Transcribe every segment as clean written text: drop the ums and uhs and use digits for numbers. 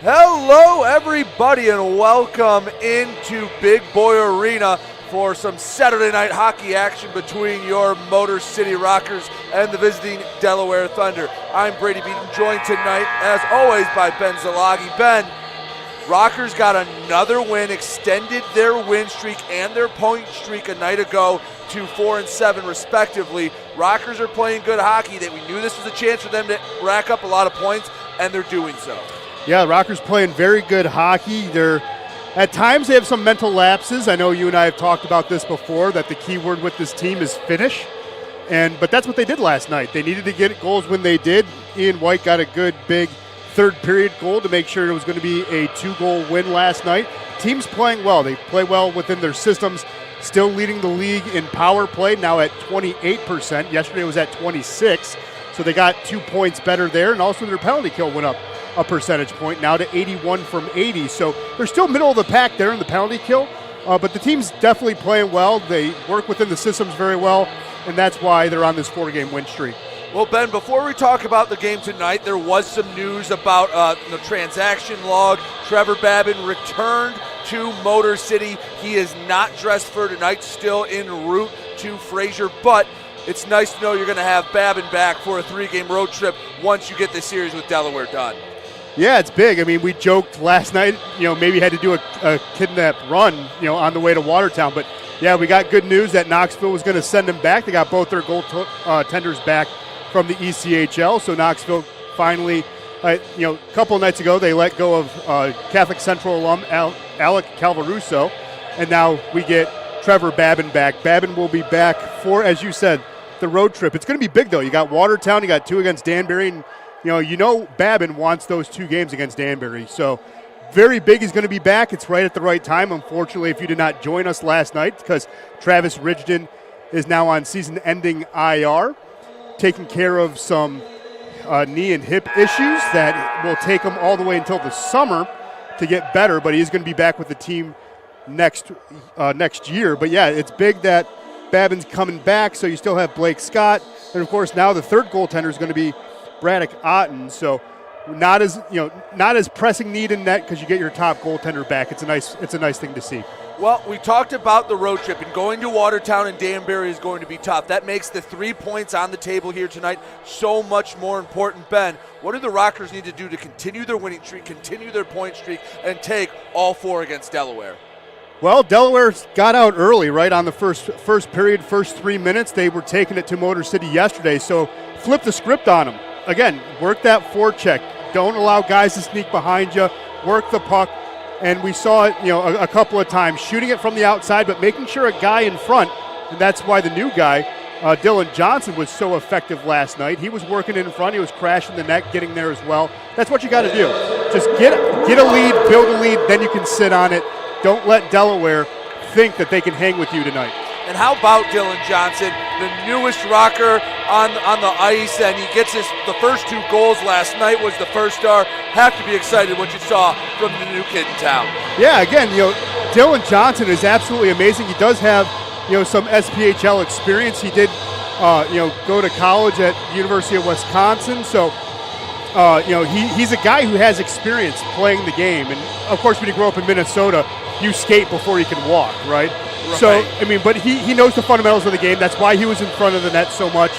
Hello, everybody, and welcome into Big Boy Arena for some Saturday night hockey action between your Motor City Rockers and the visiting Delaware Thunder. I'm Brady Beaton, joined tonight, as always, by Ben Zalagi. Ben, Rockers got another win, extended their win streak and their point streak a night ago to 4 and 7, respectively. Rockers are playing good hockey. We knew this was a chance for them to rack up a lot of points, and they're doing so. Yeah, Rockers playing very good hockey. At times they have some mental lapses. I know you and I have talked about this before, that the key word with this team is finish. But that's what they did last night. They needed to get goals when they did. Ian White got a good big third period goal to make sure it was going to be a 2-goal win last night. Team's playing well. They play well within their systems, still leading the league in power play, now at 28%. Yesterday it was at 26%, so they got 2 points better there, and also their penalty kill went up a percentage point, now to 81 from 80. So they're still middle of the pack there in the penalty kill, but the team's definitely playing well. They work within the systems very well, and that's why they're on this 4-game win streak. Well, Ben, before we talk about the game tonight, there was some news about the transaction log. Trevor Babin returned to Motor City. He is not dressed for tonight, still en route to Fraser, but it's nice to know you're going to have Babin back for a 3-game road trip once you get the series with Delaware done. Yeah, it's big. I mean, we joked last night, maybe had to do a kidnap run, on the way to Watertown. But, yeah, we got good news that Knoxville was going to send him back. They got both their goaltenders back from the ECHL. So Knoxville finally, a couple of nights ago, they let go of Catholic Central alum Alec Calvaruso. And now we get Trevor Babin back. Babin will be back for, as you said, the road trip. It's going to be big, though. You got Watertown, you got 2 against Danbury, and Babin wants those 2 games against Danbury. So very big. He's going to be back. It's right at the right time. Unfortunately, if you did not join us last night, because Travis Rigdon is now on season-ending IR, taking care of some knee and hip issues that will take him all the way until the summer to get better. But he's going to be back with the team next year. But, yeah, it's big that Babin's coming back, so you still have Blake Scott. And, of course, now the third goaltender is going to be Braddock Otten, so not as pressing need in net because you get your top goaltender back. It's a nice thing to see. Well, we talked about the road trip, and going to Watertown and Danbury is going to be tough. That makes the 3 points on the table here tonight so much more important. Ben, what do the Rockers need to do to continue their winning streak, continue their point streak, and take all 4 against Delaware? Well, Delaware got out early, right on the first period, first 3 minutes. They were taking it to Motor City yesterday, so flip the script on them. Again, work that forecheck. Don't allow guys to sneak behind you. Work the puck. And we saw it, a couple of times, shooting it from the outside, but making sure a guy in front, and that's why the new guy, Dylan Johnson, was so effective last night. He was working in front. He was crashing the net, getting there as well. That's what you got to do. Just get a lead, build a lead, then you can sit on it. Don't let Delaware think that they can hang with you tonight. And how about Dylan Johnson, the newest Rocker on the ice, and he gets the first 2 goals last night, was the first star. Have to be excited what you saw from the new kid in town. Yeah, again, Dylan Johnson is absolutely amazing. He does have, some SPHL experience. He did, go to college at the University of Wisconsin. So, he's a guy who has experience playing the game. And, of course, when you grow up in Minnesota, you skate before you can walk, right? So, but he knows the fundamentals of the game. That's why he was in front of the net so much.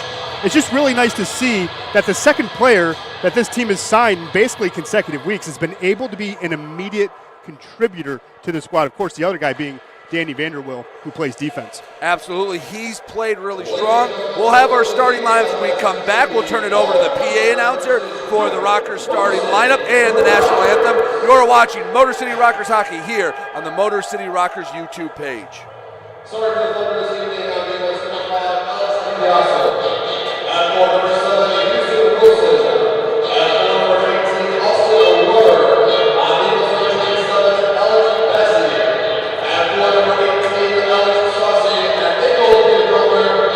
It's just really nice to see that the second player that this team has signed in basically consecutive weeks has been able to be an immediate contributor to the squad. Of course, the other guy being Danny Vanderwill, who plays defense. Absolutely. He's played really strong. We'll have our starting lineups when we come back. We'll turn it over to the PA announcer for the Rockers starting lineup and the national anthem. You're watching Motor City Rockers hockey here on the Motor City Rockers YouTube page. Sorry for the focus this evening on the most Alex and for number 7, Houston Wilson. And for number 18, Austin Miller. On Eagles number 27, Alex Bessie. And for number 18, Alex Saucy. And Nickel in Delaware,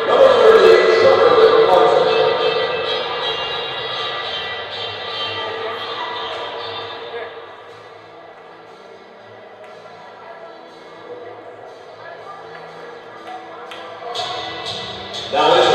number 30, Trevor Martin. Now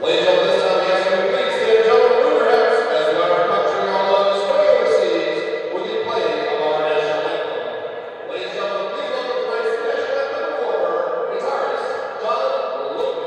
Ladies and gentlemen, this time we ask you to please stand gentlemen with your hats as we honor our country all those way overseas with the playing of our national anthem. Ladies and gentlemen, please welcome tonight's national anthem performer, guitarist John Logan.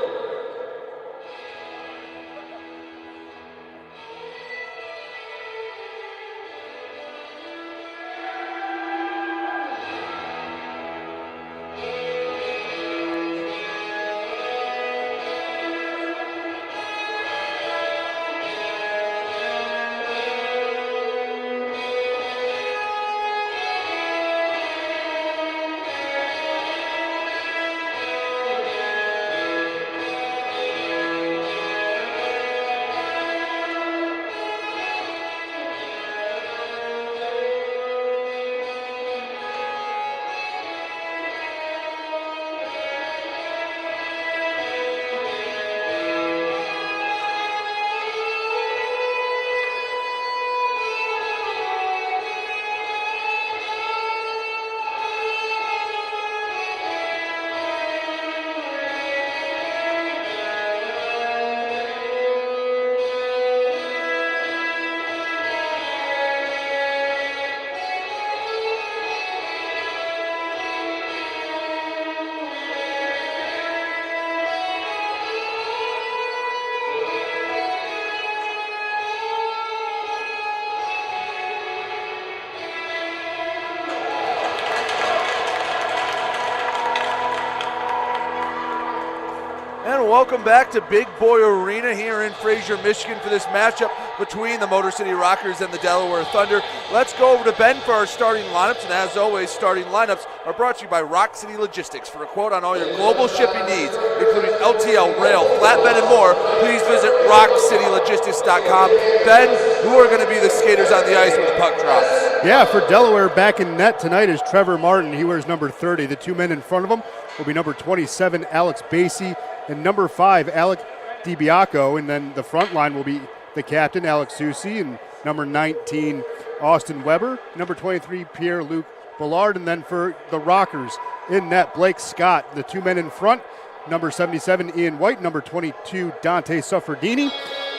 And welcome back to Big Boy Arena here in Fraser, Michigan for this matchup between the Motor City Rockers and the Delaware Thunder. Let's go over to Ben for our starting lineups, and as always, starting lineups are brought to you by Rock City Logistics. For a quote on all your global shipping needs, including LTL, rail, flatbed, and more, please visit rockcitylogistics.com. Ben, who are going to be the skaters on the ice when the puck drops? Yeah, for Delaware, back in net tonight is Trevor Martin. He wears number 30. The two men in front of him will be number 27, Alex Basie, and number 5, Alec DiBiaco. And then the front line will be the captain, Alex Susi, and number 19, Austin Weber, number 23, Pierre-Luc Ballard. And then for the Rockers in net, Blake Scott. The two men in front, number 77, Ian White, number 22, Dante Suffredini.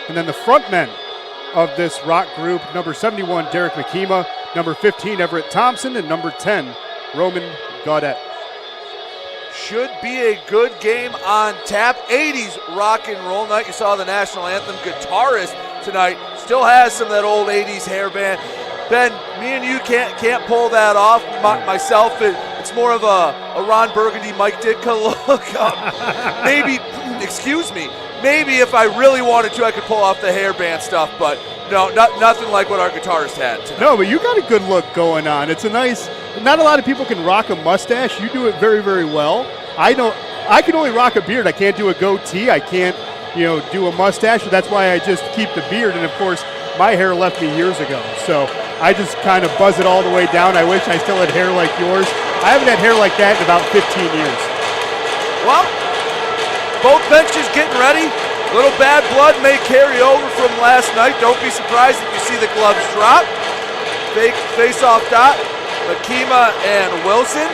And then the front men of this rock group, number 71, Derek McKema, number 15, Everett Thompson, and number 10, Roman Gaudette. Should be a good game on tap. 80s rock and roll night. You saw the national anthem guitarist tonight. Still has some of that old 80s hairband. Ben, me and you can't pull that off. Myself, it's more of a Ron Burgundy, Mike Ditka look. Maybe, excuse me, maybe if I really wanted to, I could pull off the hairband stuff, but no, nothing like what our guitarist had tonight. No, but you got a good look going on. It's a nice, not a lot of people can rock a mustache. You do it very, very well. I can only rock a beard. I can't do a goatee. I can't, do a mustache. That's why I just keep the beard. And of course, my hair left me years ago. So I just kind of buzz it all the way down. I wish I still had hair like yours. I haven't had hair like that in about 15 years. Well, both benches getting ready. A little bad blood may carry over from last night. Don't be surprised if you see the gloves drop. Face-off dot, McKema and Wilson,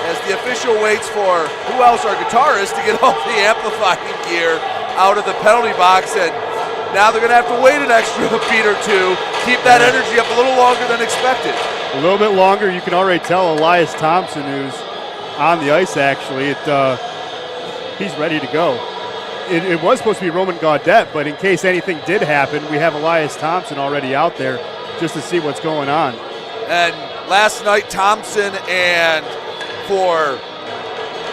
as the official waits for who else, our guitarist, to get all the amplifying gear out of the penalty box. And now they're going to have to wait an extra beat or two, keep that energy up a little longer than expected. A little bit longer. You can already tell Elias Thompson, who's on the ice actually, he's ready to go. It was supposed to be Roman Gaudette, but in case anything did happen, we have Elias Thompson already out there just to see what's going on. And last night, Thompson and for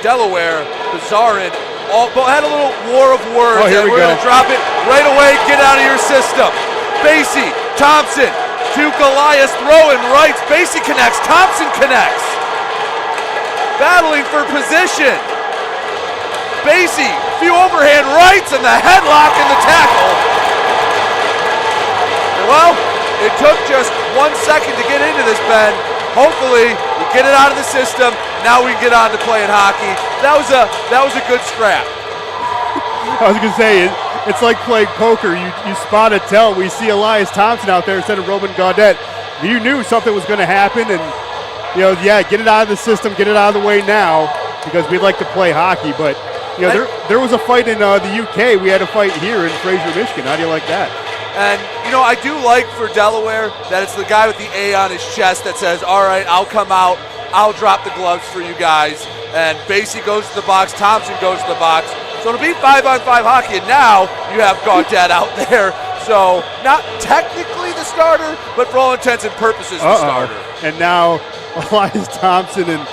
Delaware, Bazarin had a little war of words. Oh, here we're going to drop it right away. Get out of your system. Basie, Thompson, to Goliath, throwing rights. Basie connects, Thompson connects. Battling for position. Basie, few overhand rights, and the headlock and the tackle. Well, it took just 1 second to get into this, Ben. Hopefully, we get it out of the system. Now we can get on to playing hockey. That was a good scrap. I was going to say, it's like playing poker. You spot a tell. We see Elias Thompson out there instead of Roman Gaudette. You knew something was going to happen, and get it out of the system, get it out of the way now, because we'd like to play hockey. But You know, there was a fight in the UK. We had a fight here in Fraser, Michigan. How do you like that? And, you know, I do like for Delaware that it's the guy with the A on his chest that says, all right, I'll come out, I'll drop the gloves for you guys. And Basie goes to the box, Thompson goes to the box. So it'll be 5-on-5 hockey, and now you have Gaudet out there. So not technically the starter, but for all intents and purposes the starter. And now Elias Thompson and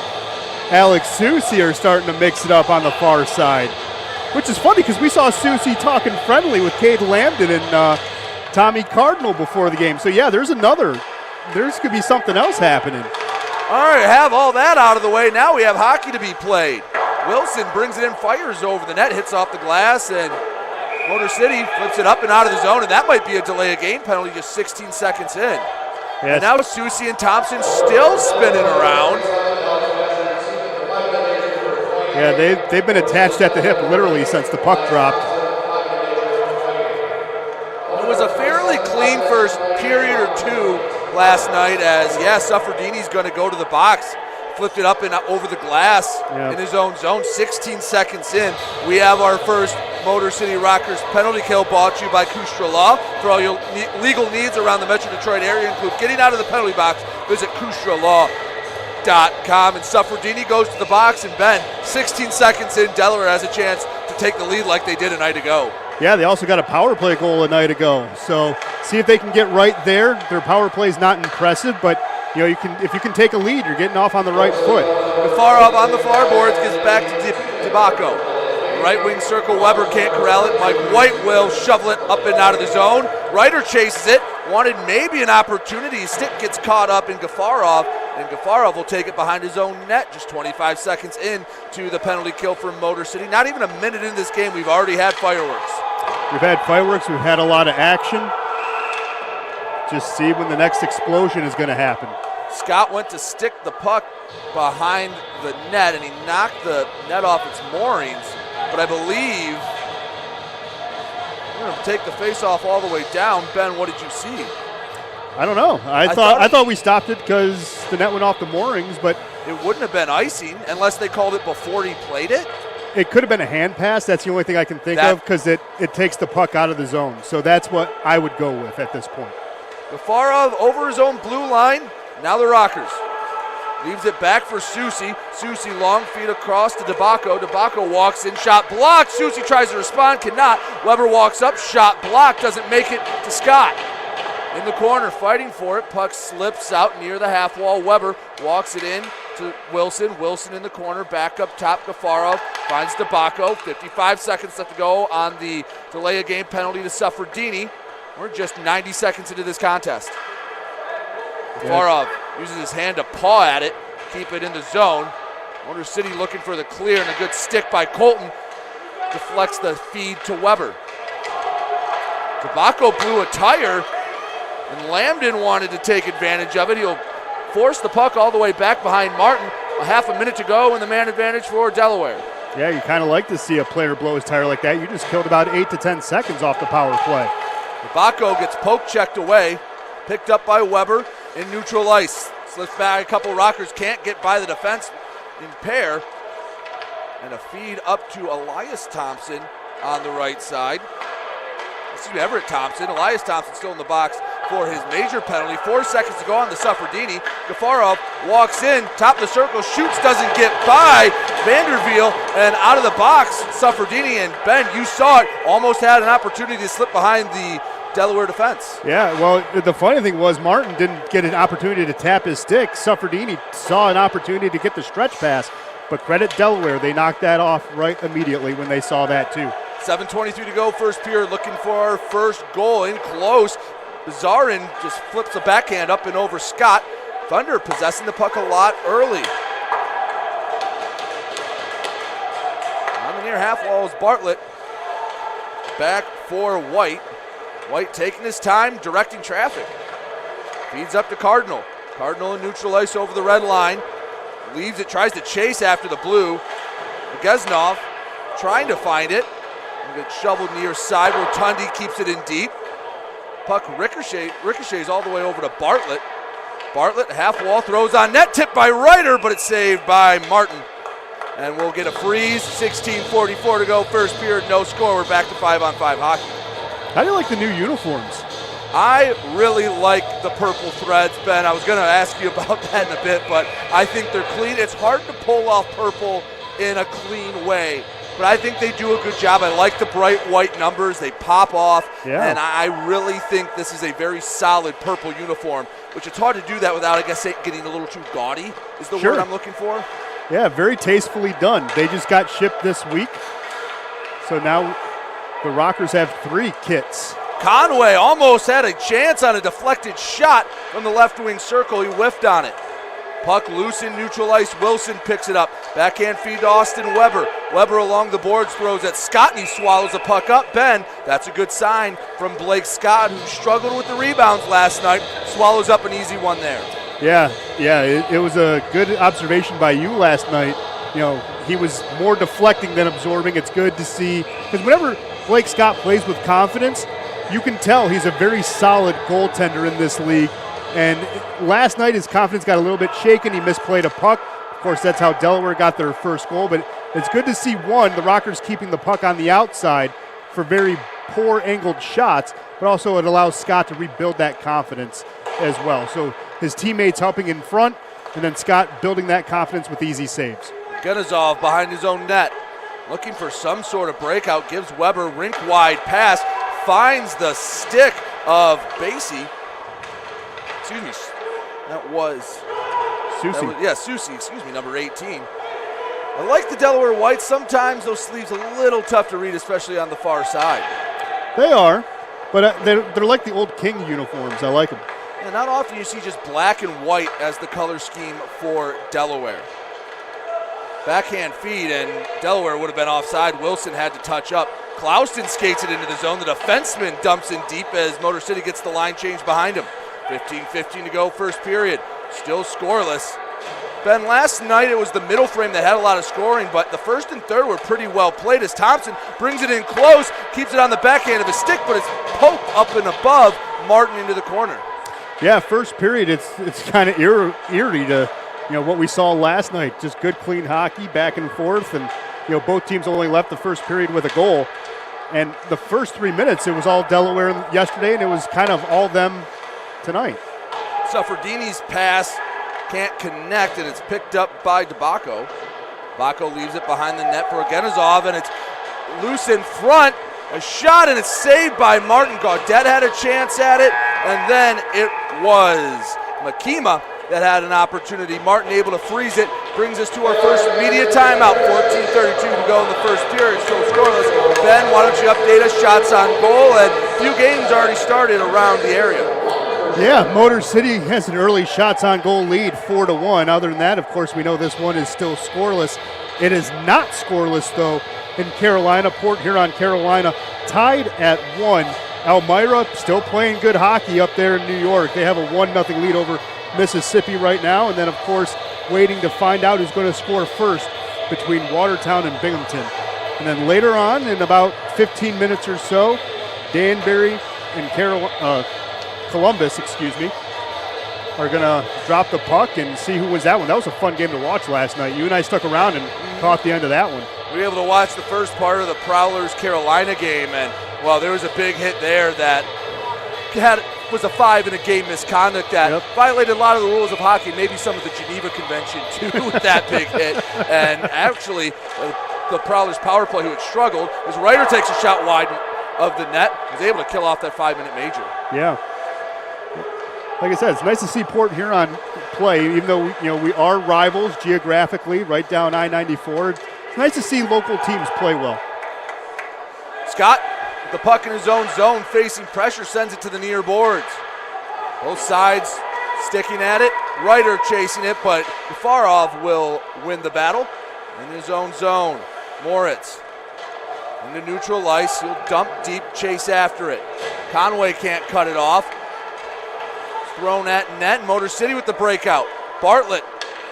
Alex Susie are starting to mix it up on the far side, which is funny because we saw Susie talking friendly with Cade Lambden and Tommy Cardinal before the game. So, yeah, there's could be something else happening. All right, have all that out of the way. Now we have hockey to be played. Wilson brings it in, fires over the net, hits off the glass, and Motor City flips it up and out of the zone, and that might be a delay of game penalty just 16 seconds in. Yes. And now Susie and Thompson still spinning around. Yeah, they've been attached at the hip literally since the puck dropped. It was a fairly clean first period or two last night as, Suffredini's going to go to the box. Flipped it up and over the glass in his own zone. 16 seconds in, we have our first Motor City Rockers penalty kill brought to you by Kustra Law. For all your legal needs around the Metro Detroit area, include getting out of the penalty box, visit KustraLaw.com. And Suffredini goes to the box, and Ben, 16 seconds in, Delaware has a chance to take the lead like they did a night ago. Yeah, they also got a power play goal a night ago. So see if they can get right there. Their power play is not impressive, but you know, if you can take a lead, you're getting off on the right foot. Gafarov on the far boards gets back to DeBacco. Right wing circle, Weber can't corral it. Mike White will shovel it up and out of the zone. Ryder chases it, wanted maybe an opportunity. Stick gets caught up in Gafarov, and Gafarov will take it behind his own net just 25 seconds in to the penalty kill for Motor City. Not even a minute in this game, we've already had fireworks. We've had fireworks, we've had a lot of action. Just see when the next explosion is going to happen. Scott went to stick the puck behind the net, and he knocked the net off its moorings. But I believe we're going to take the face-off all the way down. Ben, what did you see? I don't know. I thought we stopped it because the net went off the moorings, but it wouldn't have been icing unless they called it before he played it. It could have been a hand pass. That's the only thing I can think of because it takes the puck out of the zone. So that's what I would go with at this point. Gafarov over his own blue line. Now the Rockers. Leaves it back for Susie. Susie long feed across to DeBacco. DeBacco walks in, shot blocked. Susie tries to respond, cannot. Weber walks up, shot blocked, doesn't make it to Scott. In the corner, fighting for it. Puck slips out near the half wall. Weber walks it in to Wilson. Wilson in the corner, back up top. Gafarov finds DeBacco. 55 seconds left to go on the delay of game penalty to Suffredini. We're just 90 seconds into this contest. Gafarov uses his hand to paw at it, keep it in the zone. Motor City looking for the clear, and a good stick by Colton deflects the feed to Weber. DeBacco blew a tire, and Lambden wanted to take advantage of it. He'll force the puck all the way back behind Martin. A half a minute to go, and the man advantage for Delaware. Yeah, you kind of like to see a player blow his tire like that. You just killed about 8 to 10 seconds off the power play. DeBacco gets poke checked away, picked up by Weber in neutral ice. Slips back a couple. Rockers can't get by the defense in pair. And a feed up to Elias Thompson on the right side. Excuse me, Everett Thompson. Elias Thompson still in the box for his major penalty. 4 seconds to go on the Suffredini. Gafarov walks in, top of the circle, shoots, doesn't get by Vanderveel, and out of the box, Suffredini. And Ben, you saw it, almost had an opportunity to slip behind the Delaware defense. Yeah, well, the funny thing was Martin didn't get an opportunity to tap his stick. Suffredini saw an opportunity to get the stretch pass, but credit Delaware, they knocked that off right immediately when they saw that too. 7:23 to go, first period, looking for our first goal in close. Zarin just flips the backhand up and over Scott. Thunder possessing the puck a lot early. On the near half wall is Bartlett. Back for White. White taking his time, directing traffic. Feeds up to Cardinal. Cardinal in neutral ice over the red line. Leaves it, tries to chase after the blue. Geznov trying to find it. And gets shoveled near side. Rotundi keeps it in deep. Puck ricochets all the way over to Bartlett. Bartlett, half wall, throws on net, tipped by Ryder, but it's saved by Martin. And we'll get a freeze. 16:44 to go. First period, no score. We're back to 5-on-5 hockey. How do you like the new uniforms? I really like the purple threads, Ben. I was going to ask you about that in a bit, but I think they're clean. It's hard to pull off purple in a clean way, but I think they do a good job. I like the bright white numbers. They pop off, and I really think this is a very solid purple uniform, which it's hard to do that without, I guess, getting a little too gaudy is the word I'm looking for. Yeah, very tastefully done. They just got shipped this week, so now the Rockers have 3 kits. Conway almost had a chance on a deflected shot from the left wing circle. He whiffed on it. Puck loose in neutral ice. Wilson picks it up. Backhand feed to Austin Weber. Weber along the boards throws at Scott, and he swallows the puck up. Ben, that's a good sign from Blake Scott, who struggled with the rebounds last night. Swallows up an easy one there. Yeah, it was a good observation by you last night. You know, he was more deflecting than absorbing. It's good to see, because whenever Blake Scott plays with confidence, you can tell he's a very solid goaltender in this league. And last night his confidence got a little bit shaken. He misplayed a puck. Of course, that's how Delaware got their first goal. But it's good to see, one, the Rockers keeping the puck on the outside for very poor angled shots, but also it allows Scott to rebuild that confidence as well. So his teammates helping in front, and then Scott building that confidence with easy saves. Genizov behind his own net, looking for some sort of breakout, gives Weber rink-wide pass, finds the stick of Basie. Excuse me, that was Susie. Susie, number 18. I like the Delaware whites. Sometimes those sleeves a little tough to read, especially on the far side. They are, but they're like the old King uniforms. I like them. And not often you see just black and white as the color scheme for Delaware. Backhand feed, and Delaware would have been offside. Wilson had to touch up. Clouston skates it into the zone. The defenseman dumps in deep as Motor City gets the line change behind him. 15-15 to go, first period. Still scoreless. Ben, last night it was the middle frame that had a lot of scoring, but the first and third were pretty well played as Thompson brings it in close, keeps it on the backhand of his stick, but it's poked up and above Martin into the corner. Yeah, first period, it's kind of eerie to, what we saw last night. Just good, clean hockey, back and forth, and, both teams only left the first period with a goal. And the first 3 minutes, it was all Delaware yesterday, and it was kind of all them tonight. Suffredini's pass can't connect, and it's picked up by DeBacco. DeBacco leaves it behind the net for Genizov, and it's loose in front. A shot, and it's saved by Martin. Gaudet had a chance at it, and then it was Makima that had an opportunity. Martin able to freeze it. Brings us to our first media timeout. 14:32 to go in the first period. Still scoreless. Ben, why don't you update us? Shots on goal, and a few games already started around the area. Yeah, Motor City has an early shots on goal lead, 4-1. Other than that, of course, we know this one is still scoreless. It is not scoreless, though, in Carolina. Port Huron, Carolina, tied at 1. Elmira still playing good hockey up there in New York. They have a 1-0 lead over Mississippi right now. And then, of course, waiting to find out who's going to score first between Watertown and Binghamton. And then later on, in about 15 minutes or so, Danbury and Columbus, are going to drop the puck and see who wins that one. That was a fun game to watch last night. You and I stuck around and caught the end of that one. We were able to watch the first part of the Prowlers-Carolina game, and, well, there was a big hit there that was a 5 in a game misconduct that violated a lot of the rules of hockey, maybe some of the Geneva Convention, too, with that big hit. And actually, the Prowlers power play, who had struggled, as Ryder takes a shot wide of the net, was able to kill off that 5-minute major. Yeah. Like I said, it's nice to see Port Huron play, even though we are rivals geographically, right down I-94. It's nice to see local teams play well. Scott, with the puck in his own zone, facing pressure, sends it to the near boards. Both sides sticking at it. Ryder chasing it, but Gafarov will win the battle in his own zone. Moritz into neutral ice. He'll dump deep, chase after it. Conway can't cut it off. Thrown at net. Motor City with the breakout. Bartlett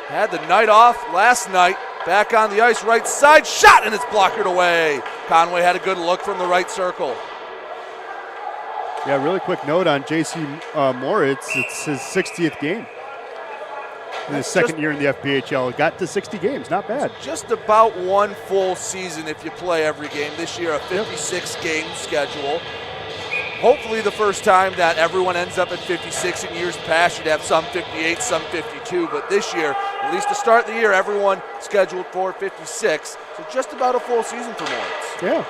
had the night off last night. Back on the ice, right side, shot, and it's blockered away. Conway had a good look from the right circle. Yeah, really quick note on J.C. Moritz. It's his 60th game. in his second year in the FPHL. Got to 60 games, not bad. Just about one full season if you play every game. This year, a 56-game schedule. Hopefully the first time that everyone ends up at 56. In years past, you'd have some 58, some 52. But this year, at least to start the year, everyone scheduled for 56. So just about a full season for Moritz. Yeah.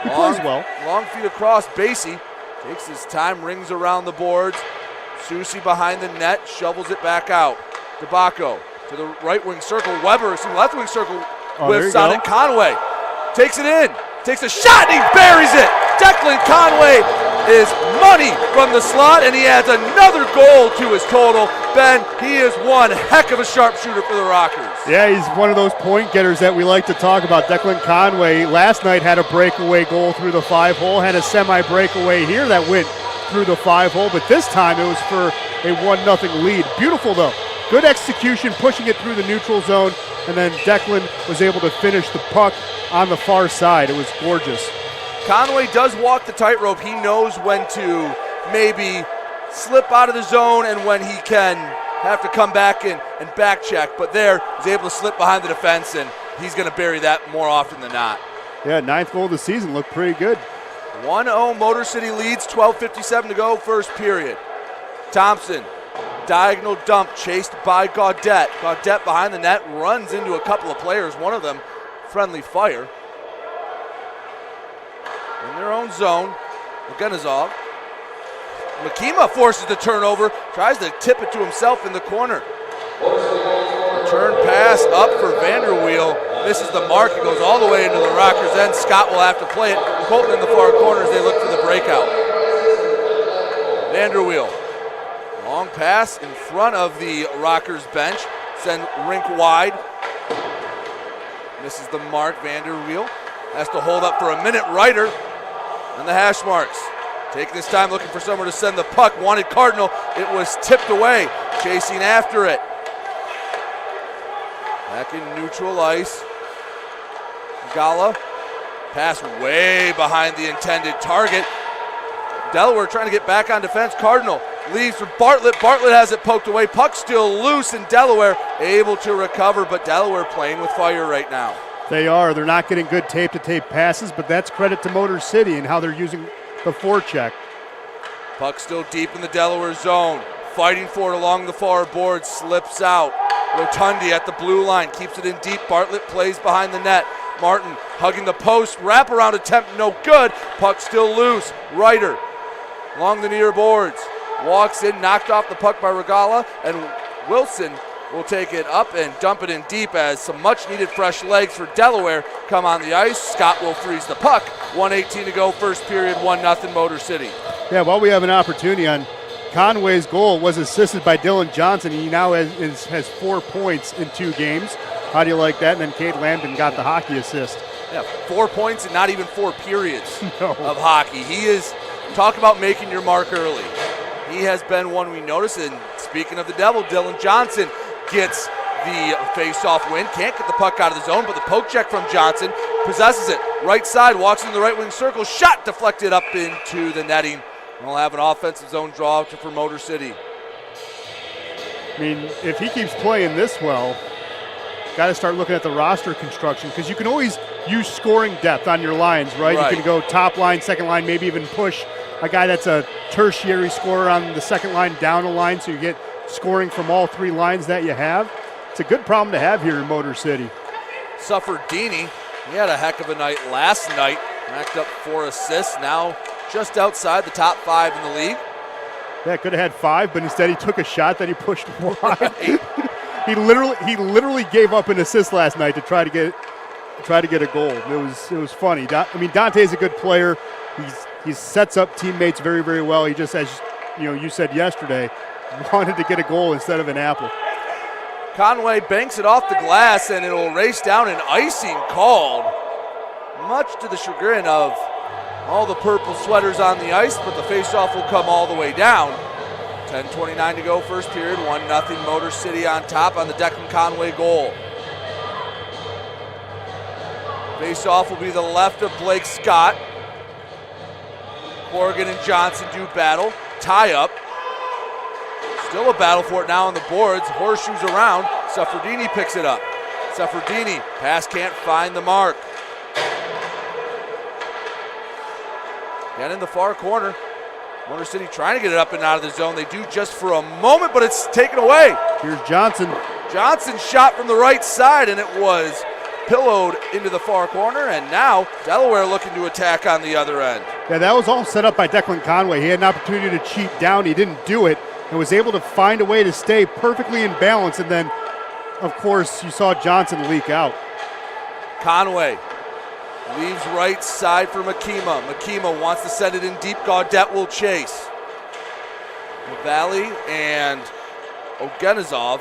He plays well. Long feet across. Basie takes his time, rings around the boards. Susi behind the net, shovels it back out. DeBacco to the right wing circle. Weber is in the left wing circle with Sonic Conway. Takes it in. Takes a shot and he buries it. Declan Conway is money from the slot, and he adds another goal to his total. Ben, he is one heck of a sharpshooter for the Rockers. Yeah, he's one of those point getters that we like to talk about. Declan Conway last night had a breakaway goal through the 5-hole, had a semi-breakaway here that went through the 5-hole, but this time it was for a 1-0 lead. Beautiful, though. Good execution, pushing it through the neutral zone, and then Declan was able to finish the puck on the far side. It was gorgeous. Conway does walk the tightrope. He knows when to maybe slip out of the zone and when he can have to come back and back check. But there, he's able to slip behind the defense, and he's going to bury that more often than not. Yeah, 9th goal of the season. Looked pretty good. 1-0 Motor City leads, 12:57 to go, first period. Thompson, diagonal dump, chased by Gaudette. Gaudette behind the net, runs into a couple of players, one of them friendly fire. In their own zone, Ogenizov. Makima forces the turnover, tries to tip it to himself in the corner. Return pass up for Vanderweel. Misses the mark. It goes all the way into the Rockers' end. Scott will have to play it. Colton in the far corner as they look for the breakout. Vanderweel. Long pass in front of the Rockers' bench. Send rink wide. Misses the mark. Vanderweel has to hold up for a minute. Ryder and the hash marks. Taking his time looking for somewhere to send the puck. Wanted Cardinal. It was tipped away. Chasing after it. Back in neutral ice. Gala. Pass way behind the intended target. Delaware trying to get back on defense. Cardinal leaves for Bartlett. Bartlett has it poked away. Puck still loose, and Delaware able to recover, but Delaware playing with fire right now. They are. They're not getting good tape-to-tape passes, but that's credit to Motor City and how they're using the forecheck. Puck still deep in the Delaware zone. Fighting for it along the far board. Slips out. Rotundi at the blue line. Keeps it in deep. Bartlett plays behind the net. Martin hugging the post. Wraparound attempt. No good. Puck still loose. Ryder along the near boards. Walks in. Knocked off the puck by Regala. And Wilson will take it up and dump it in deep as some much-needed fresh legs for Delaware come on the ice. Scott will freeze the puck. 1:18 to go, first period, 1-0 Motor City. Yeah, while we have an opportunity on Conway's goal was assisted by Dylan Johnson. He now has 4 points in 2 games. How do you like that? And then Cade Lambton got the hockey assist. Yeah, 4 points and not even 4 periods of hockey. He is, talk about making your mark early. He has been one we notice, and speaking of the devil, Dylan Johnson gets the face-off win. Can't get the puck out of the zone, but the poke check from Johnson possesses it. Right side, walks in the right wing circle, shot deflected up into the netting. We'll have an offensive zone draw for Motor City. I mean, if he keeps playing this well, got to start looking at the roster construction, because you can always use scoring depth on your lines, right? You can go top line, second line, maybe even push a guy that's a tertiary scorer on the second line down a line, so you get scoring from all 3 lines that you have. It's a good problem to have here in Motor City. Sufferdini, he had a heck of a night last night. Racked up 4 assists, now just outside the top 5 in the league. Yeah, could have had 5, but instead he took a shot that he pushed wide. He literally gave up an assist last night to try to get a goal. It was funny. I mean, Dante's a good player. He sets up teammates very, very well. He just, as you said yesterday, wanted to get a goal instead of an apple. Conway banks it off the glass, and it'll race down, an icing called, much to the chagrin of all the purple sweaters on the ice, but the faceoff will come all the way down. 10:29 to go, first period, 1-0 Motor City on top on the Declan Conway goal. Faceoff will be the left of Blake Scott. Corrigan and Johnson do battle. Tie up. Still a battle for it now on the boards. Horseshoes around. Suffredini picks it up. Suffredini, pass can't find the mark. Again in the far corner. Motor City trying to get it up and out of the zone. They do just for a moment, but it's taken away. Here's Johnson. Johnson shot from the right side, and it was pillowed into the far corner, and now Delaware looking to attack on the other end. Yeah, that was all set up by Declan Conway. He had an opportunity to cheat down. He didn't do it and was able to find a way to stay perfectly in balance, and then, of course, you saw Johnson leak out. Conway leaves right side for Makima. Makima wants to send it in deep. Gaudette will chase. Valley and Ogenizov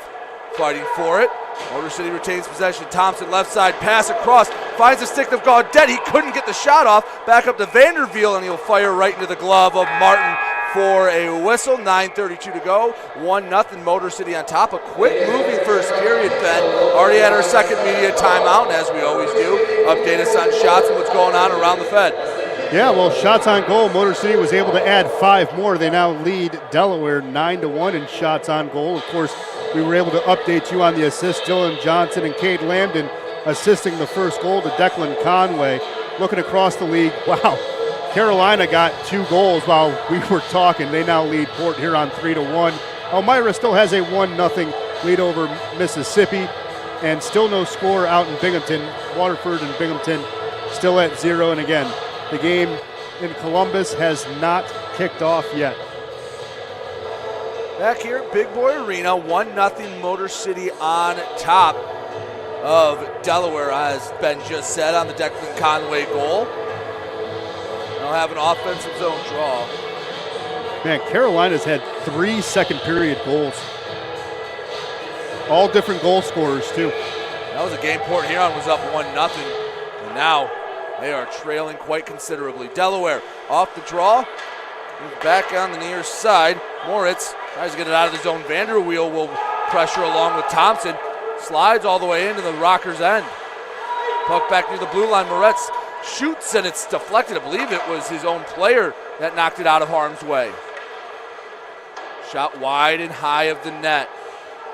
fighting for it. Motor City retains possession. Thompson left side, pass across, finds the stick of Gaudette. He couldn't get the shot off. Back up to Vanderveel, and he'll fire right into the glove of Martin for a whistle. 9:32 to go. 1-0 Motor City on top. A quick moving first period, Ben. Already had our second media timeout, and as we always do, update us on shots and what's going on around the Fed. Yeah, well, shots on goal. Motor City was able to add 5 more. They now lead Delaware 9-1 in shots on goal. Of course, we were able to update you on the assist. Dylan Johnson and Cade Lambden assisting the first goal to Declan Conway. Looking across the league, wow, Carolina got 2 goals while we were talking. They now lead Port Huron 3-1. Elmira still has a 1-0 lead over Mississippi, and still no score out in Binghamton. Waterford and Binghamton still at 0, and again, the game in Columbus has not kicked off yet. Back here at Big Boy Arena, 1-0 Motor City on top of Delaware, as Ben just said, on the Declan Conway goal. They'll have an offensive zone draw. Man, Carolina's had 3 second period goals. All different goal scorers, too. That was a game Port Huron was up 1-0, and now they are trailing quite considerably. Delaware off the draw, back on the near side. Moritz tries to get it out of the zone. Vanderweel will pressure along with Thompson. Slides all the way into the Rockers' end. Puck back near the blue line. Moritz shoots and it's deflected. I believe it was his own player that knocked it out of harm's way. Shot wide and high of the net.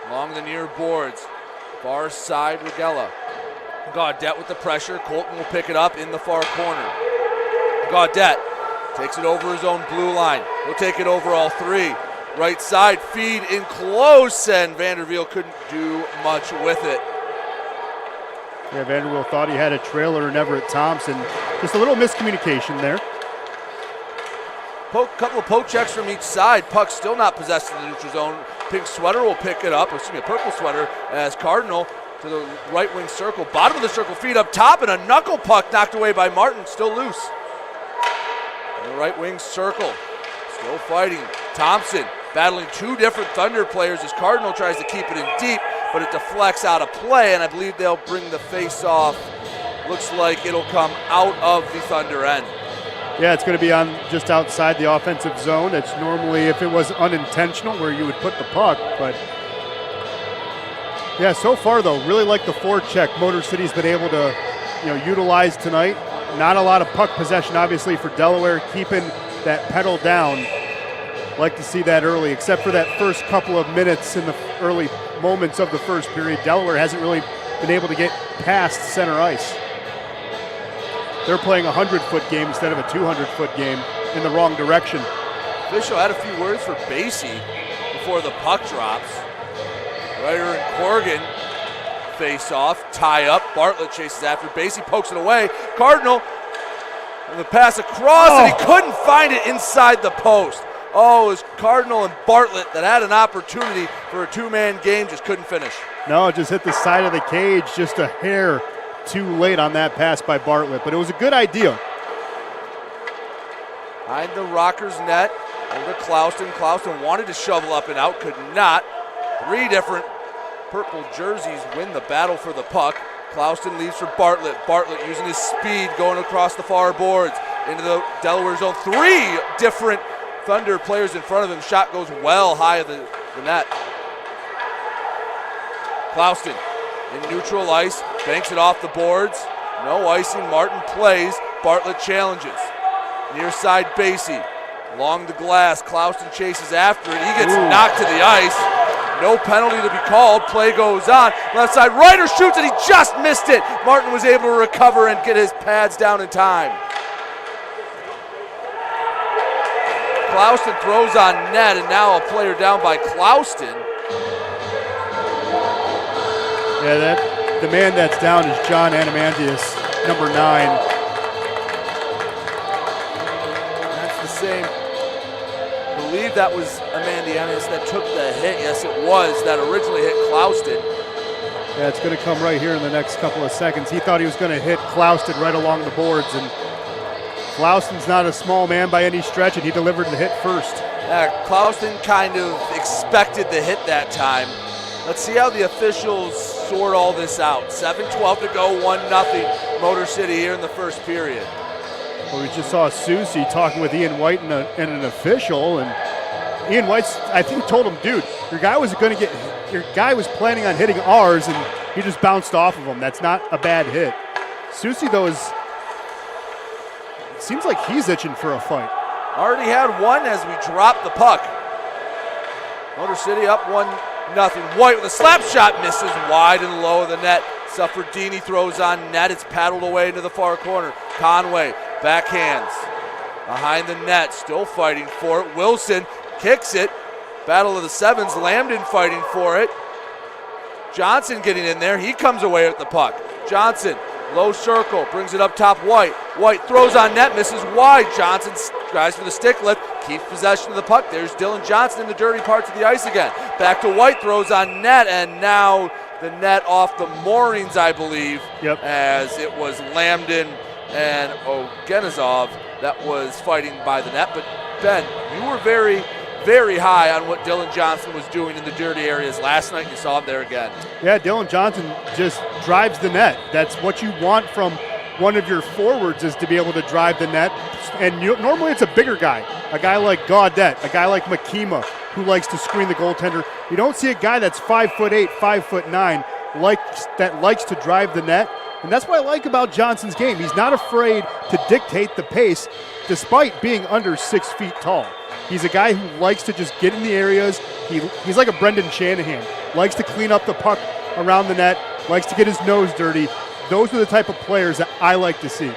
Along the near boards. Far side, Regella. Gaudette with the pressure. Colton will pick it up in the far corner. Gaudette takes it over his own blue line. He'll take it over all 3. Right side, feed in close, and Vanderveel couldn't do much with it. Yeah, Vanderweel thought he had a trailer in Everett Thompson. Just a little miscommunication there. Couple of poke checks from each side. Puck still not possessed in the neutral zone. Pink sweater will pick it up, a purple sweater, as Cardinal to the right wing circle. Bottom of the circle, feed up top, and a knuckle puck knocked away by Martin, still loose. In the right wing circle, still fighting. Thompson battling 2 different Thunder players as Cardinal tries to keep it in deep, but it deflects out of play, and I believe they'll bring the face off. Looks like it'll come out of the Thunder end. Yeah, it's going to be on just outside the offensive zone. It's normally, if it was unintentional, where you would put the puck, but yeah, so far though, really like the forecheck Motor City's been able to, utilize tonight. Not a lot of puck possession, obviously, for Delaware, keeping that pedal down. Like to see that early, except for that first couple of minutes in the early moments of the first period. Delaware hasn't really been able to get past center ice. They're playing a 100-foot game instead of a 200-foot game in the wrong direction. Official had a few words for Basie before the puck drops. Ryder and Corrigan face off, tie up. Bartlett chases after. Basie pokes it away. Cardinal, and the pass across, and he couldn't find it inside the post. Oh, it was Cardinal and Bartlett that had an opportunity for a 2-man game, just couldn't finish. No, it just hit the side of the cage, just a hair too late on that pass by Bartlett, but it was a good idea. Behind the Rockers' net, over to Clouston. Clouston wanted to shovel up and out, could not. 3 different purple jerseys win the battle for the puck. Clouston leaves for Bartlett. Bartlett using his speed, going across the far boards into the Delaware zone. 3 different Thunder players in front of him. Shot goes well high of the net. Clouston in neutral ice, banks it off the boards. No icing, Martin plays. Bartlett challenges. Near side Basie. Along the glass, Clouston chases after it. He gets knocked to the ice. No penalty to be called. Play goes on. Left side, Ryder shoots and he just missed it. Martin was able to recover and get his pads down in time. Clouston throws on net, and now a player down by Clouston. Yeah, the man that's down is John Adamantius, number 9. That's the same. I believe that was Amandianis that took the hit. Yes, it was. That originally hit Clouston. Yeah, it's going to come right here in the next couple of seconds. He thought he was going to hit Clouston right along the boards, and Clouston's not a small man by any stretch, and he delivered the hit first. Yeah, Clouston kind of expected the hit that time. Let's see how the officials sort all this out. 7:12 to go, 1-0 Motor City here in the first period. Well, we just saw Susie talking with Ian White and an official, and Ian White, I think, told him, dude, your guy was planning on hitting ours, and he just bounced off of him. That's not a bad hit. Susie, though, it seems like he's itching for a fight. Already had one as we drop the puck. Motor City up 1-0. White with a slap shot, misses wide and low of the net. Suffredini throws on net. It's paddled away into the far corner. Conway backhands behind the net, still fighting for it. Wilson kicks it. Battle of the Sevens. Lambden fighting for it. Johnson getting in there. He comes away with the puck. Johnson, low circle, brings it up top. White. White throws on net, misses wide. Johnson tries for the stick lift, keeps possession of the puck. There's Dylan Johnson in the dirty parts of the ice again. Back to White, throws on net, and now the net off the moorings, I believe, as it was Lambden and Ogenizov that was fighting by the net. But Ben, you were very, very high on what Dylan Johnson was doing in the dirty areas last night. You saw him there again. Yeah, Dylan Johnson just drives the net. That's what you want from one of your forwards, is to be able to drive the net. And normally it's a bigger guy, a guy like Gaudette, a guy like Makima, who likes to screen the goaltender. You don't see a guy that's 5'8", 5'9", that likes to drive the net. And that's what I like about Johnson's game. He's not afraid to dictate the pace despite being under 6 feet tall. He's a guy who likes to just get in the areas. He's like a Brendan Shanahan, likes to clean up the puck around the net, likes to get his nose dirty. Those are the type of players that I like to see.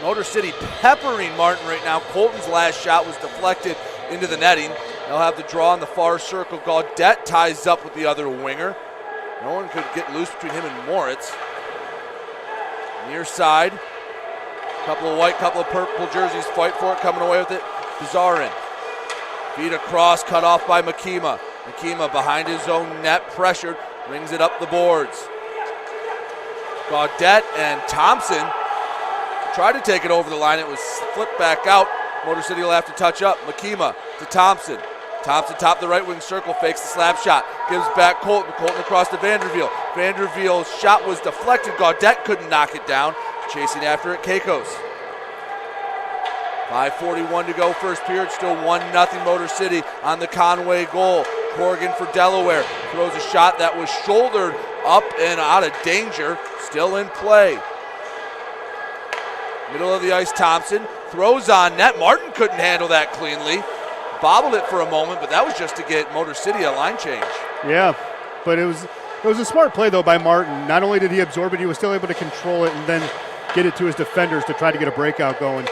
Motor City peppering Martin right now. Colton's last shot was deflected into the netting. They'll have the draw in the far circle. Gaudette ties up with the other winger. No one could get loose between him and Moritz. Near side. Couple of white, couple of purple jerseys fight for it, coming away with it. Bizarin. Feed across, cut off by Makima. Makima behind his own net, pressured, brings it up the boards. Gaudette and Thompson tried to take it over the line. It was flipped back out. Motor City will have to touch up. Makima to Thompson. Thompson top the right wing circle, fakes the slap shot, gives back Colton. Colton across to Vanderveel. Vanderveel's shot was deflected. Gaudette couldn't knock it down. Chasing after it, Keikos. 5:41 to go, first period. Still 1-0 Motor City on the Conway goal. Corrigan for Delaware throws a shot that was shouldered up and out of danger. Still in play. Middle of the ice, Thompson throws on net. Martin couldn't handle that cleanly. Bobbled it for a moment, but that was just to get Motor City a line change. Yeah, but it was a smart play, though, by Martin. Not only did he absorb it, he was still able to control it and then get it to his defenders to try to get a breakout going.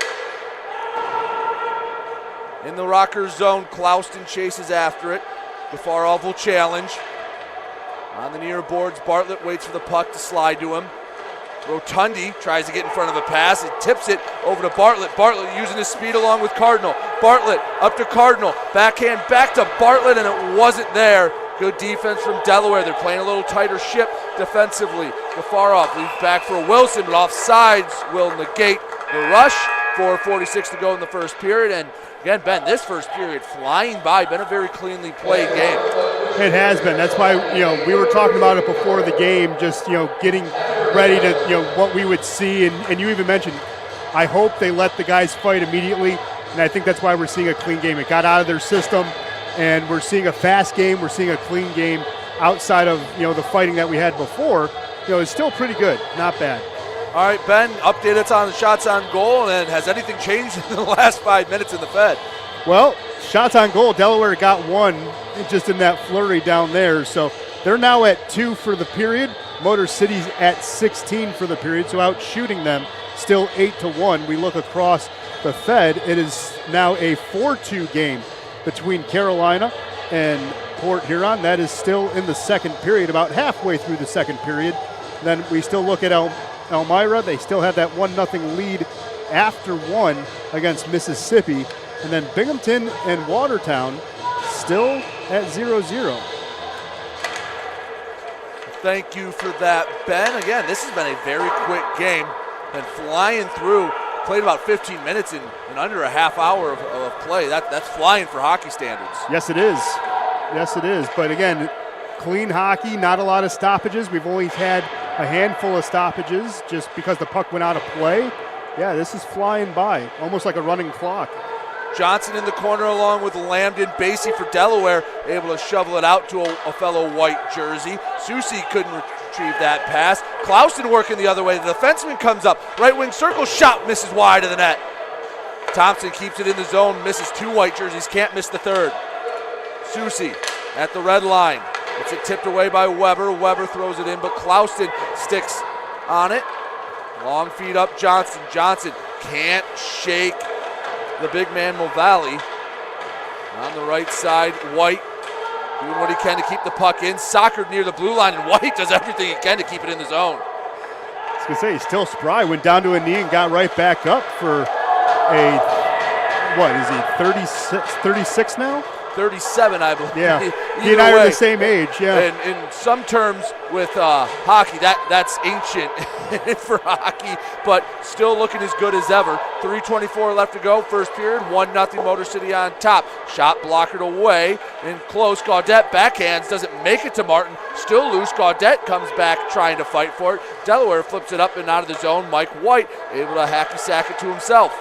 In the Rockers zone, Clouston chases after it. Gafarov will challenge. On the near boards, Bartlett waits for the puck to slide to him. Rotundi tries to get in front of the pass. He tips it over to Bartlett. Bartlett using his speed along with Cardinal. Bartlett up to Cardinal. Backhand back to Bartlett, and it wasn't there. Good defense from Delaware. They're playing a little tighter ship defensively. Gafarov leads back for Wilson, but offsides will negate the rush. 4:46 to go in the first period. And again, Ben, this first period flying by. Been a very cleanly played game. It has been. That's why, we were talking about it before the game, just, getting ready to, what we would see. And you even mentioned, I hope they let the guys fight immediately. And I think that's why we're seeing a clean game. It got out of their system, and we're seeing a fast game. We're seeing a clean game outside of, the fighting that we had before. It's still pretty good. Not bad. All right, Ben, update us on the shots on goal, and has anything changed in the last 5 minutes in the Fed? Well, shots on goal. Delaware got one just in that flurry down there. So they're now at 2 for the period. Motor City's at 16 for the period, so out shooting them, still 8-1. We look across the Fed. It is now a 4-2 game between Carolina and Port Huron. That is still in the second period, about halfway through the second period. Then we still look at Elmira. They still have that 1-0 lead after 1 against Mississippi. And then Binghamton and Watertown still at 0-0. Thank you for that, Ben. Again, this has been a very quick game. Been flying through. Played about 15 minutes in under a half hour of play. That's flying for hockey standards. Yes, it is. Yes, it is. But again, clean hockey, not a lot of stoppages. We've only had a handful of stoppages just because the puck went out of play. Yeah, this is flying by, almost like a running clock. Johnson in the corner along with Lambden. Basie for Delaware, able to shovel it out to a fellow white jersey. Susi couldn't retrieve that pass. Clausen working the other way. The defenseman comes up. Right wing circle shot, misses wide of the net. Thompson keeps it in the zone, misses 2 white jerseys, can't miss the third. Susi at the red line. It's tipped away by Weber. Weber throws it in, but Clausen sticks on it. Long feed up Johnson. Johnson can't shake the big man Movalli. On the right side, White doing what he can to keep the puck in. Soccer near the blue line, and White does everything he can to keep it in the zone. I was going to say, he's still spry. Went down to a knee and got right back up for a, what is he, 36 now? 37, I believe. Yeah, he and I are the same age, yeah. And in some terms with hockey, that's ancient for hockey, but still looking as good as ever. 3:24 left to go, first period, 1-0 Motor City on top. Shot blockered away and close. Gaudette backhands, doesn't make it to Martin. Still loose. Gaudette comes back trying to fight for it. Delaware flips it up and out of the zone. Mike White able to hacky sack it to himself.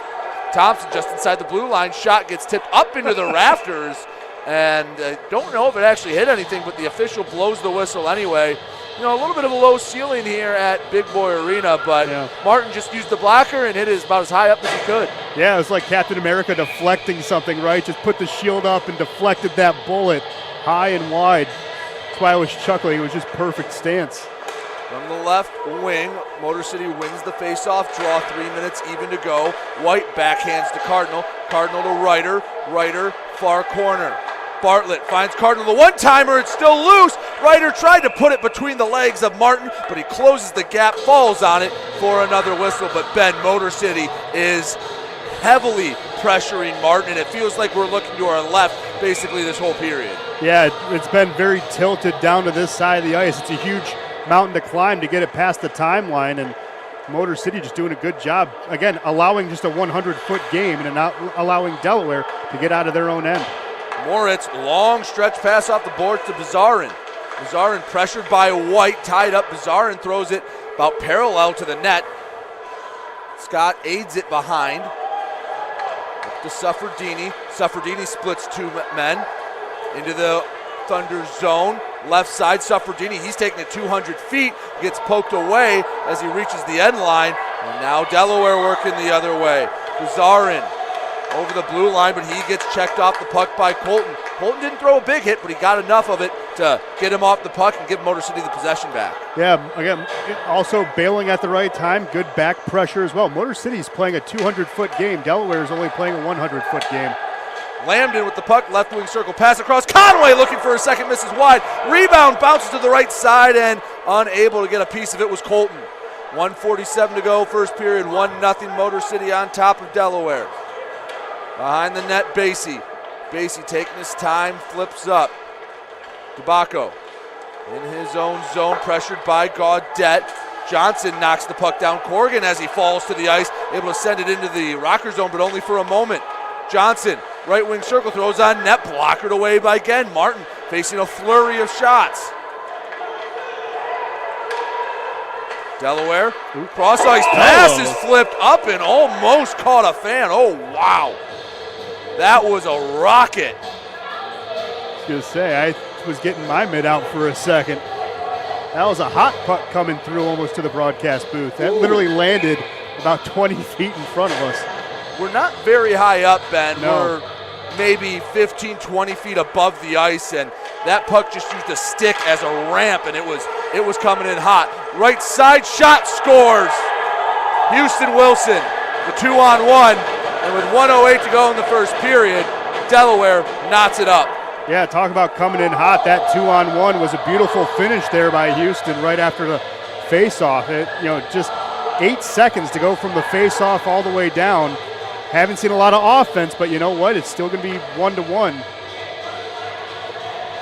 Thompson just inside the blue line. Shot gets tipped up into the rafters. And don't know if it actually hit anything, but the official blows the whistle anyway. You know, a little bit of a low ceiling here at Big Boy Arena, but Martin just used the blocker and hit it about as high up as he could. Yeah, it was like Captain America deflecting something, right? Just put the shield up and deflected that bullet high and wide. That's why I was chuckling. It was just perfect stance. From the left wing, Motor City wins the faceoff draw, 3 minutes even to go. White backhands to Cardinal. Cardinal to Ryder. Ryder, far corner. Bartlett finds Cardinal the one-timer. It's still loose. Ryder tried to put it between the legs of Martin, but he closes the gap, falls on it for another whistle. But Ben, Motor City is heavily pressuring Martin, and it feels like we're looking to our left basically this whole period. Yeah, it's been very tilted down to this side of the ice. It's a huge mountain to climb to get it past the timeline, and Motor City just doing a good job. Again, allowing just a 100-foot game and not allowing Delaware to get out of their own end. Moritz, long stretch pass off the boards to Bazarin. Bazarin pressured by White, tied up. Bazarin throws it about parallel to the net. Scott aids it behind. Up to Suffredini. Suffredini splits 2 men into the Thunder zone. Left side, Suffredini, he's taking it 200 feet, gets poked away as he reaches the end line. And now Delaware working the other way. Bazarin over the blue line, but he gets checked off the puck by Colton. Colton didn't throw a big hit, but he got enough of it to get him off the puck and give Motor City the possession back. Yeah, again, also bailing at the right time, good back pressure as well. Motor City's playing a 200-foot game. Delaware is only playing a 100-foot game. Lambden with the puck, left wing circle, pass across. Conway looking for a second, misses wide. Rebound, bounces to the right side, and unable to get a piece of it was Colton. 1:47 to go, first period, 1-0 Motor City on top of Delaware. Behind the net, Basie. Basie taking his time, flips up. Tobacco in his own zone, pressured by Gaudette. Johnson knocks the puck down. Corrigan, as he falls to the ice, able to send it into the rocker zone, but only for a moment. Johnson, right wing circle, throws on net, blockered away by Genn. Martin facing a flurry of shots. Delaware, cross ice pass is flipped up and almost caught a fan. Oh, wow. That was a rocket. I was going to say, I was getting my mitt out for a second. That was a hot puck coming through almost to the broadcast booth. That literally landed about 20 feet in front of us. We're not very high up, Ben. No. maybe 15, 20 feet above the ice, and that puck just used a stick as a ramp, and it was coming in hot. Right side shot, scores. Houston Wilson, the 2-on-1, and with 1:08 to go in the first period, Delaware knots it up. Yeah, talk about coming in hot. That 2-on-1 was a beautiful finish there by Houston right after the face-off. Just 8 seconds to go from the face-off all the way down. Haven't seen a lot of offense, but you know what? It's still going to be 1-1.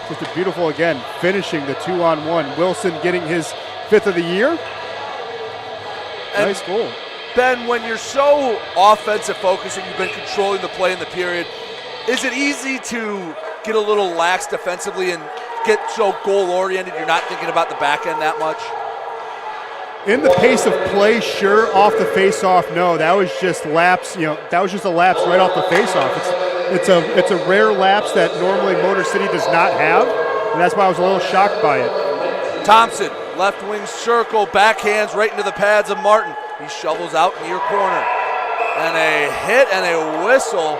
Just a beautiful, again, finishing the 2-on-1. Wilson getting his 5th of the year. And nice goal. Ben, when you're so offensive focused and you've been controlling the play in the period, is it easy to get a little lax defensively and get so goal-oriented you're not thinking about the back end that much? In the pace of play, sure. Off the face-off, no. That was just lapse. That was just a lapse right off the face-off. It's a rare lapse that normally Motor City does not have, and that's why I was a little shocked by it. Thompson, left wing circle, backhands right into the pads of Martin. He shovels out near corner, and a hit and a whistle.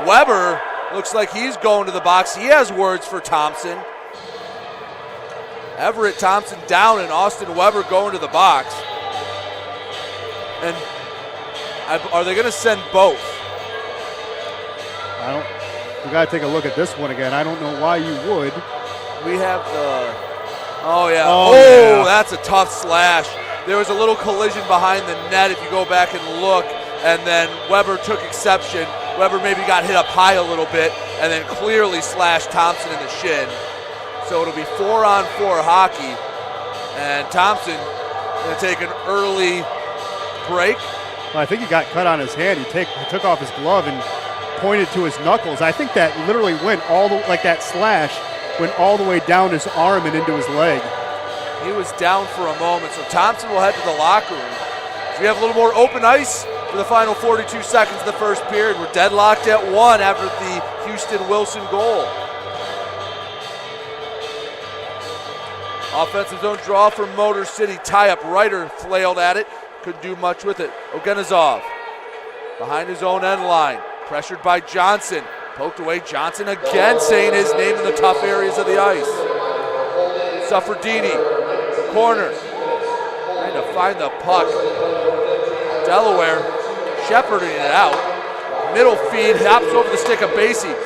Weber looks like he's going to the box. He has words for Thompson. Everett Thompson down and Austin Weber going to the box. And are they going to send both? We got to take a look at this one again. I don't know why you would. We have the, oh yeah. Yeah. That's a tough slash. There was a little collision behind the net if you go back and look, and then Weber took exception. Weber maybe got hit up high a little bit and then clearly slashed Thompson in the shin. So it'll be 4-on-4 hockey, and Thompson going to take an early break. Well, I think he got cut on his hand. He took off his glove and pointed to his knuckles. I think that literally went like that slash went all the way down his arm and into his leg. He was down for a moment, so Thompson will head to the locker room. So we have a little more open ice for the final 42 seconds of the first period. We're deadlocked at 1 after the Houston-Wilson goal. Offensive zone draw for Motor City. Tie-up. Ryder flailed at it. Couldn't do much with it. Ogenizov behind his own end line. Pressured by Johnson. Poked away. Johnson again saying his name in the tough areas of the ice. Suffredini. Corner. Trying to find the puck. Delaware shepherding it out. Middle feed. Hops over the stick of Basie.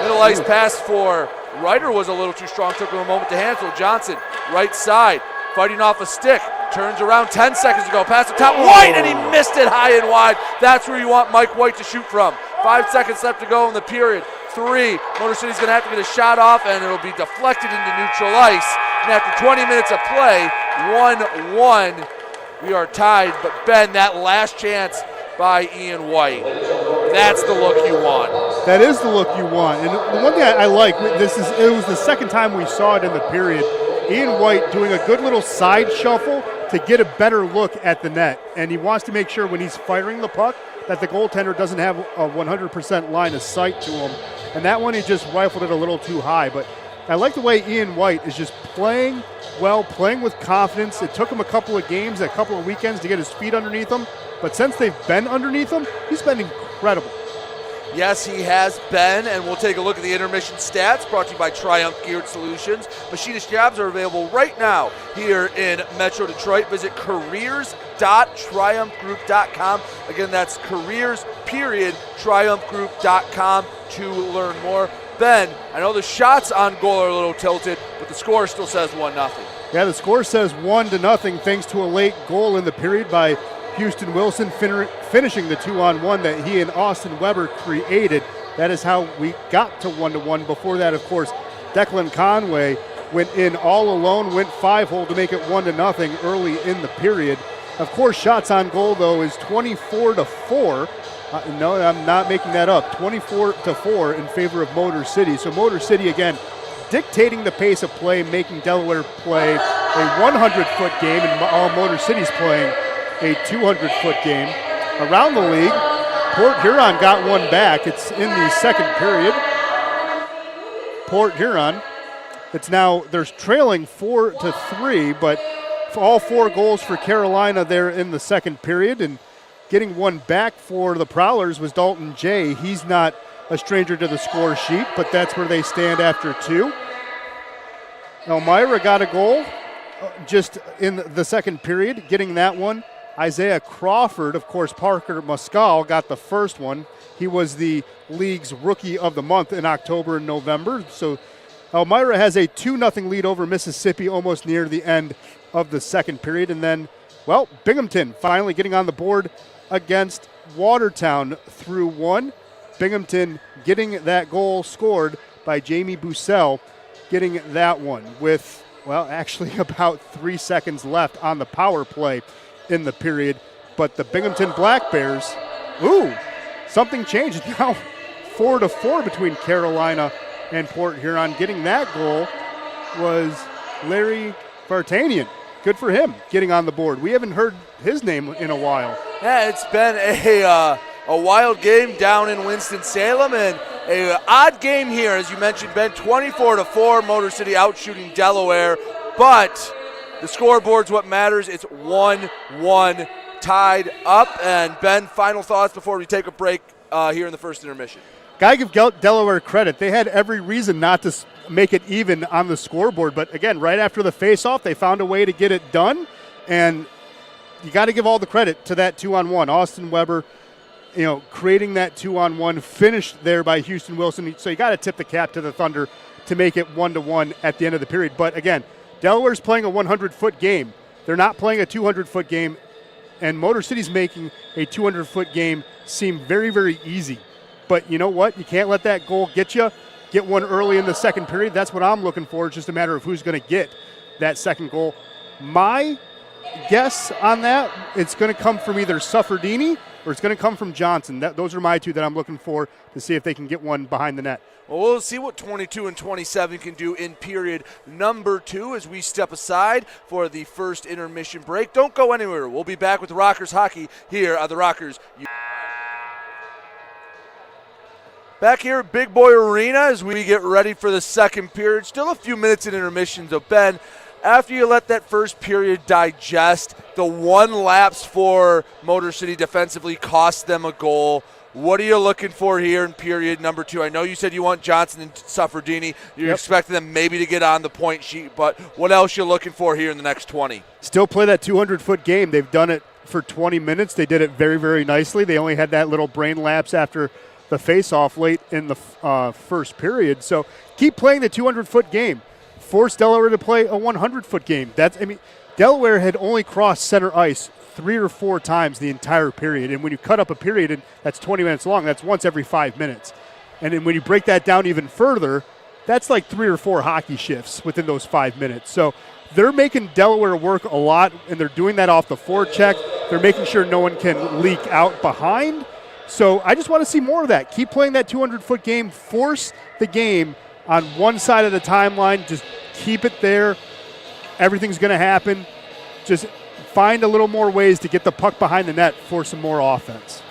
Middle ice pass for Ryder was a little too strong. Took him a moment to handle. Johnson. Right side, fighting off a stick, turns around 10 seconds ago, pass the top, White, and he missed it high and wide. That's where you want Mike White to shoot from. 5 seconds left to go in the period. 3, Motor City's gonna have to get a shot off, and it'll be deflected into neutral ice. And after 20 minutes of play, 1-1, we are tied. But Ben, that last chance by Ian White, that's the look you want. That is the look you want. And the one thing I like, it was the second time we saw it in the period. Ian White doing a good little side shuffle to get a better look at the net. And he wants to make sure when he's firing the puck that the goaltender doesn't have a 100% line of sight to him. And that one, he just rifled it a little too high. But I like the way Ian White is just playing well, playing with confidence. It took him a couple of games, a couple of weekends to get his feet underneath him. But since they've been underneath him, he's been incredible. Yes, he has been, and we'll take a look at the intermission stats brought to you by Triumph Geared Solutions. Machinist jobs are available right now here in Metro Detroit. Visit careers.triumphgroup.com. Again, that's careers.triumphgroup.com to learn more. Ben, I know the shots on goal are a little tilted, but the score still says 1-0. Yeah, the score says 1-0 thanks to a late goal in the period by Houston Wilson finishing the 2-on-1 that he and Austin Weber created. That is how we got to 1-1. Before that, of course, Declan Conway went in all alone, went 5-hole to make it 1-0 early in the period. Of course, shots on goal, though, is 24-4. No, I'm not making that up. 24-4 in favor of Motor City. So Motor City, again, dictating the pace of play, making Delaware play a 100-foot game, and all Motor City's playing a 200-foot game. Around the league, Port Huron got one back. It's in the second period. Port Huron, it's now, there's trailing 4-3, but all 4 goals for Carolina there in the second period, and getting one back for the Prowlers was Dalton Jay. He's not a stranger to the score sheet, but that's where they stand after 2. Elmira got a goal just in the second period, getting that one. Isaiah Crawford, of course, Parker Muscal got the first one. He was the league's Rookie of the Month in October and November. So Elmira has a 2-0 lead over Mississippi almost near the end of the second period. And then, well, Binghamton finally getting on the board against Watertown through 1. Binghamton getting that goal scored by Jamie Bussell, getting that one with, well, actually about 3 seconds left on the power play in the period. But the Binghamton Black Bears, something changed. Now 4-4 between Carolina and Port Huron. Getting that goal was Larry Vartanian. Good for him getting on the board. We haven't heard his name in a while. Yeah, it's been a wild game down in Winston-Salem, and an odd game here, as you mentioned, Ben. 24-4, Motor City out shooting Delaware, but the scoreboard's what matters. It's 1-1 tied up. And Ben, final thoughts before we take a break here in the first intermission. Gotta give Delaware credit. They had every reason not to make it even on the scoreboard, but again, right after the face-off, they found a way to get it done, and you got to give all the credit to that 2-on-1. Austin Weber, creating that 2-on-1, finished there by Houston Wilson. So you got to tip the cap to the Thunder to make it 1-1 at the end of the period. But again, Delaware's playing a 100-foot game. They're not playing a 200-foot game, and Motor City's making a 200-foot game seem very, very easy. But you know what? You can't let that goal get you. Get one early in the second period. That's what I'm looking for. It's just a matter of who's going to get that second goal. My guess on that, it's going to come from either Sufferdini or it's going to come from Johnson. Those are my two that I'm looking for to see if they can get one behind the net. Well, we'll see what 22 and 27 can do in period number 2 as we step aside for the first intermission break. Don't go anywhere. We'll be back with Rockers Hockey here on the Rockers. Back here at Big Boy Arena as we get ready for the second period. Still a few minutes in intermission, so Ben, after you let that first period digest, the one lapse for Motor City defensively cost them a goal. What are you looking for here in period number 2? I know you said you want Johnson and Sufferdini. You're expecting them maybe to get on the point sheet, but what else you looking for here in the next 20? Still play that 200-foot game. They've done it for 20 minutes. They did it very, very nicely. They only had that little brain lapse after the face-off late in the first period. So keep playing the 200-foot game. Force Delaware to play a 100-foot game. Delaware had only crossed center ice 3 or 4 times the entire period. And when you cut up a period and that's 20 minutes long, that's once every 5 minutes. And then when you break that down even further, that's like 3 or 4 hockey shifts within those 5 minutes. So they're making Delaware work a lot, and they're doing that off the forecheck. They're making sure no one can leak out behind. So I just want to see more of that. Keep playing that 200-foot game. Force the game on one side of the timeline. Just keep it there. Everything's going to happen. Just find a little more ways to get the puck behind the net for some more offense.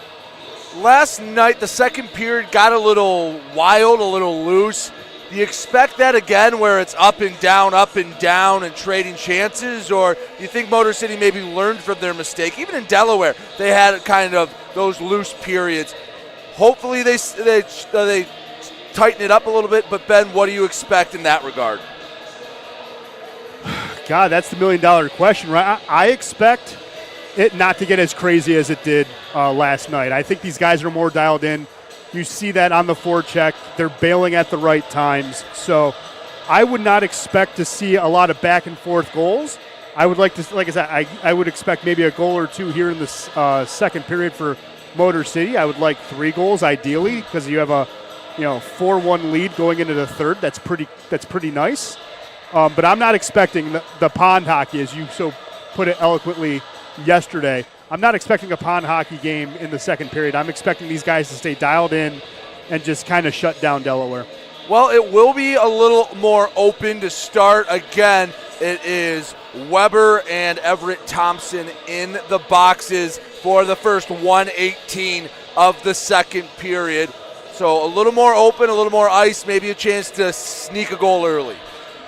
Last night, the second period got a little wild, a little loose. Do you expect that again where it's up and down and trading chances? Or do you think Motor City maybe learned from their mistake? Even in Delaware, they had kind of those loose periods. Hopefully they tighten it up a little bit. But, Ben, what do you expect in that regard? God, that's the million-dollar question, right? I expect it not to get as crazy as it did last night. I think these guys are more dialed in. You see that on the forecheck. They're bailing at the right times. So I would not expect to see a lot of back-and-forth goals. I would like to, like I said, I would expect maybe a goal or two here in the second period for Motor City. I would like 3 goals ideally because you have a 4-1 lead going into the third. That's pretty nice. But I'm not expecting the pond hockey, as you so put it eloquently yesterday. I'm not expecting a pond hockey game in the second period. I'm expecting these guys to stay dialed in and just kind of shut down Delaware. Well, it will be a little more open to start. Again, it is Weber and Everett Thompson in the boxes for the first 1:18 of the second period. So a little more open, a little more ice, maybe a chance to sneak a goal early.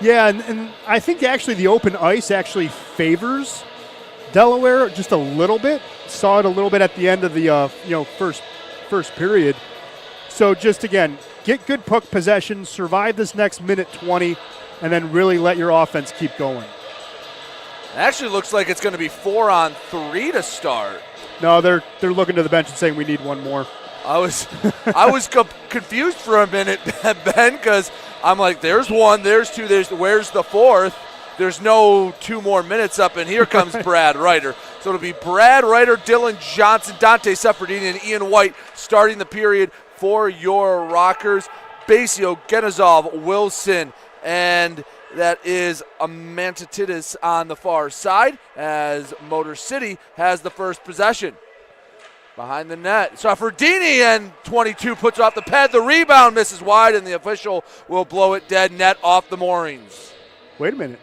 Yeah, and I think actually the open ice actually favors Delaware just a little bit. Saw it a little bit at the end of the first period. So just, again, get good puck possession, survive this next minute 20, and then really let your offense keep going. It actually looks like it's going to be 4-on-3 to start. No, they're looking to the bench and saying we need one more. I was confused for a minute, Ben, because I'm like, there's one, there's two, where's the fourth? There's no 2 more minutes up, and here comes Brad Ryder. So it'll be Brad Ryder, Dylan Johnson, Dante Seferdini, and Ian White starting the period for your Rockers. Basio, Genizov, Wilson, and that is Amantitidis on the far side as Motor City has the first possession. Behind the net, Seferdini, and 22 puts off the pad. The rebound misses wide, and the official will blow it dead net off the moorings. Wait a minute.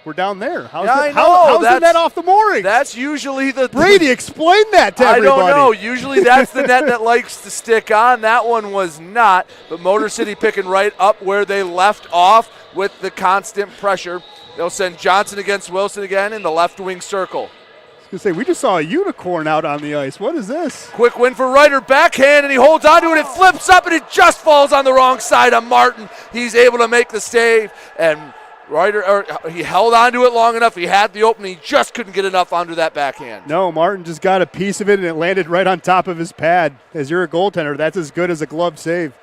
We're down there. How's the net off the moorings? That's usually the Brady, explain that to everybody. I don't know. Usually that's the net that likes to stick on. That one was not, but Motor City picking right up where they left off with the constant pressure. They'll send Johnson against Wilson again in the left wing circle. I was going to say, we just saw a unicorn out on the ice. What is this? Quick win for Ryder, backhand, and he holds on to it. It flips up, and it just falls on the wrong side of Martin. He's able to make the save, and Ryder, he held on to it long enough. He had the opening. He just couldn't get enough onto that backhand. No, Martin just got a piece of it, and it landed right on top of his pad. As you're a goaltender, that's as good as a glove save.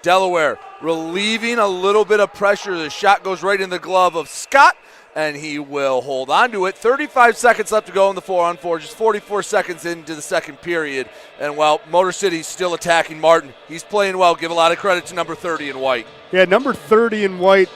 Delaware relieving a little bit of pressure. The shot goes right in the glove of Scott, and he will hold on to it. 35 seconds left to go in the 4-on-4, just 44 seconds into the second period. And, well, Motor City's still attacking Martin. He's playing well. Give a lot of credit to number 30 in white. Yeah, number 30 in white.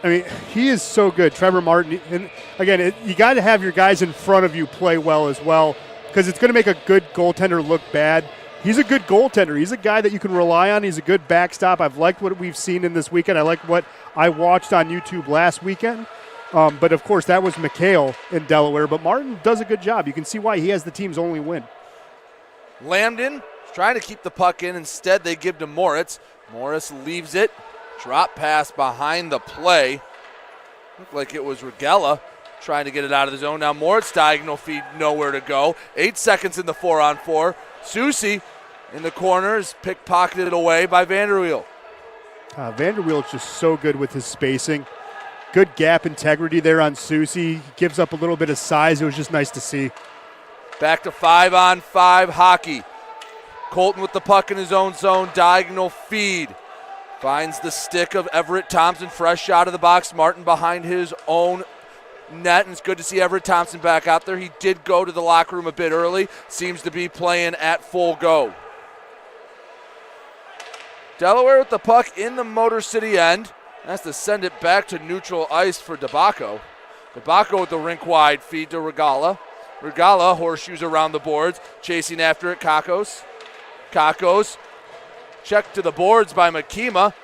I mean, he is so good, Trevor Martin. And, again, you got to have your guys in front of you play well as well, because it's going to make a good goaltender look bad. He's a good goaltender. He's a guy that you can rely on. He's a good backstop. I've liked what we've seen in this weekend. I liked what I watched on YouTube last weekend. But, of course, that was McHale in Delaware. But Martin does a good job. You can see why he has the team's only win. Lambden trying to keep the puck in. Instead, they give to Moritz. Morris leaves it. Drop pass behind the play. Looked like it was Regella trying to get it out of the zone. Now Moritz diagonal feed, nowhere to go. 8 seconds in the 4-on-4. Susi in the corners, pickpocketed away by Vanderweel. Vanderweel's just so good with his spacing. Good gap integrity there on Susi. He gives up a little bit of size. It was just nice to see. Back to 5-on-5 hockey. Colton with the puck in his own zone, diagonal feed. Finds the stick of Everett Thompson, fresh shot of the box. Martin behind his own net, and it's good to see Everett Thompson back out there. He did go to the locker room a bit early. Seems to be playing at full go. Delaware with the puck in the Motor City end. Has to send it back to neutral ice for DeBacco. DeBacco with the rink-wide feed to Regala. Regala horseshoes around the boards, chasing after it, Kakos. Kakos. Check to the boards by Makima.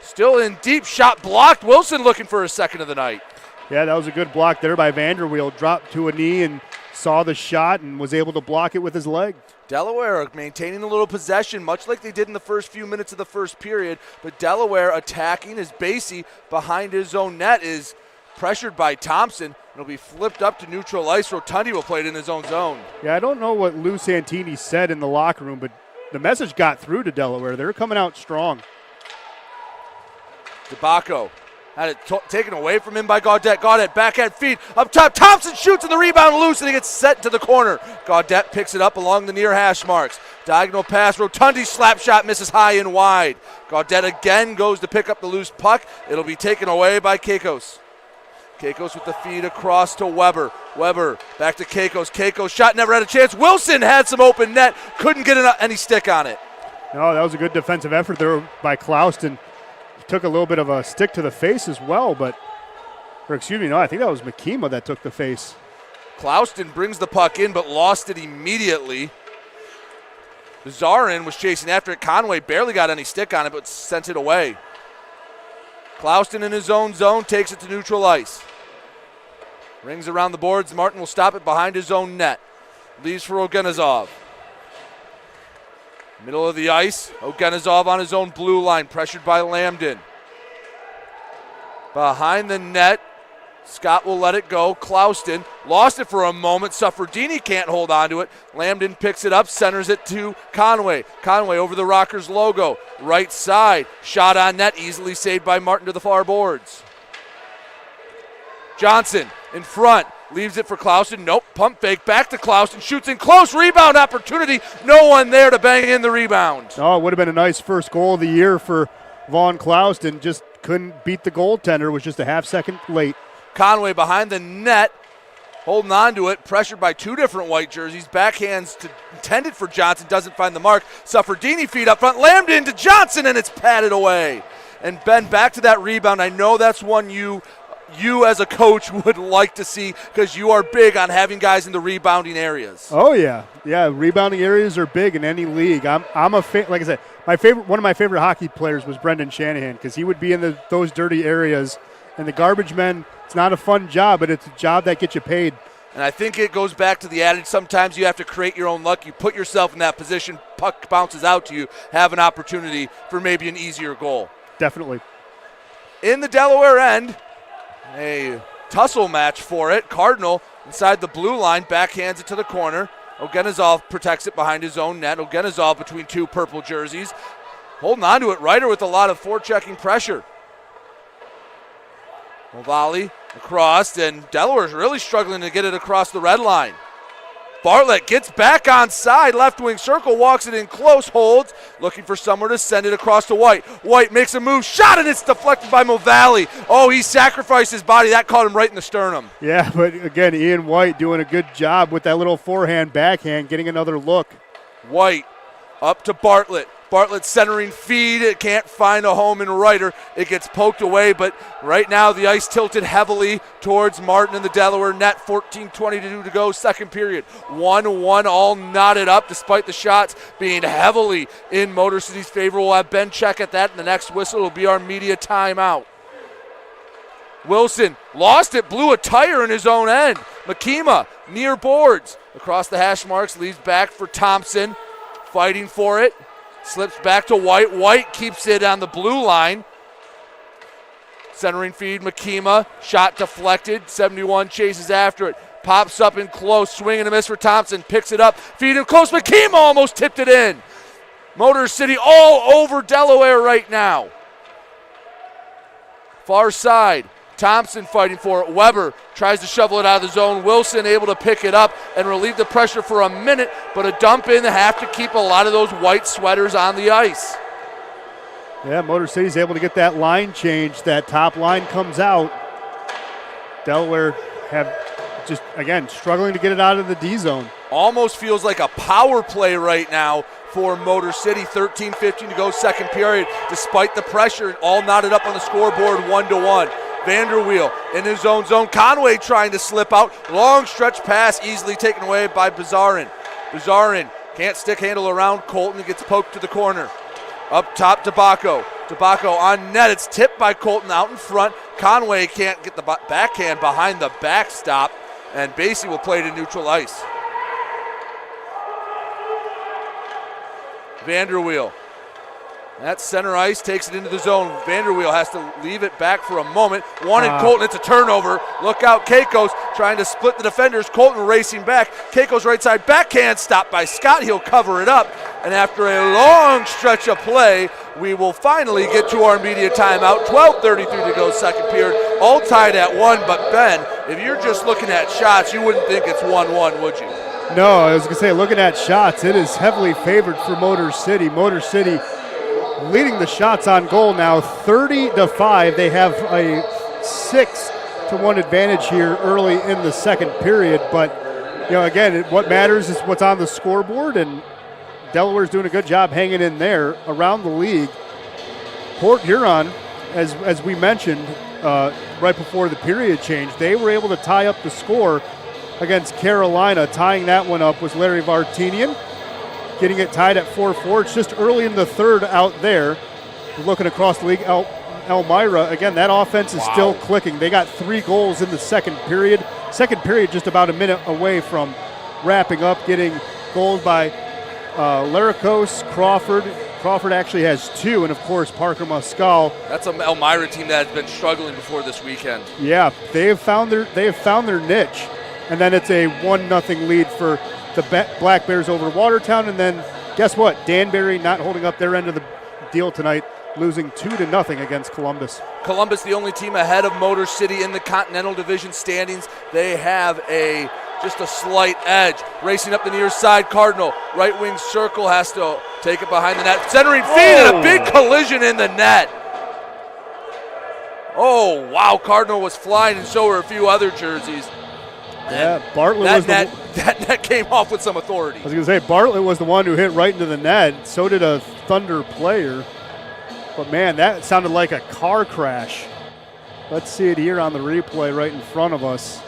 Still in deep, shot blocked. Wilson looking for a second of the night. Yeah, that was a good block there by Vanderweel. Dropped to a knee and saw the shot and was able to block it with his leg. Delaware maintaining a little possession, much like they did in the first few minutes of the first period. But Delaware attacking as Basie behind his own net is pressured by Thompson. It'll be flipped up to neutral ice. Rotundi will play it in his own zone. Yeah, I don't know what Lou Santini said in the locker room, but the message got through to Delaware. They're coming out strong. DeBacco had it taken away from him by Gaudette. Gaudette backhand feed up top. Thompson shoots and the rebound loose, and he gets set to the corner. Gaudette picks it up along the near hash marks. Diagonal pass. Rotundi slap shot misses high and wide. Gaudette again goes to pick up the loose puck. It'll be taken away by Kakos. Kakos with the feed across to Weber. Weber back to Kakos. Kakos shot, never had a chance. Wilson had some open net. Couldn't get any stick on it. No, that was a good defensive effort there by Clouston. He took a little bit of a stick to the face as well, I think that was Makima that took the face. Clouston brings the puck in, but lost it immediately. Zarin was chasing after it. Conway barely got any stick on it, but sent it away. Clouston in his own zone takes it to neutral ice. Rings around the boards. Martin will stop it behind his own net. Leaves for Ogenizov. Middle of the ice. Ogenizov on his own blue line, pressured by Lambden. Behind the net Scott will let it go. Clouston lost it for a moment. Suffredini can't hold on to it. Lambden picks it up, centers it to Conway. Conway over the Rockers logo. Right side. Shot on net, easily saved by Martin to the far boards. Johnson in front. Leaves it for Clouston. Nope. Pump fake. Back to Clouston. Shoots in close. Rebound opportunity. No one there to bang in the rebound. Oh, it would have been a nice first goal of the year for Vaughn Clouston. Just couldn't beat the goaltender. Was just a half second late. Conway behind the net, holding on to it, pressured by two different white jerseys. Backhands intended for Johnson, doesn't find the mark. Suffredini feed up front, Lambden to Johnson, and it's patted away. And Ben, back to that rebound. I know that's one you as a coach would like to see because you are big on having guys in the rebounding areas. Oh yeah, rebounding areas are big in any league. Like I said, one of my favorite hockey players was Brendan Shanahan because he would be in those dirty areas. And the garbage men, it's not a fun job, but it's a job that gets you paid. And I think it goes back to the adage, sometimes you have to create your own luck. You put yourself in that position, puck bounces out to you, have an opportunity for maybe an easier goal. Definitely. In the Delaware end, a tussle match for it. Cardinal inside the blue line, backhands it to the corner. Ogenizov protects it behind his own net. Ogenizov between two purple jerseys. Holding on to it, Ryder with a lot of forechecking pressure. Volley across, and Delaware's really struggling to get it across the red line. Bartlett gets back on side, left wing circle, walks it in close, holds, looking for somewhere to send it across to White. White makes a move, shot, and it's deflected by Movalle. Oh, he sacrificed his body. That caught him right in the sternum. Yeah, but again, Ian White doing a good job with that little forehand, backhand, getting another look. White up to Bartlett. Bartlett centering feed. It can't find a home in Ryder. It gets poked away, but right now the ice tilted heavily towards Martin in the Delaware net. 14:22 to go, second period. 1-1 all knotted up despite the shots being heavily in Motor City's favor. We'll have Ben check at that, and the next whistle will be our media timeout. Wilson lost it, blew a tire in his own end. Makima near boards. Across the hash marks, leaves back for Thompson. Fighting for it. Slips back to White. White keeps it on the blue line. Centering feed, Makima. Shot deflected. 71 chases after it. Pops up in close. Swing and a miss for Thompson. Picks it up. Feed him close. Makima almost tipped it in. Motor City all over Delaware right now. Far side. Thompson fighting for it. Weber tries to shovel it out of the zone. Wilson able to pick it up and relieve the pressure for a minute, but a dump in. They have to keep a lot of those white sweaters on the ice. Yeah, Motor City's able to get that line change. That top line comes out. Delaware have just, again, struggling to get it out of the D zone. Almost feels like a power play right now for Motor City. 13:15 to go, second period. Despite the pressure, all knotted up on the scoreboard, 1-1. Vanderweel in his own zone. Conway trying to slip out. Long stretch pass easily taken away by Bazarin. Bazarin can't stick handle around Colton. He gets poked to the corner. Up top, Tobacco. Tobacco on net. It's tipped by Colton out in front. Conway can't get the backhand behind the backstop, and Basie will play to neutral ice. Vanderweel. That center ice takes it into the zone. Vanderweel has to leave it back for a moment. One and Colton, it's a turnover. Look out, Keikos trying to split the defenders. Colton racing back. Keikos right side backhand stopped by Scott. He'll cover it up. And after a long stretch of play, we will finally get to our media timeout. 12:33 to go, second period. All tied at 1, but Ben, if you're just looking at shots, you wouldn't think it's 1-1, would you? No, I was going to say, looking at shots, it is heavily favored for Motor City. Motor City leading the shots on goal now, 30-5. They have a 6-1 advantage here early in the second period. But, you know, again, what matters is what's on the scoreboard, and Delaware's doing a good job hanging in there around the league. Port Huron, as we mentioned right before the period change, they were able to tie up the score against Carolina. Tying that one up was Larry Vartinian, getting it tied at 4-4. It's just early in the third out there. Looking across the league, Elmira, again, that offense is still clicking. They got 3 goals in the second period. Second period just about a minute away from wrapping up, getting goals by Laricos, Crawford, Crawford actually has 2, and of course Parker Muscal. That's a Elmira team that has been struggling before this weekend. Yeah, they have found their niche, and then it's a 1-0 lead for the Black Bears over Watertown, and then guess what? Danbury not holding up their end of the deal tonight, losing 2-0 against Columbus. Columbus, the only team ahead of Motor City in the Continental Division standings. They have just a slight edge. Racing up the near side, Cardinal. Right wing circle has to take it behind the net. Centering feed and a big collision in the net. Oh, wow. Cardinal was flying, and so were a few other jerseys. Yeah, Bartlett that net came off with some authority. I was going to say, Bartlett was the one who hit right into the net. So did a Thunder player. But, man, that sounded like a car crash. Let's see it here on the replay right in front of us.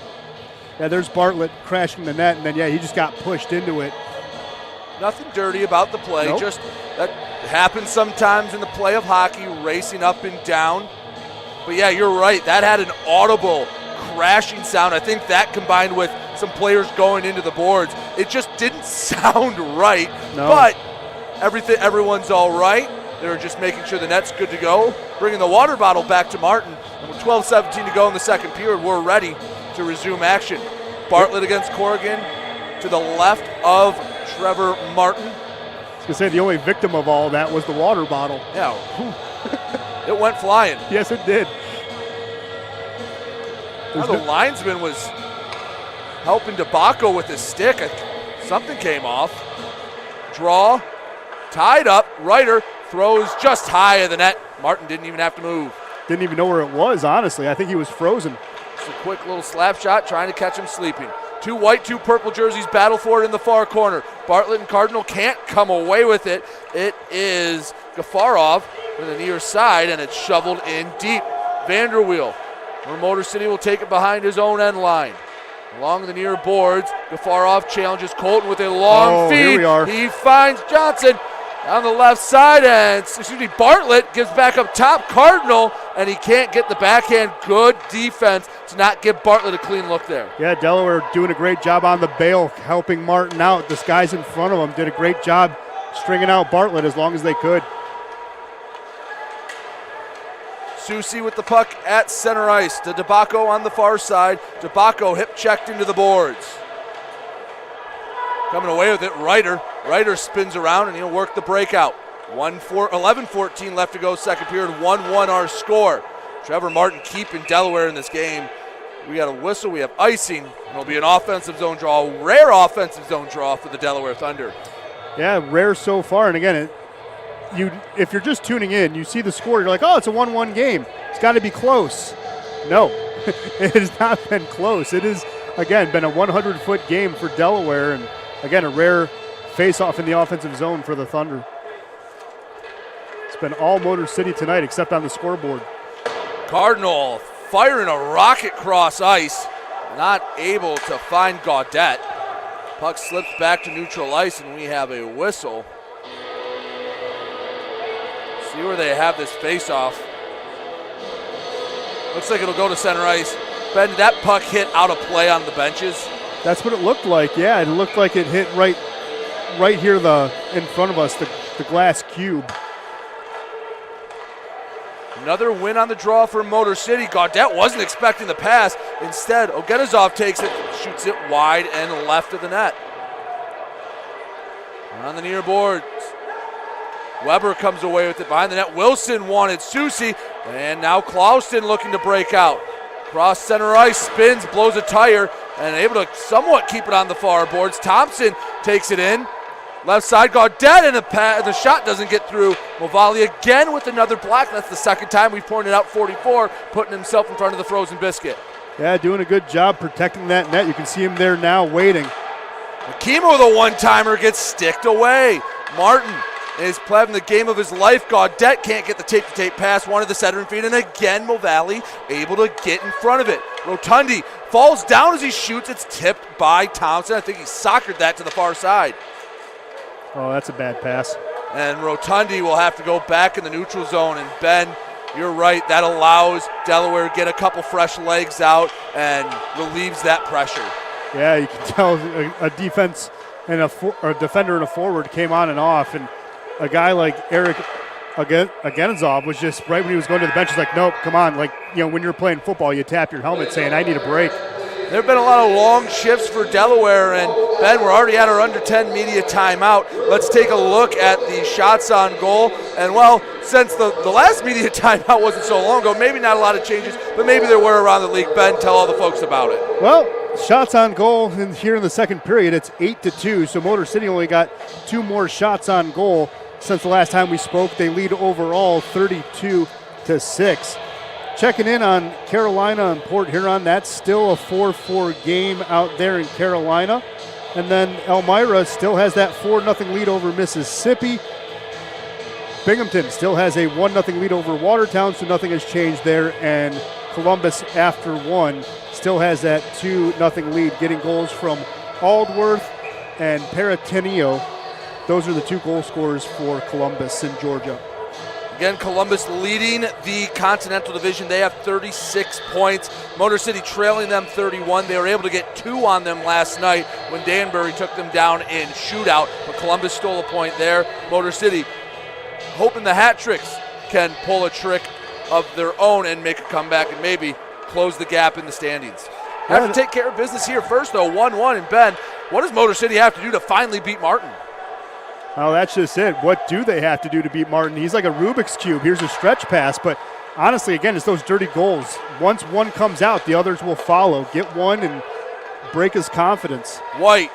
Yeah, there's Bartlett crashing the net, and then, yeah, he just got pushed into it. Nothing dirty about the play. Nope. Just that happens sometimes in the play of hockey, racing up and down. But, yeah, you're right. That had an audible crashing sound. I think that combined with some players going into the boards, it just didn't sound right. No. But everyone's all right. They're just making sure the net's good to go. Bringing the water bottle back to Martin. And with 12:17 to go in the second period, we're ready to resume action. Bartlett against Corrigan to the left of Trevor Martin. I was going to say the only victim of all that was the water bottle. Yeah, it went flying. Yes, it did. Now the linesman was helping DeBacco with his stick. Something came off. Draw, tied up. Ryder throws just high of the net. Martin didn't even have to move. Didn't even know where it was, honestly. I think he was frozen. Just a quick little slap shot trying to catch him sleeping. 2 white, 2 purple jerseys battle for it in the far corner. Bartlett and Cardinal can't come away with it. It is Gafarov to the near side, and it's shoveled in deep. Vanderweel, where Motor City will take it behind his own end line. Along the near boards, Gafarov challenges Colton with a long feed. Here we are. He finds Johnson on the left side, and Bartlett gives back up top. Cardinal, and he can't get the backhand. Good defense to not give Bartlett a clean look there. Yeah, Delaware doing a great job on the bail, helping Martin out. This guy's in front of him did a great job stringing out Bartlett as long as they could. Susi with the puck at center ice to DeBacco on the far side. DeBacco hip checked into the boards. Coming away with it, Ryder. Ryder spins around and he'll work the breakout. 11-14 left to go, second period, 1-1 our score. Trevor Martin keeping Delaware in this game. We got a whistle, we have icing, and it'll be an offensive zone draw, a rare offensive zone draw for the Delaware Thunder. Yeah, rare so far, and again, if you're just tuning in, you see the score, you're like, oh, it's a 1-1 game. It's got to be close. No, it has not been close. It has, again, been a 100-foot game for Delaware, and again, a rare face-off in the offensive zone for the Thunder. It's been all Motor City tonight except on the scoreboard. Cardinal firing a rocket cross ice, not able to find Gaudette. Puck slips back to neutral ice, and we have a whistle. See where they have this face-off. Looks like it'll go to center ice. Ben, did that puck hit out of play on the benches? That's what it looked like. Yeah, it looked like it hit right here in front of us, the glass cube. Another win on the draw for Motor City. Gaudette wasn't expecting the pass. Instead, Ogenizov takes it, shoots it wide and left of the net. On the near boards, Weber comes away with it behind the net. Wilson wanted Susi, and now Clauston looking to break out. Cross center ice, spins, blows a tire, and able to somewhat keep it on the far boards. Thompson takes it in. Left side, Gaudette, and the shot doesn't get through. Movali again with another block. That's the second time we've pointed out 44, putting himself in front of the frozen biscuit. Yeah, doing a good job protecting that net. You can see him there now waiting. Akima with a one-timer gets sticked away. Martin is playing the game of his life. Gaudette can't get the tape-to-tape pass, wanted the center feed, and again Movali able to get in front of it. Rotundi falls down as he shoots. It's tipped by Thompson. I think he soccered that to the far side. Oh, that's a bad pass. And Rotundi will have to go back in the neutral zone. And Ben, you're right, that allows Delaware to get a couple fresh legs out and relieves that pressure. Yeah, you can tell a defense and a defender and a forward came on and off. And a guy like Eric Agenazov was just right when he was going to the bench, he's like, nope, come on. Like, when you're playing football, you tap your helmet saying, I need a break. There have been a lot of long shifts for Delaware, and Ben, we're already at our under 10 media timeout. Let's take a look at the shots on goal. And, well, since the last media timeout wasn't so long ago, maybe not a lot of changes, but maybe there were around the league. Ben, tell all the folks about it. Well, shots on goal here in the second period, it's 8-2, so Motor City only got 2 more shots on goal. Since the last time we spoke, they lead overall 32-6. Checking in on Carolina and Port Huron, that's still a 4-4 game out there in Carolina. And then Elmira still has that 4-0 lead over Mississippi. Binghamton still has a 1-0 lead over Watertown, so nothing has changed there. And Columbus, after 1, still has that 2-0 lead, getting goals from Aldworth and Paratenio. Those are the 2 goal scorers for Columbus in Georgia. Again, Columbus leading the Continental Division. They have 36 points. Motor City trailing them 31. They were able to get 2 on them last night when Danbury took them down in shootout, but Columbus stole a point there. Motor City hoping the hat tricks can pull a trick of their own and make a comeback and maybe close the gap in the standings. Have to take care of business here first, though, 1-1. And Ben, what does Motor City have to do to finally beat Martin? Oh, that's just it. What do they have to do to beat Martin? He's like a Rubik's Cube. Here's a stretch pass, but honestly, again, it's those dirty goals. Once one comes out, the others will follow. Get one and break his confidence. White,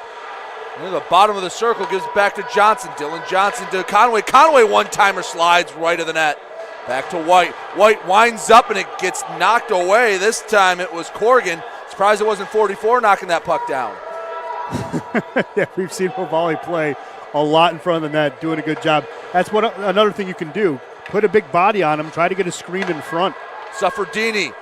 near the bottom of the circle, gives back to Johnson. Dylan Johnson to Conway. Conway one-timer slides right of the net. Back to White. White winds up and it gets knocked away. This time it was Corrigan. Surprised it wasn't 44 knocking that puck down. Yeah, we've seen Ovalle play a lot in front of the net, doing a good job. That's what another thing you can do. Put a big body on him, try to get a screen in front. Suffredini,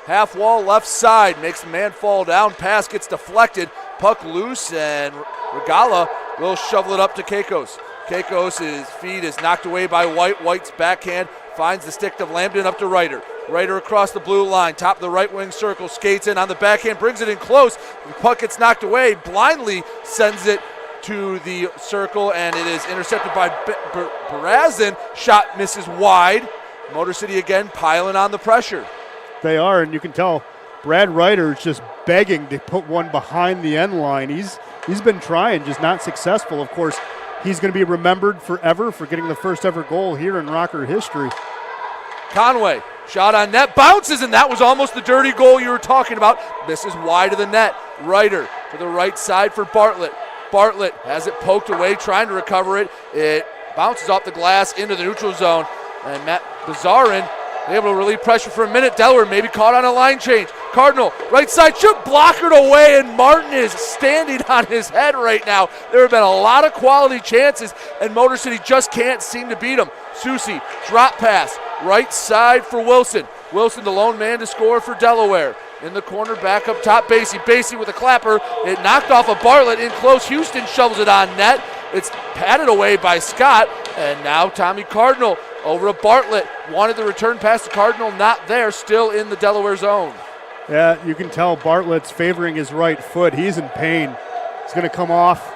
half wall left side, makes the man fall down. Pass gets deflected, puck loose, and Regala will shovel it up to Keikos. Keikos' feed is knocked away by White. White's backhand finds the stick of Lambden up to Ryder. Ryder across the blue line, top of the right wing circle, skates in on the backhand, brings it in close. The puck gets knocked away, blindly sends it to the circle, and it is intercepted by Barazin. Shot misses wide. Motor City again piling on the pressure. They are, and you can tell Brad Ryder is just begging to put one behind the end line. He's been trying, just not successful. Of course, he's going to be remembered forever for getting the first ever goal here in Rocker history. Conway, shot on net, bounces, and that was almost the dirty goal you were talking about. Misses wide of the net. Ryder to the right side for Bartlett. Bartlett has it poked away, trying to recover it. It bounces off the glass into the neutral zone. And Matt Bazarin able to relieve pressure for a minute. Delaware maybe caught on a line change. Cardinal, right side shoot, blockered away, and Martin is standing on his head right now. There have been a lot of quality chances, and Motor City just can't seem to beat them. Susi, drop pass, right side for Wilson. Wilson, the lone man to score for Delaware. In the corner, back up top, Basie. Basie with a clapper. It knocked off of Bartlett in close. Houston shovels it on net. It's patted away by Scott. And now Tommy Cardinal over to Bartlett. Wanted the return pass to Cardinal, not there. Still in the Delaware zone. Yeah, you can tell Bartlett's favoring his right foot. He's in pain. He's going to come off,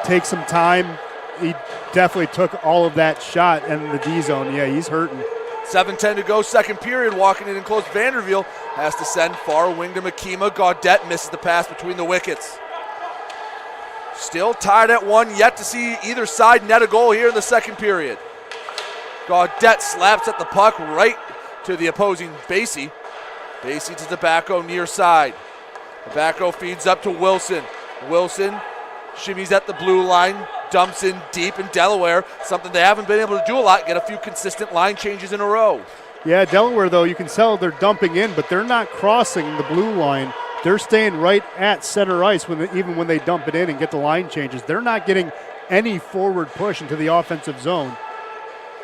take some time. He definitely took all of that shot in the D zone. Yeah, he's hurting. 7:10 to go, second period. Walking it in close. Vanderveel has to send far wing to Makima. Gaudette misses the pass between the wickets. Still tied at 1. Yet to see either side net a goal here in the second period. Gaudette slaps at the puck right to the opposing Basie. Basie to Tobacco near side. Tobacco feeds up to Wilson. Wilson shimmies at the blue line. Dumps in deep in Delaware, something they haven't been able to do a lot, get a few consistent line changes in a row. Yeah, Delaware, though, you can tell they're dumping in, but they're not crossing the blue line. They're staying right at center ice even when they dump it in and get the line changes. They're not getting any forward push into the offensive zone.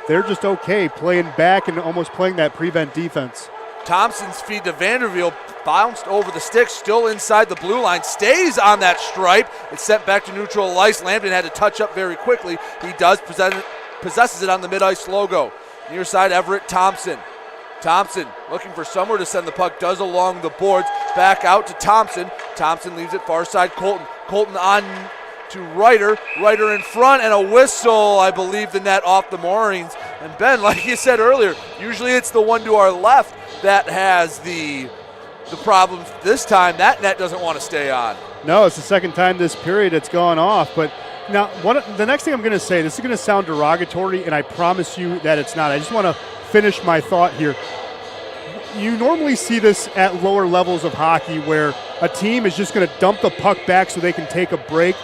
They're just okay playing back and almost playing that prevent defense. Thompson's feed to Vanderveel bounced over the stick, still inside the blue line, stays on that stripe. It's sent back to neutral ice. Lambden had to touch up very quickly. He does possesses it on the mid-ice logo. Near side, Everett Thompson. Thompson looking for somewhere to send the puck, does along the boards. Back out to Thompson. Thompson leaves it far side, Colton. Colton on to Ryder. Ryder in front, and a whistle, I believe, the net off the moorings. And Ben, like you said earlier, usually it's the one to our left that has the problems. This time, that net doesn't want to stay on. No, it's the second time this period it's gone off. But now, the next thing I'm going to say, this is going to sound derogatory, and I promise you that it's not. I just want to finish my thought here. You normally see this at lower levels of hockey where a team is just going to dump the puck back so they can take a break,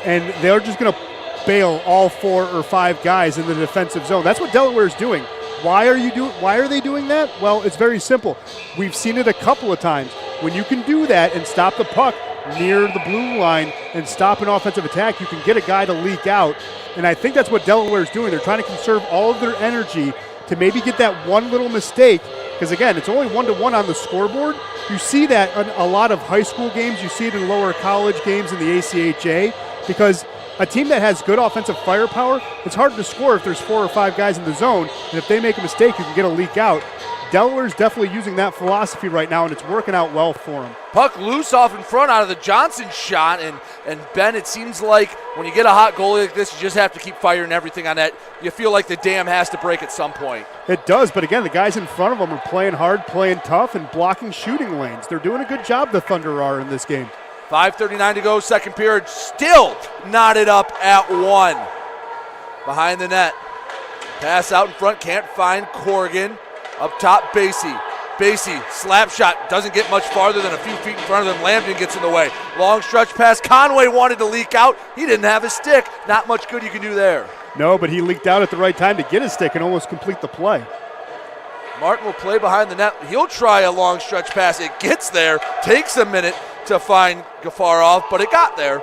and they're just going to bail all 4 or 5 guys in the defensive zone. That's what Delaware is doing. Why are they doing that? Well, it's very simple. We've seen it a couple of times. When you can do that and stop the puck near the blue line and stop an offensive attack, you can get a guy to leak out. And I think that's what Delaware is doing. They're trying to conserve all of their energy to maybe get that one little mistake. Because, again, it's only 1-1 on the scoreboard. You see that in a lot of high school games. You see it in lower college games in the ACHA. Because a team that has good offensive firepower, it's hard to score if there's 4 or 5 guys in the zone. And if they make a mistake, you can get a leak out. Delaware's definitely using that philosophy right now, and it's working out well for them. Puck loose off in front out of the Johnson shot, and Ben, it seems like when you get a hot goalie like this, you just have to keep firing everything on that. You feel like the dam has to break at some point. It does, but again, the guys in front of them are playing hard, playing tough, and blocking shooting lanes. They're doing a good job, the Thunder are, in this game. 5:39 to go, second period, still knotted up at 1. Behind the net. Pass out in front, can't find Corrigan. Up top, Basie. Basie, slap shot, doesn't get much farther than a few feet in front of them. Lambton gets in the way. Long stretch pass, Conway wanted to leak out. He didn't have his stick. Not much good you can do there. No, but he leaked out at the right time to get his stick and almost complete the play. Martin will play behind the net. He'll try a long stretch pass. It gets there, takes a minute to find Gafarov, but it got there.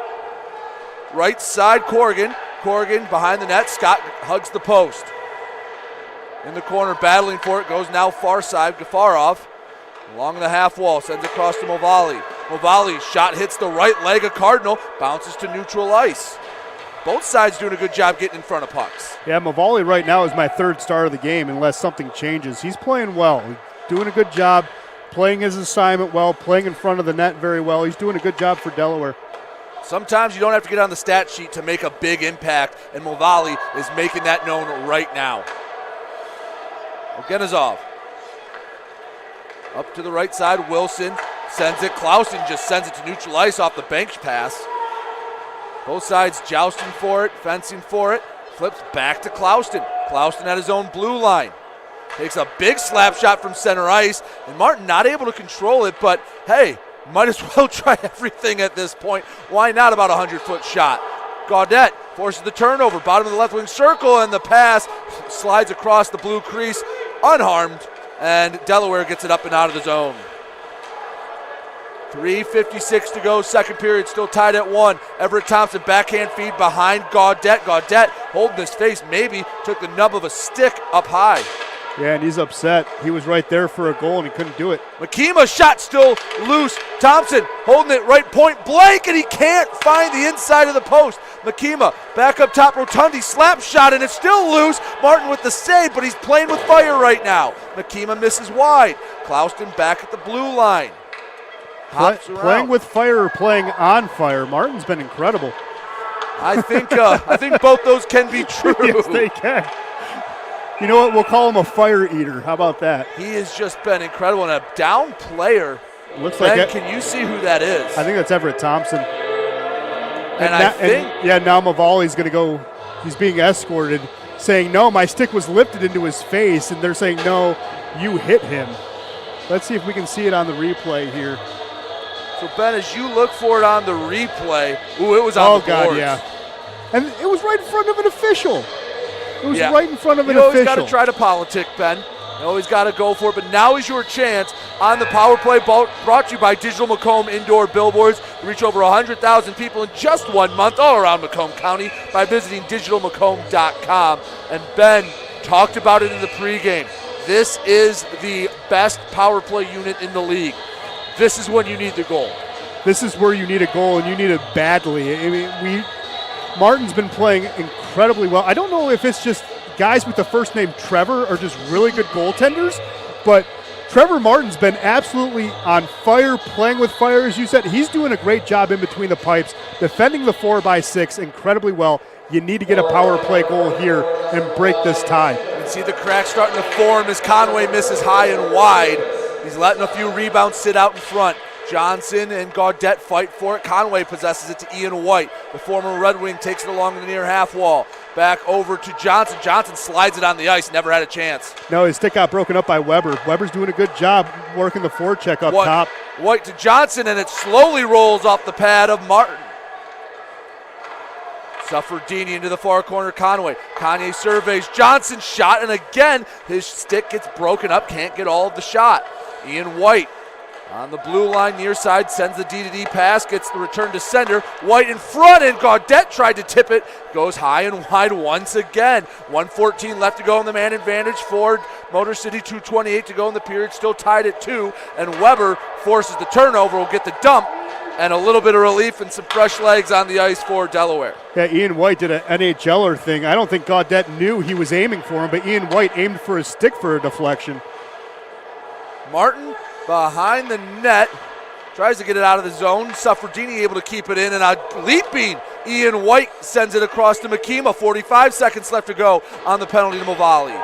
Right side, Corrigan. Corrigan behind the net. Scott hugs the post. In the corner, battling for it, goes now far side. Gafarov along the half wall, sends it across to Movali. Movali's shot hits the right leg of Cardinal, bounces to neutral ice. Both sides doing a good job getting in front of pucks. Yeah, Movali right now is my 3rd star of the game unless something changes. He's playing well, doing a good job, playing his assignment well, playing in front of the net very well. He's doing a good job for Delaware. Sometimes you don't have to get on the stat sheet to make a big impact, and Movali is making that known right now. Ogenizov. Up to the right side, Wilson sends it. Clausen just sends it to neutral ice off the bench pass. Both sides jousting for it, fencing for it. Flips back to Clausen. Clausen at his own blue line. Takes a big slap shot from center ice, and Martin not able to control it, but hey, might as well try everything at this point. Why not about a 100-foot shot? Gaudette forces the turnover, bottom of the left wing circle, and the pass slides across the blue crease unharmed, and Delaware gets it up and out of the zone. 3:56 to go, second period, still tied at 1. Everett Thompson backhand feed behind Gaudette. Gaudette holding his face, maybe took the nub of a stick up high. Yeah, and he's upset. He was right there for a goal, and he couldn't do it. Makima shot still loose. Thompson holding it right point blank, and he can't find the inside of the post. Makima back up top, Rotundi slap shot, and it's still loose. Martin with the save, but he's playing with fire right now. Makima misses wide. Clauston back at the blue line. Playing with fire or playing on fire. Martin's been incredible. I think both those can be true. Yes, they can. You know what? We'll call him a fire eater. How about that? He has just been incredible, and a down player. Looks Ben, like can you see who that is? I think that's Everett Thompson. And now Mavali's going to go. He's being escorted, saying, "No, my stick was lifted into his face," and they're saying, "No, you hit him." Let's see if we can see it on the replay here. So Ben, as you look for it on the replay, it was on the boards. Oh God, yeah, and it was right in front of an official. It was Yeah. right in front of an You always official. got to try to politic, Ben. You always got to go for it. But now is your chance on the power play, brought to you by Digital Macomb Indoor Billboards. Reach over 100,000 people in just 1 month all around Macomb County by visiting digitalmacomb.com. And Ben talked about it in the pregame. This is the best power play unit in the league. This is when you need the goal. This is where you need a goal, and you need it badly. I mean, Martin's been playing incredibly well. I don't know if it's just guys with the first name Trevor are just really good goaltenders, but Trevor Martin's been absolutely on fire, playing with fire, as you said. He's doing a great job in between the pipes, defending the 4x6 incredibly well. You need to get a power play goal here and break this tie. You can see the crack starting to form as Conway misses high and wide. He's letting a few rebounds sit out in front. Johnson and Gaudette fight for it. Conway possesses it to Ian White. The former Red Wing takes it along the near half wall. Back over to Johnson. Johnson slides it on the ice, never had a chance. No, his stick got broken up by Weber. Weber's doing a good job working the forecheck up top. White to Johnson, and it slowly rolls off the pad of Martin. Suffredini into the far corner, Conway. Kanye surveys Johnson's shot, and again, his stick gets broken up, can't get all of the shot. Ian White on the blue line near side, sends the D-to-D pass, gets the return to sender. White in front, and Gaudette tried to tip it. Goes high and wide once again. 1:14 left to go in the man advantage for Motor City, 2:28 to go in the period, still tied at 2, and Weber forces the turnover, will get the dump, and a little bit of relief and some fresh legs on the ice for Delaware. Yeah, Ian White did an NHLer thing. I don't think Gaudette knew he was aiming for him, but Ian White aimed for his stick for a deflection. Martin behind the net, tries to get it out of the zone. Suffredini able to keep it in, and a leaping Ian White sends it across to Makima. 45 seconds left to go on the penalty to Movali.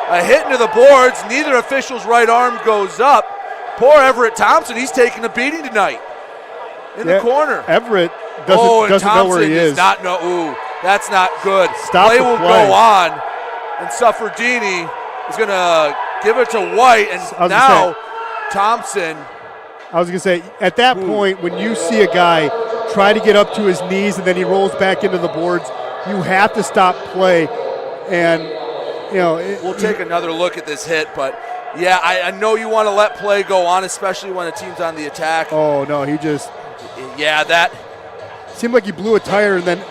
A hit into the boards, neither official's right arm goes up. Poor Everett Thompson, he's taking a beating tonight. In the corner. Everett doesn't know where he is. That's not good. Play will go on, and Suffredini is going to give it to White, and now Thompson. I was going to say, at that point, when you see a guy try to get up to his knees and then he rolls back into the boards, you have to stop play. And, we'll take another look at this hit, but yeah, I know you want to let play go on, especially when a team's on the attack. Oh, no, he just. Yeah, that. Seemed like he blew a tire, and then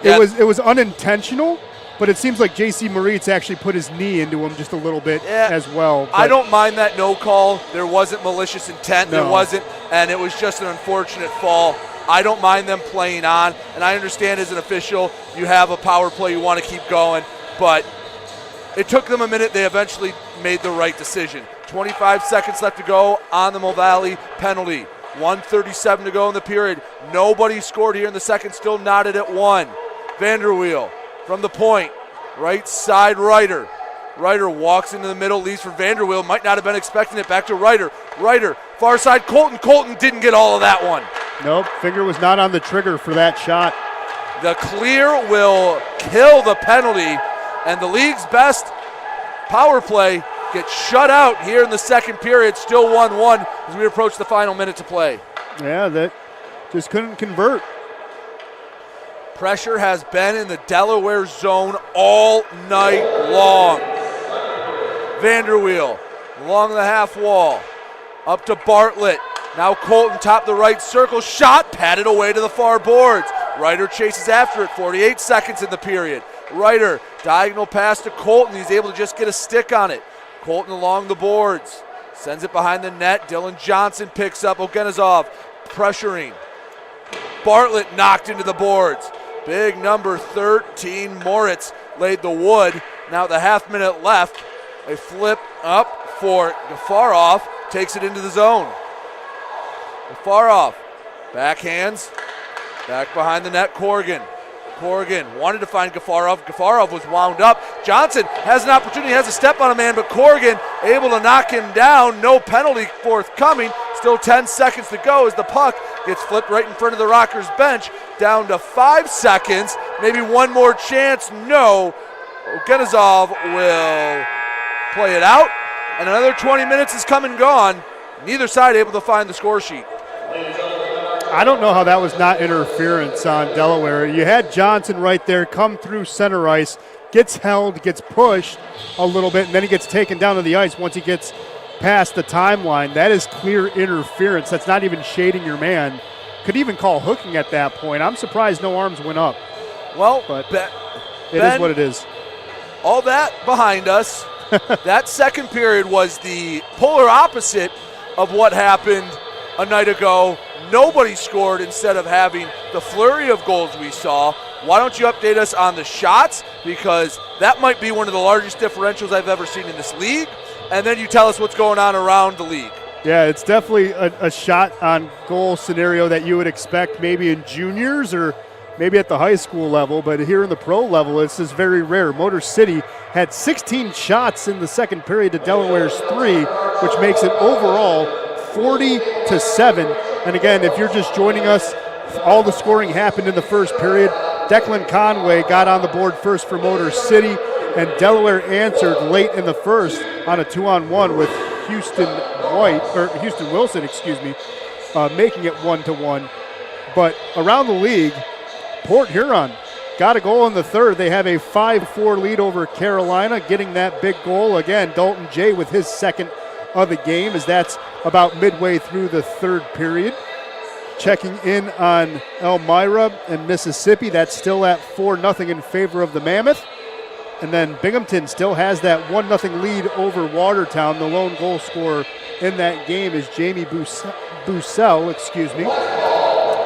it was unintentional, but it seems like J.C. Moritz actually put his knee into him just a little bit as well. But I don't mind that no call. There wasn't malicious intent. No. There wasn't, and it was just an unfortunate fall. I don't mind them playing on, and I understand as an official you have a power play, you want to keep going, but it took them a minute. They eventually made the right decision. 25 seconds left to go on the Mo Valley penalty. 1:37 to go in the period. Nobody scored here in the second, still knotted at 1. Vanderweel from the point, right side Ryder. Ryder walks into the middle, leaves for Vanderweel. Might not have been expecting it. Back to Ryder. Ryder, far side Colton. Colton didn't get all of that one. Nope, finger was not on the trigger for that shot. The clear will kill the penalty, and the league's best power play gets shut out here in the second period. Still 1-1 as we approach the final minute to play. Yeah, that just couldn't convert. Pressure has been in the Delaware zone all night long. Vanderweel along the half wall. Up to Bartlett. Now Colton, top the right circle. Shot patted away to the far boards. Ryder chases after it. 48 seconds in the period. Ryder, diagonal pass to Colton. He's able to just get a stick on it. Colton along the boards. Sends it behind the net. Dylan Johnson picks up. Ogenizov pressuring. Bartlett knocked into the boards. Big number 13, Moritz, laid the wood. Now the half minute left. A flip up for Gafarov. Takes it into the zone. Gafarov backhands. Back behind the net, Corrigan. Corrigan wanted to find Gafarov. Gafarov was wound up. Johnson has an opportunity, has a step on a man, but Corrigan able to knock him down. No penalty forthcoming. Still 10 seconds to go as the puck gets flipped right in front of the Rockers bench. Down to 5 seconds. Maybe one more chance. No. Ogenizov will play it out. And another 20 minutes is come and gone. Neither side able to find the score sheet. I don't know how that was not interference on Delaware. You had Johnson right there come through center ice, gets held, gets pushed a little bit, and then he gets taken down to the ice once he gets past the timeline. That is clear interference. That's not even shading your man. Could even call hooking at that point. I'm surprised no arms went up. Well, but it is what it is. All that behind us, that second period was the polar opposite of what happened a night ago. Nobody scored instead of having the flurry of goals we saw. Why don't you update us on the shots? Because that might be one of the largest differentials I've ever seen in this league. and then you tell us what's going on around the league. Yeah, it's definitely a shot on goal scenario that you would expect maybe in juniors or maybe at the high school level, but here in the pro level, this is very rare. Motor City had 16 shots in the second period to Delaware's 3, which makes it overall 40-7. And again, if you're just joining us, all the scoring happened in the first period. Declan Conway got on the board first for Motor City, and Delaware answered late in the first on a 2-on-1 with Houston Wilson, making it 1-1. But around the league, Port Huron got a goal in the third. They have a 5-4 lead over Carolina, getting that big goal. Again, Dalton Jay with his second of the game, as that's about midway through the third period. Checking in on Elmira and Mississippi, that's still at 4-0 in favor of the Mammoth. And then Binghamton still has that 1-0 lead over Watertown. The lone goal scorer in that game is Jamie Bussell.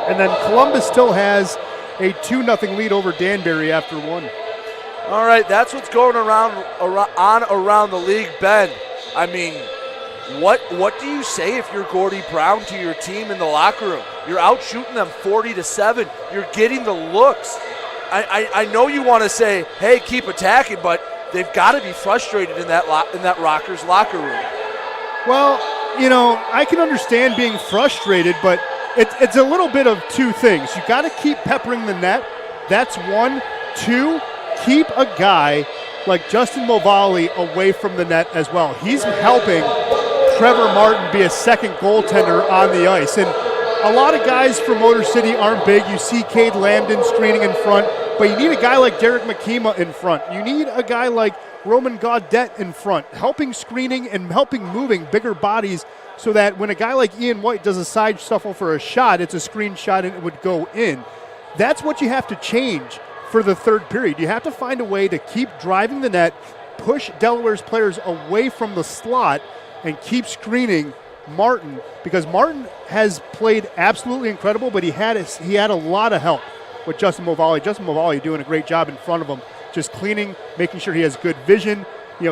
And then Columbus still has a 2-0 lead over Danbury after one. All right, that's what's going around the league, Ben. I mean, what do you say if you're Gordy Brown to your team in the locker room? You're out shooting them 40-7. You're getting the looks. I know you want to say, hey, keep attacking, but they've got to be frustrated in that Rockers locker room. Well, I can understand being frustrated, but it's a little bit of two things. You got to keep peppering the net. That's one. Two, keep a guy like Justin Movali away from the net as well. He's helping Trevor Martin be a second goaltender on the ice. And a lot of guys from Motor City aren't big. You see Cade Lambden screening in front, but you need a guy like Derek McKema in front. You need a guy like Roman Gaudet in front, helping screening and helping moving bigger bodies so that when a guy like Ian White does a side shuffle for a shot, it's a screen shot and it would go in. That's what you have to change for the third period. You have to find a way to keep driving the net, push Delaware's players away from the slot, and keep screening Martin, because Martin has played absolutely incredible, but he had a lot of help with Justin Movali. Justin Movali doing a great job in front of him, just cleaning, making sure he has good vision,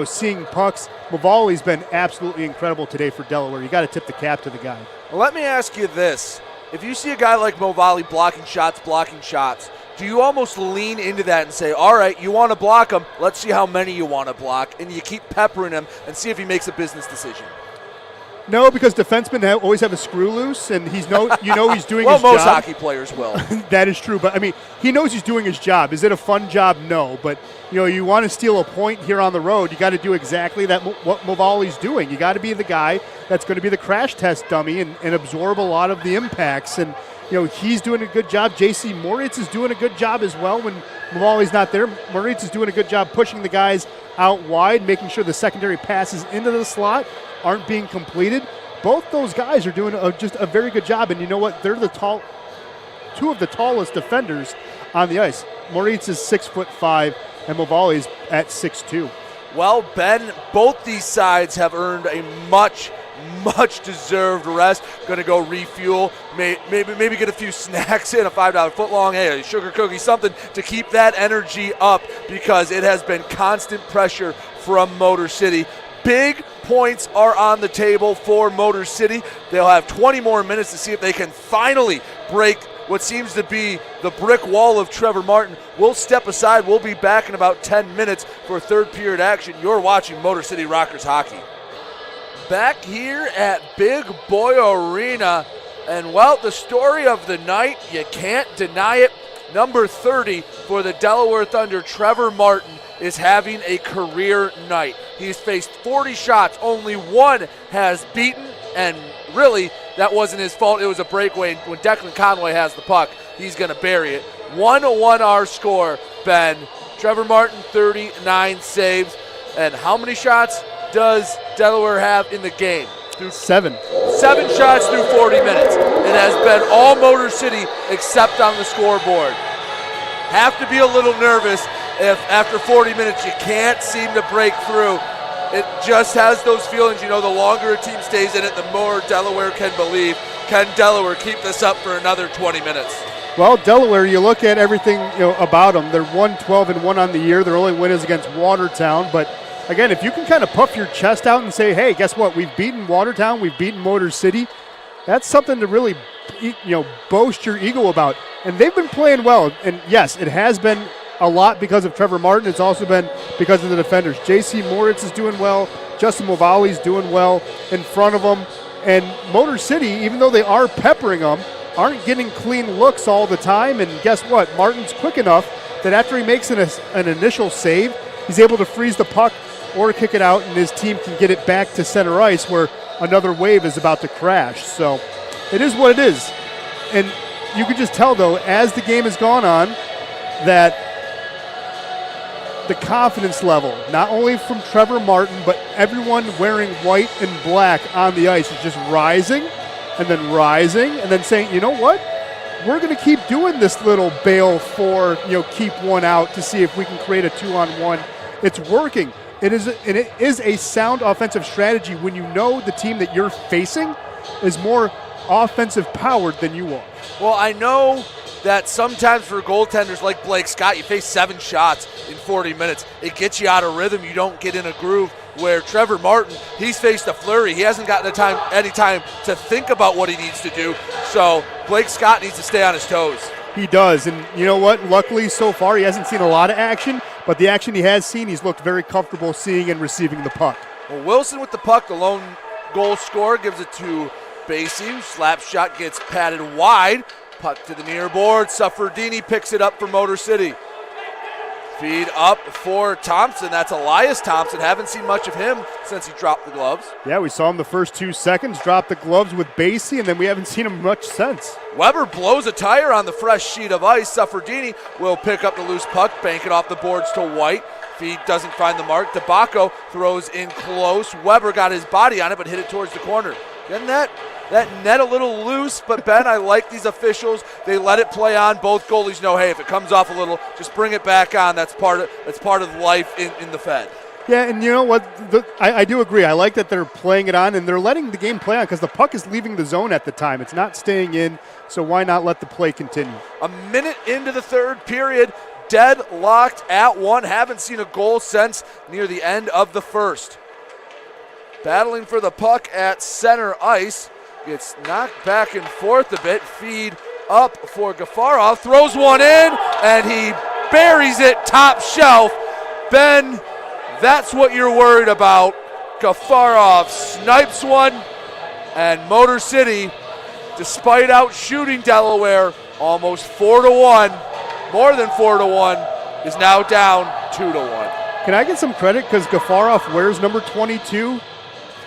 seeing pucks. Movali's been absolutely incredible today for Delaware. You got to tip the cap to the guy. Well, let me ask you this. If you see a guy like Movali blocking shots, do you almost lean into that and say, all right, you want to block him, let's see how many you want to block, and you keep peppering him and see if he makes a business decision? No, because defensemen always have a screw loose, and he's doing well, his job. Well, most hockey players will. That is true, but he knows he's doing his job. Is it a fun job? No, but you want to steal a point here on the road, you got to do exactly that. What Movali's doing, you got to be the guy that's going to be the crash test dummy and absorb a lot of the impacts. And he's doing a good job. J.C. Moritz is doing a good job as well when Movali's not there. Moritz is doing a good job pushing the guys out wide, making sure the secondary passes into the slot aren't being completed. Both those guys are doing just a very good job, and you know what? They're two of the tallest defenders on the ice. Moritz is 6'5", and Movali's at 6'2". Well, Ben, both these sides have earned a much deserved rest. Going to go refuel, maybe get a few snacks in, a $5 footlong, a sugar cookie, something to keep that energy up, because it has been constant pressure from Motor City. Big points are on the table for Motor City. They'll have 20 more minutes to see if they can finally break what seems to be the brick wall of Trevor Martin. We'll step aside. We'll be back in about 10 minutes for third period action. You're watching Motor City Rockers hockey. Back here at Big Boy Arena, and well, the story of the night, you can't deny it. Number 30 for the Delaware Thunder, Trevor Martin, is having a career night. He's faced 40 shots, only one has beaten, and really, that wasn't his fault. It was a breakaway. When Declan Conway has the puck, he's going to bury it. 1-1 our score, Ben. Trevor Martin, 39 saves. And how many shots does Delaware have in the game? Seven. 7 shots through 40 minutes. It has been all Motor City except on the scoreboard. Have to be a little nervous if after 40 minutes you can't seem to break through. It just has those feelings, the longer a team stays in it, the more Delaware can believe. Can Delaware keep this up for another 20 minutes? Well, Delaware, you look at everything about them. They're 1-12-1 on the year. Their only win is against Watertown, but again, if you can kind of puff your chest out and say, hey, guess what? We've beaten Watertown. We've beaten Motor City. That's something to really, boast your ego about. And they've been playing well. And, yes, it has been a lot because of Trevor Martin. It's also been because of the defenders. J.C. Moritz is doing well. Justin Movali's doing well in front of them. And Motor City, even though they are peppering them, aren't getting clean looks all the time. And guess what? Martin's quick enough that after he makes an initial save, he's able to freeze the puck or kick it out, and his team can get it back to center ice where another wave is about to crash. So it is what it is. And you can just tell, though, as the game has gone on, that the confidence level, not only from Trevor Martin, but everyone wearing white and black on the ice is just rising and then saying, you know what? We're going to keep doing this little bail for, keep one out to see if we can create a 2-on-1. It's working. It is a sound offensive strategy when you know the team that you're facing is more offensive powered than you are. Well, I know that sometimes for goaltenders like Blake Scott, you face 7 shots in 40 minutes. It gets you out of rhythm. You don't get in a groove. Where Trevor Martin, he's faced a flurry. He hasn't gotten any time to think about what he needs to do. So Blake Scott needs to stay on his toes. He does, and you know what? Luckily, so far, he hasn't seen a lot of action, but the action he has seen, he's looked very comfortable seeing and receiving the puck. Well, Wilson with the puck, the lone goal scorer, gives it to Basie. Slap shot gets patted wide. Puck to the near board. Suffredini picks it up for Motor City. Feed up for Thompson. That's Elias Thompson. Haven't seen much of him since he dropped the gloves. Yeah, we saw him the first 2 seconds, drop the gloves with Basie, and then we haven't seen him much since. Weber blows a tire on the fresh sheet of ice. Suffredini will pick up the loose puck, bank it off the boards to White. Feed doesn't find the mark. DeBacco throws in close. Weber got his body on it, but hit it towards the corner. Getting that net a little loose, but Ben, I like these officials. They let it play on. Both goalies know, hey, if it comes off a little, just bring it back on. That's part of life in the Fed. Yeah, and you know what? I do agree. I like that they're playing it on, and they're letting the game play on because the puck is leaving the zone at the time. It's not staying in, so why not let the play continue? A minute into the third period, deadlocked at 1. Haven't seen a goal since near the end of the first. Battling for the puck at center ice. Gets knocked back and forth a bit. Feed up for Gafarov. Throws one in, and he buries it top shelf. Ben, that's what you're worried about. Gafarov snipes one, and Motor City, despite out shooting Delaware almost 4-1, more than 4-1, is now down 2-1. Can I get some credit because Gafarov wears number 22?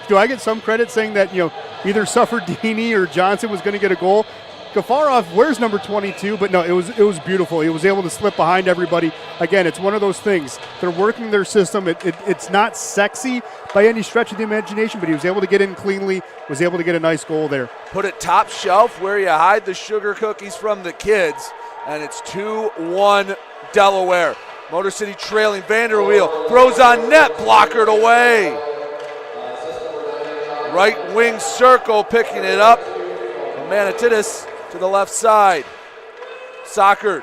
Do I get some credit saying that, either Suffredini or Johnson was going to get a goal? Gafarov wears number 22, but no, it was beautiful. He was able to slip behind everybody. Again, it's one of those things. They're working their system. It's not sexy by any stretch of the imagination, but he was able to get in cleanly, was able to get a nice goal there. Put it top shelf where you hide the sugar cookies from the kids, and it's 2-1 Delaware. Motor City trailing. Vanderweel throws on net, blockered away. Right wing circle picking it up. Manitidis to the left side. Sockard.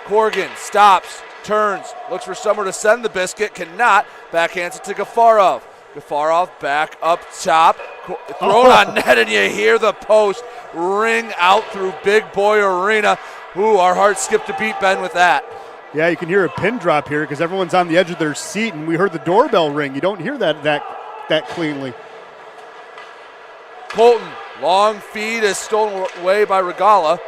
Corrigan stops, turns, looks for somewhere to send the biscuit, cannot. Backhands it to Gafarov. Gafarov back up top. Thrown on net, and you hear the post ring out through Big Boy Arena. Ooh, our hearts skipped a beat, Ben, with that. Yeah, you can hear a pin drop here because everyone's on the edge of their seat, and we heard the doorbell ring. You don't hear that cleanly. Colton, long feed is stolen away by Regala.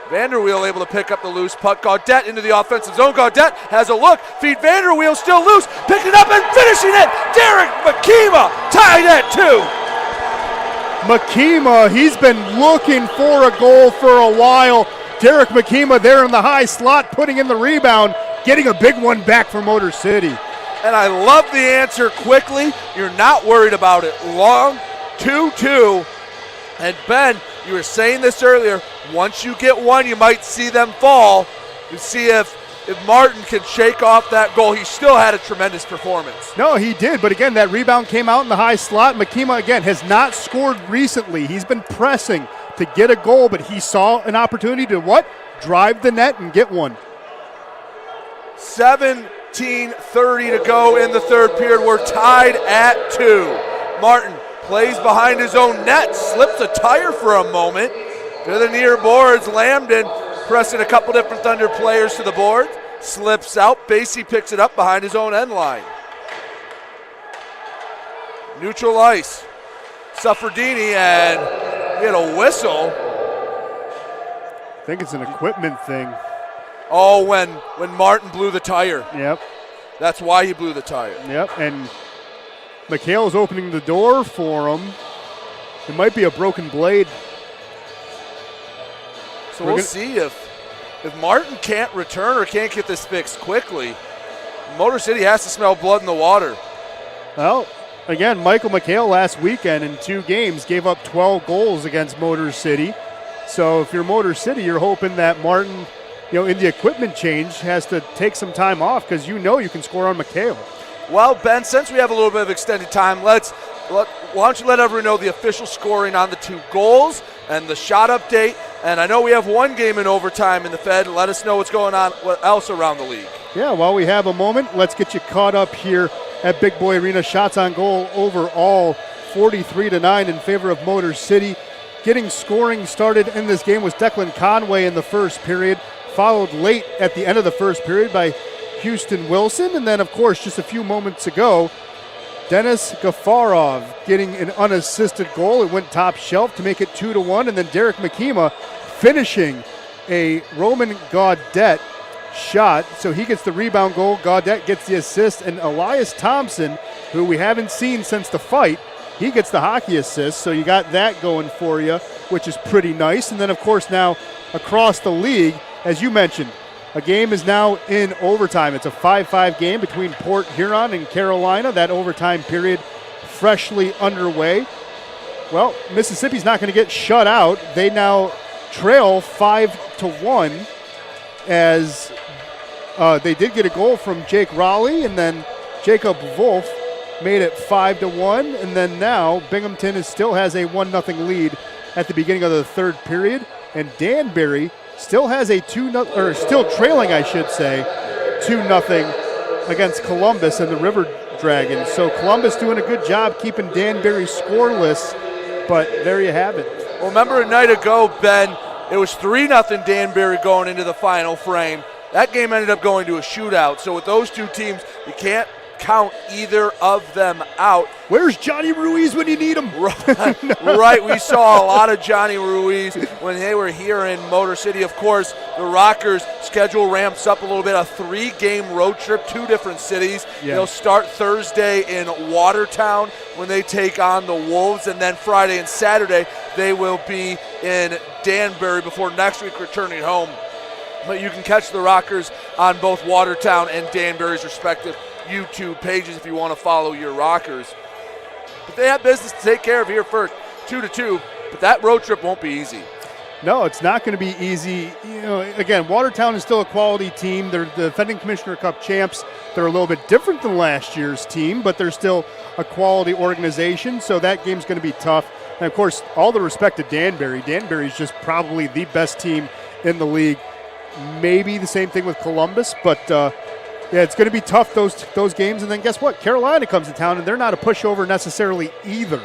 Vanderweel able to pick up the loose puck. Gaudette into the offensive zone. Gaudette has a look. Feed Vanderweel still loose. Picked it up and finishing it. Derek Makima tied at 2. Makima, he's been looking for a goal for a while. Derek Makima there in the high slot, putting in the rebound, getting a big one back for Motor City. And I love the answer quickly. You're not worried about it long. 2-2. And Ben, you were saying this earlier, once you get one, you might see them fall. You see if Martin can shake off that goal. He still had a tremendous performance. No, he did, but again, that rebound came out in the high slot. Makima, again, has not scored recently. He's been pressing to get a goal, but he saw an opportunity to what? Drive the net and get one. 7 13:30 to go in the third period. We're tied at 2. Martin plays behind his own net, slips a tire for a moment to the near boards. Lambden pressing a couple different Thunder players to the board. Slips out. Basie picks it up behind his own end line. Neutral ice. Suffredini, and he had a whistle. I think it's an equipment thing. Oh, when Martin blew the tire. Yep. That's why he blew the tire. Yep, and McHale's opening the door for him. It might be a broken blade. So we'll see if Martin can't return or can't get this fixed quickly. Motor City has to smell blood in the water. Well, again, Michael McHale last weekend in 2 games gave up 12 goals against Motor City. So if you're Motor City, you're hoping that Martin, in the equipment change, has to take some time off because you can score on McHale. Well, Ben, since we have a little bit of extended time, why don't you let everyone know the official scoring on the 2 goals and the shot update. And I know we have 1 game in overtime in the Fed. Let us know what's going on else around the league. Yeah, while we have a moment, let's get you caught up here at Big Boy Arena. Shots on goal overall, 43-9 in favor of Motor City. Getting scoring started in this game was Declan Conway in the first period, followed late at the end of the first period by Houston Wilson. And then, of course, just a few moments ago, Denis Gafarov getting an unassisted goal. It went top shelf to make it 2-1. And then Derek McKema finishing a Roman Gaudet shot. So he gets the rebound goal. Gaudet gets the assist. And Elias Thompson, who we haven't seen since the fight, he gets the hockey assist. So you got that going for you, which is pretty nice. And then, of course, now across the league, as you mentioned, a game is now in overtime. It's a 5-5 game between Port Huron and Carolina. That overtime period freshly underway. Well, Mississippi's not going to get shut out. They now trail 5-1 as they did get a goal from Jake Raleigh, and then Jacob Wolf made it 5-1. And then now Binghamton still has a 1-0 lead at the beginning of the third period, and Danbury still has still trailing, I should say, 2-0 against Columbus and the River Dragons. So Columbus doing a good job keeping Danbury scoreless, but there you have it. Well, remember a night ago, Ben, it was 3-0 Danbury going into the final frame. That game ended up going to a shootout. So with those 2 teams, you can't count either of them out. Where's Johnny Ruiz when you need him? Right, we saw a lot of Johnny Ruiz when they were here in Motor City. Of course, the Rockers' schedule ramps up a little bit, a 3-game road trip, 2 different cities. Yeah. They'll start Thursday in Watertown when they take on the Wolves, and then Friday and Saturday they will be in Danbury before next week returning home. But you can catch the Rockers on both Watertown and Danbury's respective YouTube pages if you want to follow your Rockers. But they have business to take care of here first, 2-2, but that road trip won't be easy. No, it's not going to be easy. Again, Watertown is still a quality team. They're the defending Commissioner Cup champs. They're a little bit different than last year's team, but they're still a quality organization, so that game's going to be tough. And, of course, all the respect to Danbury. Danbury is just probably the best team in the league. Maybe the same thing with Columbus, but it's going to be tough, those games. And then guess what? Carolina comes to town, and they're not a pushover necessarily either.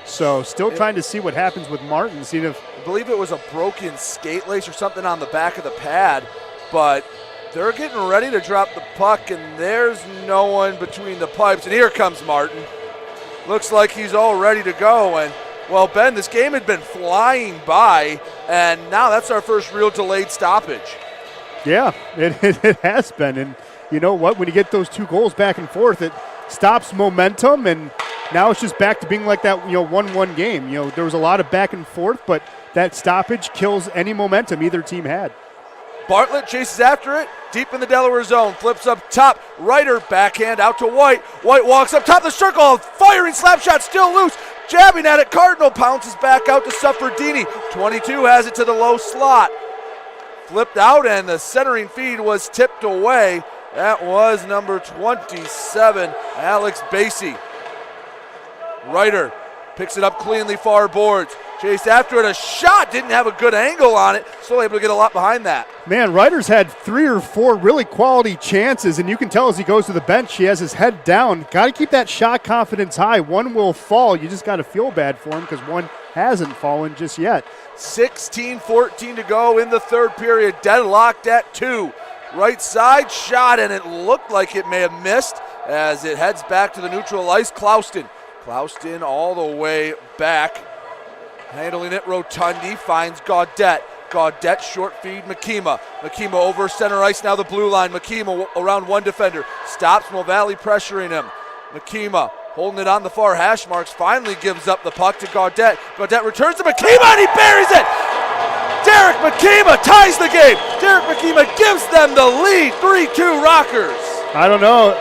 So still trying to see what happens with Martin. I believe it was a broken skate lace or something on the back of the pad, but they're getting ready to drop the puck, and there's no one between the pipes. And here comes Martin. Looks like he's all ready to go. And, well, Ben, this game had been flying by, and now that's our first real delayed stoppage. Yeah, it has been. And you know what? When you get those 2 goals back and forth, it stops momentum, and now it's just back to being like that 1-1 game. There was a lot of back and forth, but that stoppage kills any momentum either team had. Bartlett chases after it, deep in the Delaware zone, flips up top, Ryder backhand out to White. White walks up top of the circle, firing slap shot still loose, jabbing at it. Cardinal pounces back out to Suffredini. 22 has it to the low slot. Flipped out, and the centering feed was tipped away. That was number 27, Alex Basie. Ryder picks it up cleanly far boards, chased after it. A shot, didn't have a good angle on it. Still able to get a lot behind that. Man, Ryder's had 3 or 4 really quality chances, and you can tell as he goes to the bench, he has his head down. Got to keep that shot confidence high. One will fall. You just got to feel bad for him because one hasn't fallen just yet. 16-14 to go in the third period. Deadlocked at 2. Right side shot, and it looked like it may have missed as it heads back to the neutral ice. Clouston all the way back. Handling it, Rotundi finds Gaudette. Gaudette short feed, Makima. Makima over center ice, now the blue line. Makima around one defender. Stops, Movalli pressuring him. Makima holding it on the far hash marks, finally gives up the puck to Gaudette. Gaudette returns to Makima and he buries it! Derek Makima ties the game. Derek Makima gives them the lead, 3-2 Rockers. I don't know.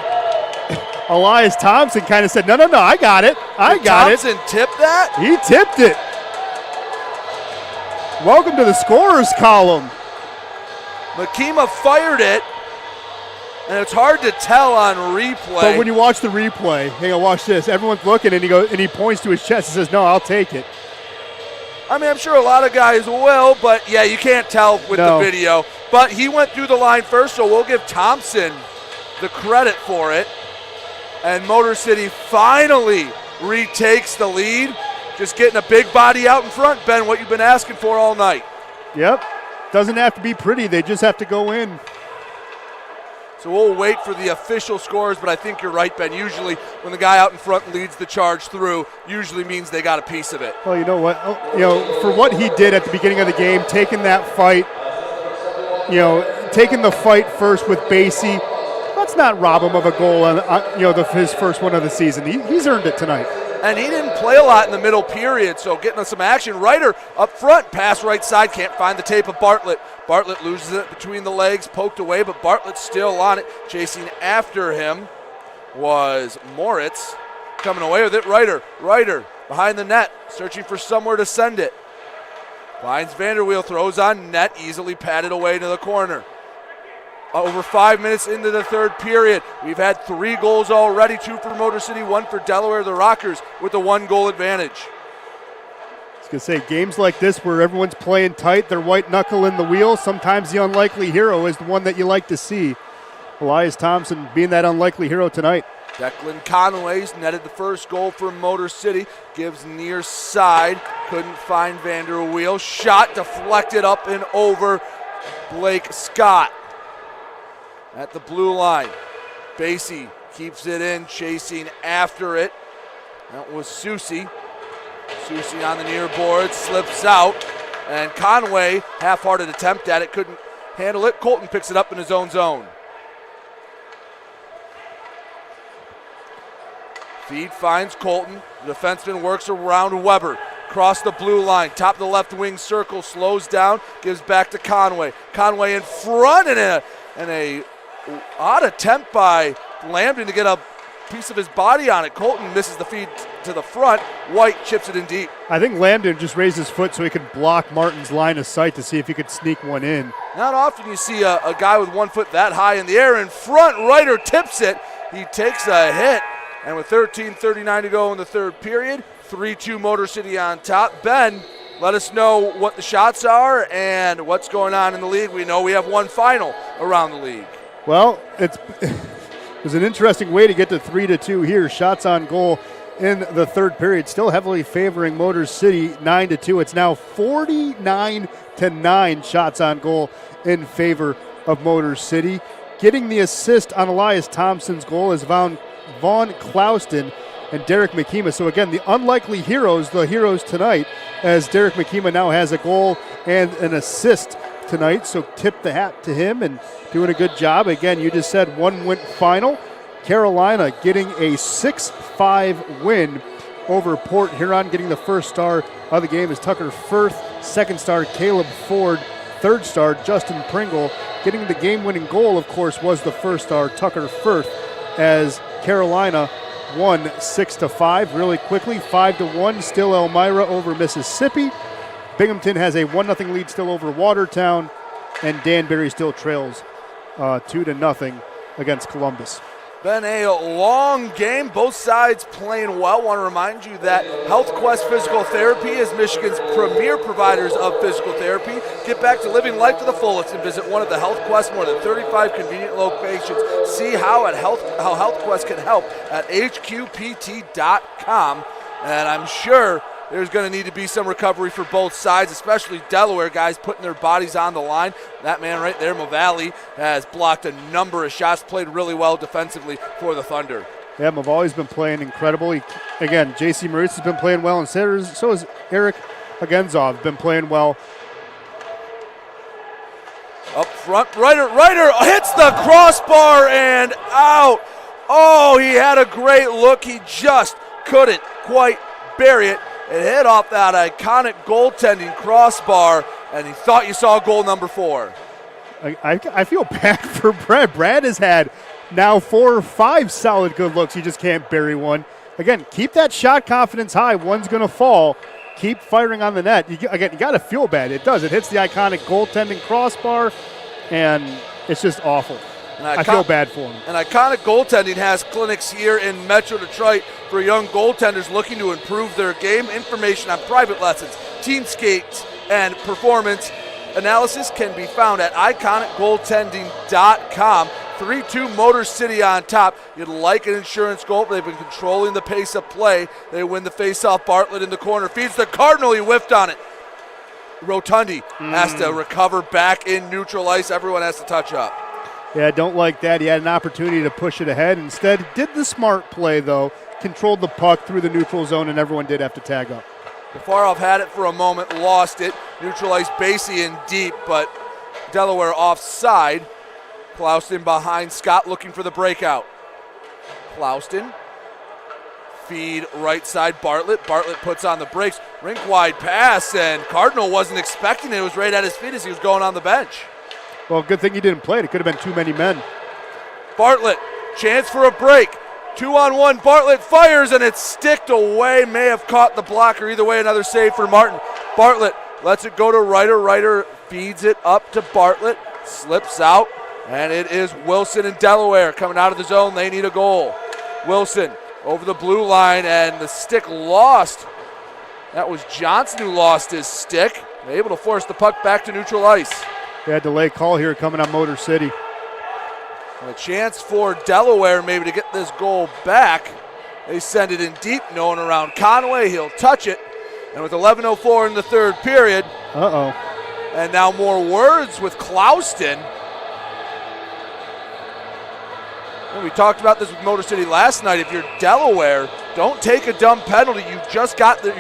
Elias Thompson kind of said, no, I got it. Did Thompson tip that? He tipped it. Welcome to the scorer's column. Makima fired it, and it's hard to tell on replay. But when you watch the replay, hang on, watch this. Everyone's looking, and he points to his chest and says, no, I'll take it. I mean, I'm sure a lot of guys will, but yeah, you can't tell with the video. But he went through the line first, so we'll give Thompson the credit for it. And Motor City finally retakes the lead. Just getting a big body out in front, Ben, what you've been asking for all night. Yep. Doesn't have to be pretty. They just have to go in. So we'll wait for the official scores, but I think you're right, Ben. Usually when the guy out in front leads the charge through, usually means they got a piece of it. Well, you know what? For what he did at the beginning of the game, taking that fight, taking the fight first with Basie, let's not rob him of a goal on his first one of the season. He's earned it tonight. And he didn't play a lot in the middle period, so getting some action. Ryder up front, pass right side, can't find the tape of Bartlett. Bartlett loses it between the legs, poked away, but Bartlett's still on it. Chasing after him was Moritz. Coming away with it, Ryder behind the net, searching for somewhere to send it. Finds Vanderweel, throws on net, easily patted away to the corner. Over 5 minutes into the third period. We've had 3 goals already, 2 for Motor City, 1 for Delaware, the Rockers, with a 1-goal advantage. I was going to say, games like this where everyone's playing tight, they're white knuckle in the wheel, sometimes the unlikely hero is the one that you like to see. Elias Thompson being that unlikely hero tonight. Declan Conway's netted the first goal for Motor City. Gives near side, couldn't find Vanderweel. Shot deflected up and over Blake Scott. At the blue line, Basie keeps it in, chasing after it. That was Susie. Susie on the near board, slips out, and Conway, half-hearted attempt at it, couldn't handle it. Colton picks it up in his own zone. Feed finds Colton. The defenseman works around Weber. Across the blue line, top of the left wing circle, slows down, gives back to Conway. Conway in front, and a odd attempt by Lambton to get a piece of his body on it. Colton misses the feed to the front. White chips it in deep. I think Lambton just raised his foot so he could block Martin's line of sight to see if he could sneak one in. Not often you see a guy with 1 foot that high in the air in front. Ryder tips it. He takes a hit. And with 13:39 to go in the third period, 3-2 Motor City on top. Ben, let us know what the shots are and what's going on in the league. We know we have one final around the league. Well, it was an interesting way to get to 3-2 here. Shots on goal in the third period, still heavily favoring Motor City, 9-2. It's now 49-9 shots on goal in favor of Motor City. Getting the assist on Elias Thompson's goal is Vaughn Clouston and Derek Makima. So again, the unlikely heroes, the heroes tonight, as Derek Makima now has a goal and an assist tonight. So tip the hat to him and doing a good job. Again, you just said 1-win final. Carolina getting a 6-5 win over Port Huron. Getting the first star of the game is Tucker Firth. Second star, Caleb Ford. Third star, Justin Pringle. Getting the game-winning goal, of course, was the first star, Tucker Firth, as Carolina won 6-5 really quickly. 5-1, still Elmira over Mississippi. Binghamton has a 1-0 lead still over Watertown, and Danbury still trails 2-0 against Columbus. Been a long game, both sides playing well. Want to remind you that HealthQuest Physical Therapy is Michigan's premier providers of physical therapy. Get back to living life to the fullest and visit one of the HealthQuest more than 35 convenient locations. See how HealthQuest can help at hqpt.com. And I'm sure there's going to need to be some recovery for both sides, especially Delaware guys putting their bodies on the line. That man right there, Mavali, has blocked a number of shots, played really well defensively for the Thunder. Yeah, Mavali's been playing incredibly. Again, J.C. Maurice has been playing well, and so has Eric Agenzov, been playing well. Up front, Ryder hits the crossbar and out. Oh, he had a great look. He just couldn't quite bury it. It hit off that iconic goaltending crossbar, and he thought you saw goal number 4. I feel bad for Brad. Brad has had now 4 or 5 solid good looks. He just can't bury one. Again, keep that shot confidence high. One's going to fall. Keep firing on the net. You got to feel bad. It does. It hits the iconic goaltending crossbar, and it's just awful. I feel bad for him. And Iconic Goaltending has clinics here in Metro Detroit for young goaltenders looking to improve their game. Information on private lessons, team skates, and performance analysis can be found at iconicgoaltending.com. 3-2 Motor City on top. You'd like an insurance goal. They've been controlling the pace of play. They win the faceoff. Bartlett in the corner. Feeds the Cardinal. He whiffed on it. Rotundi has to recover back in neutral ice. Everyone has to touch up. Yeah, I don't like that. He had an opportunity to push it ahead. Instead, did the smart play, though. Controlled the puck through the neutral zone, and everyone did have to tag up. Gafarov had it for a moment, lost it. Neutral ice, Basie in deep, but Delaware offside. Klauston behind Scott looking for the breakout. Klauston, feed right side Bartlett. Bartlett puts on the brakes. Rink wide pass, and Cardinal wasn't expecting it. It was right at his feet as he was going on the bench. Well, good thing he didn't play it. It could have been too many men. Bartlett, chance for a break. 2-on-1, Bartlett fires, and it's sticked away. May have caught the blocker. Either way, another save for Martin. Bartlett lets it go to Ryder. Ryder feeds it up to Bartlett. Slips out, and it is Wilson and Delaware coming out of the zone. They need a goal. Wilson over the blue line, and the stick lost. That was Johnson who lost his stick. They're able to force the puck back to neutral ice. They had delay call here coming on Motor City. And a chance for Delaware maybe to get this goal back. They send it in deep, no one around Conway. He'll touch it. And with 11:04 in the third period. Uh-oh. And now more words with Klauston. And we talked about this with Motor City last night. If you're Delaware, don't take a dumb penalty. You're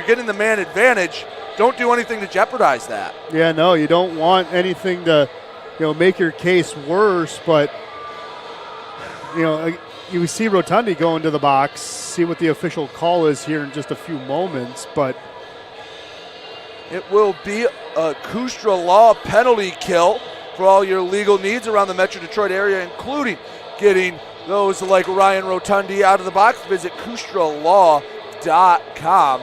getting the man advantage. Don't do anything to jeopardize that. Yeah, no, you don't want anything to, make your case worse. But, you see Rotundi go into the box, see what the official call is here in just a few moments. But it will be a Kustra Law penalty kill for all your legal needs around the Metro Detroit area, including getting those like Ryan Rotundi out of the box. Visit KustraLaw.com.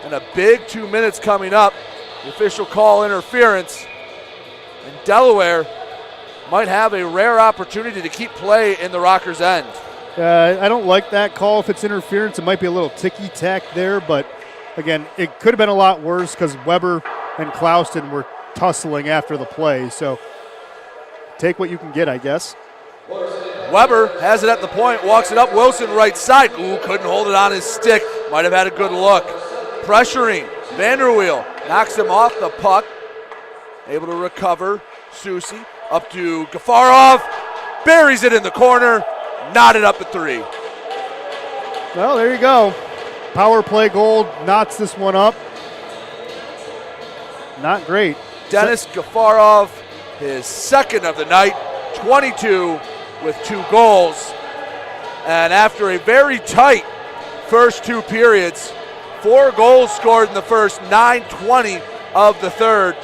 And a big 2 minutes coming up. The official call interference. And Delaware might have a rare opportunity to keep play in the Rockers' end. I don't like that call. If it's interference, it might be a little ticky-tack there. But, again, it could have been a lot worse because Weber and Klauston were tussling after the play. So take what you can get, I guess. Weber has it at the point, walks it up. Wilson right side. Ooh, couldn't hold it on his stick. Might have had a good look. Pressuring. Vanderweel knocks him off the puck. Able to recover. Susi up to Gafarov. Buries it in the corner. Knotted up at 3. Well, there you go. Power play goal knots this one up. Not great. Dennis Gafarov, his second of the night. 22 with 2 goals. And after a very tight first 2 periods, 4 goals scored in the first, 9:20 of the third.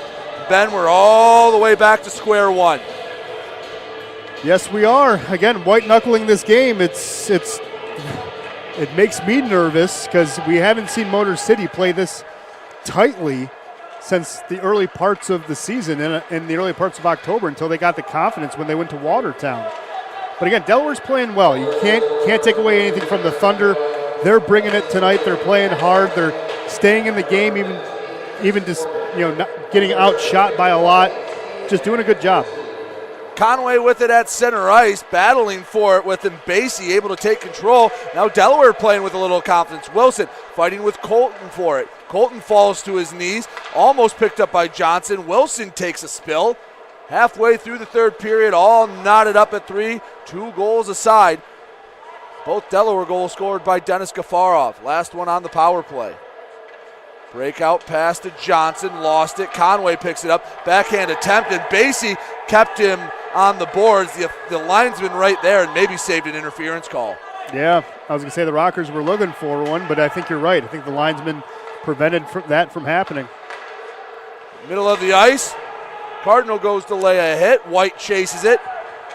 Ben, we're all the way back to square one. Yes, we are. Again, white knuckling this game. It makes me nervous because we haven't seen Motor City play this tightly since the early parts of the season, in the early parts of October, until they got the confidence when they went to Watertown. But again, Delaware's playing well. You can't take away anything from the Thunder. They're bringing it tonight. They're playing hard. They're staying in the game, even just not getting outshot by a lot. Just doing a good job. Conway with it at center ice, battling for it with Mbacey able to take control. Now Delaware playing with a little confidence. Wilson fighting with Colton for it. Colton falls to his knees, almost picked up by Johnson. Wilson takes a spill. Halfway through the third period, all knotted up at 3, 2 goals aside. Both Delaware goals scored by Dennis Gafarov. Last one on the power play. Breakout pass to Johnson, lost it. Conway picks it up. Backhand attempt, and Basie kept him on the boards. The linesman right there and maybe saved an interference call. Yeah, I was going to say the Rockers were looking for one, but I think you're right. I think the linesman prevented that from happening. Middle of the ice. Cardinal goes to lay a hit. White chases it.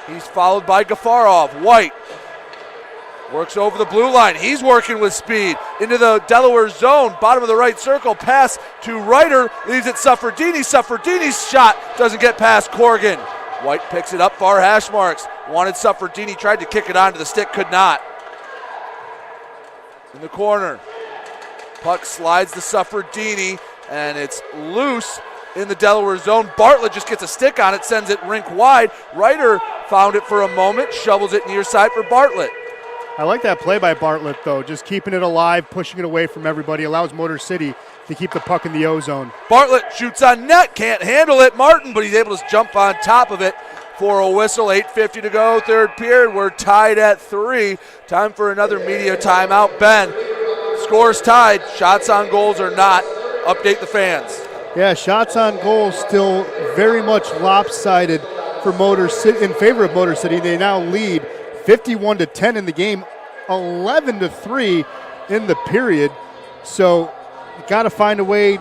He's followed by Gafarov. White works over the blue line. He's working with speed into the Delaware zone. Bottom of the right circle. Pass to Ryder. Leaves it Suffredini. Suffredini's shot doesn't get past Corrigan. White picks it up far hash marks. Wanted Suffredini. Tried to kick it onto the stick. Could not. In the corner. Puck slides to Suffredini. And it's loose in the Delaware zone. Bartlett just gets a stick on it. Sends it rink wide. Ryder found it for a moment. Shovels it near side for Bartlett. I like that play by Bartlett, though, just keeping it alive, pushing it away from everybody, allows Motor City to keep the puck in the O-zone. Bartlett shoots on net, can't handle it, Martin, but he's able to jump on top of it for a whistle. 8:50 to go, third period. We're tied at 3. Time for another media timeout. Ben, scores tied. Shots on goals or not. Update the fans. Yeah, shots on goal still very much lopsided for Motor City, in favor of Motor City. They now lead 51-10 in the game, 11-3 in the period. So got to find a way,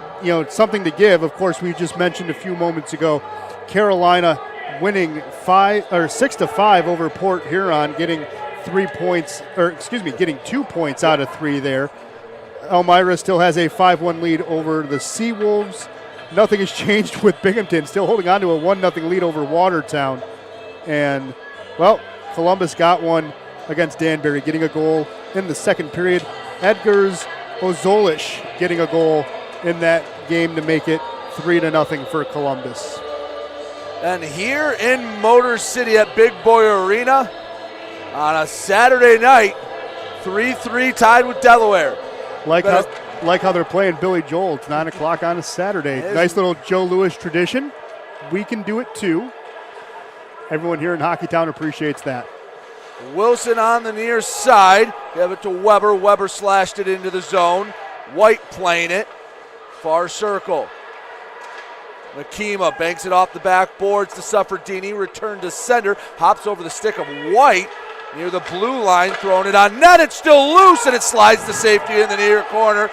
something to give. Of course, we just mentioned a few moments ago, Carolina winning 6-5 over Port Huron, getting 2 points out of 3 there. Elmira still has a 5-1 lead over the Seawolves. Nothing has changed with Binghamton, still holding on to a 1-0 lead over Watertown. And, well, Columbus got one against Danbury, getting a goal in the second period. Edgars Ozolish getting a goal in that game to make it 3-0 for Columbus. And here in Motor City at Big Boy Arena on a Saturday night, 3-3 tied with Delaware. Like how they're playing Billy Joel. It's 9 o'clock on a Saturday. Nice little Joe Louis tradition. We can do it too. Everyone here in Hockeytown appreciates that. Wilson on the near side. Give it to Weber. Weber slashed it into the zone. White playing it. Far circle. Makima banks it off the backboards to Suffredini. Return to center. Hops over the stick of White near the blue line. Throwing it on net. It's still loose and it slides to safety in the near corner.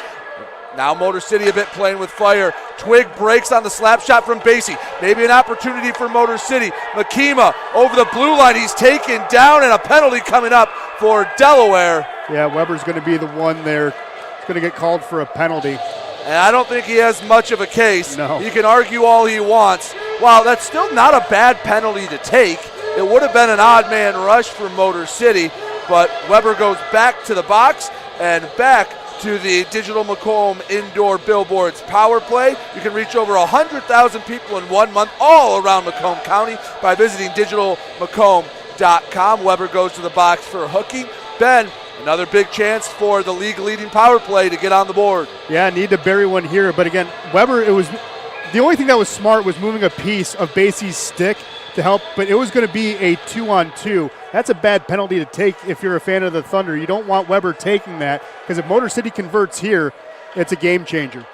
Now Motor City a bit playing with fire. Twig breaks on the slap shot from Basie. Maybe an opportunity for Motor City. Makima over the blue line. He's taken down and a penalty coming up for Delaware. Yeah, Weber's going to be the one there. He's going to get called for a penalty. And I don't think he has much of a case. No. He can argue all he wants. Wow, that's still not a bad penalty to take. It would have been an odd man rush for Motor City, but Weber goes back to the box and back to the Digital Macomb Indoor Billboards Power Play. You can reach over 100,000 people in 1 month all around Macomb County by visiting digitalmacomb.com. Weber goes to the box for hooking. Ben, another big chance for the league-leading power play to get on the board. Yeah, need to bury one here. But again, Weber, the only thing that was smart was moving a piece of Basie's stick to help, but it was going to be a 2-on-2. That's a bad penalty to take if you're a fan of the Thunder. You don't want Weber taking that, because if Motor City converts here, it's a game changer.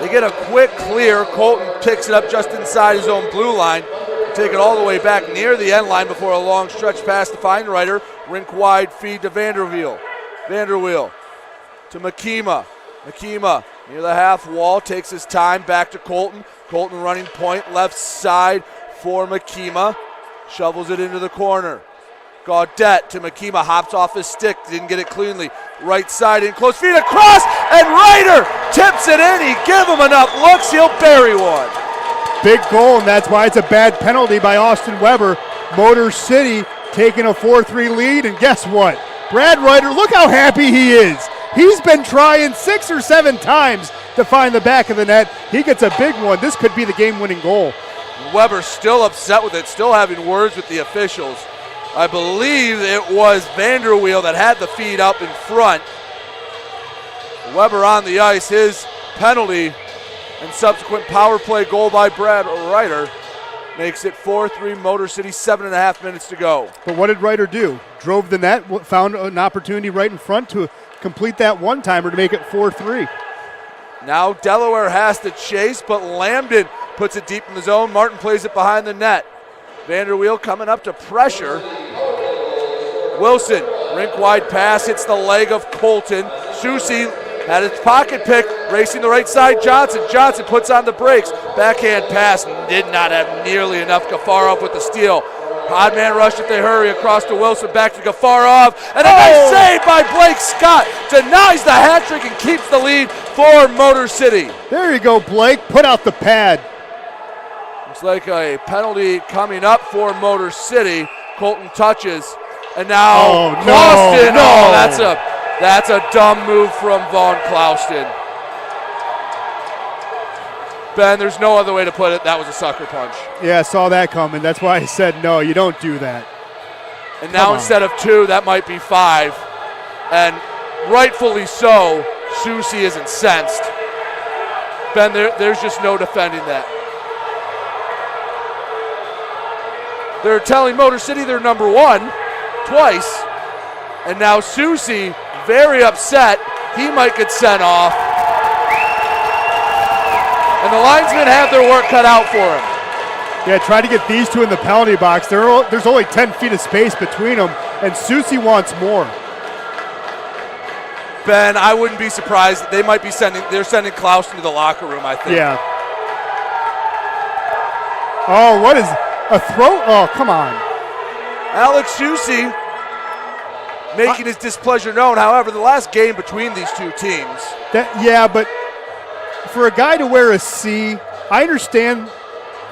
They get a quick clear. Colton picks it up just inside his own blue line. Take it all the way back near the end line before a long stretch pass to Feinreiter. Rink wide feed to Vanderweel to Makima. Makima near the half wall, takes his time, back to Colton. Colton running point, left side for Makima. Shovels it into the corner. Gaudette to Makima, hops off his stick, didn't get it cleanly. Right side in close, feet across, and Ryder tips it in. He give him enough looks, he'll bury one. Big goal, and that's why it's a bad penalty by Austin Weber. Motor City taking a 4-3 lead, and guess what? Brad Ryder, look how happy he is. He's been trying 6 or 7 times to find the back of the net. He gets a big one. This could be the game-winning goal. Weber still upset with it, still having words with the officials. I believe it was Vanderweel that had the feed up in front. Weber on the ice, his penalty and subsequent power play goal by Brad Ryder makes it 4-3 Motor City, 7.5 minutes to go. But what did Ryder do? Drove the net, found an opportunity right in front to complete that one-timer to make it 4-3. Now Delaware has to chase, but Lambden puts it deep in the zone. Martin plays it behind the net. Vanderweel coming up to pressure. Wilson, rink-wide pass, hits the leg of Colton. Susi had his pocket pick, racing the right side. Johnson puts on the brakes. Backhand pass, did not have nearly enough. Gafarov with the steal. Odd man rush if they hurry across to Wilson, back to Gafarov. And a nice save by Blake Scott. Denies the hat trick and keeps the lead for Motor City. There you go, Blake. Put out the pad. Looks like a penalty coming up for Motor City. Colton touches. And now Clauston. No. Oh, that's a dumb move from Vaughn Clauston. Ben, there's no other way to put it. That was a sucker punch. Yeah, I saw that coming. That's why I said no, you don't do that. And now instead of 2, that might be 5. And rightfully so, Susi is incensed. Ben, there's just no defending that. They're telling Motor City they're number 1 twice. And now Susi, very upset. He might get sent off. And the linesmen have their work cut out for him. Yeah, try to get these two in the penalty box. There's only 10 feet of space between them, and Susi wants more. Ben, I wouldn't be surprised. They're sending Clauston to the locker room, I think. Yeah. Oh, what is a throw? Oh, come on. Alex Susi making his displeasure known. However, the last game between these two teams. But for a guy to wear a C, I understand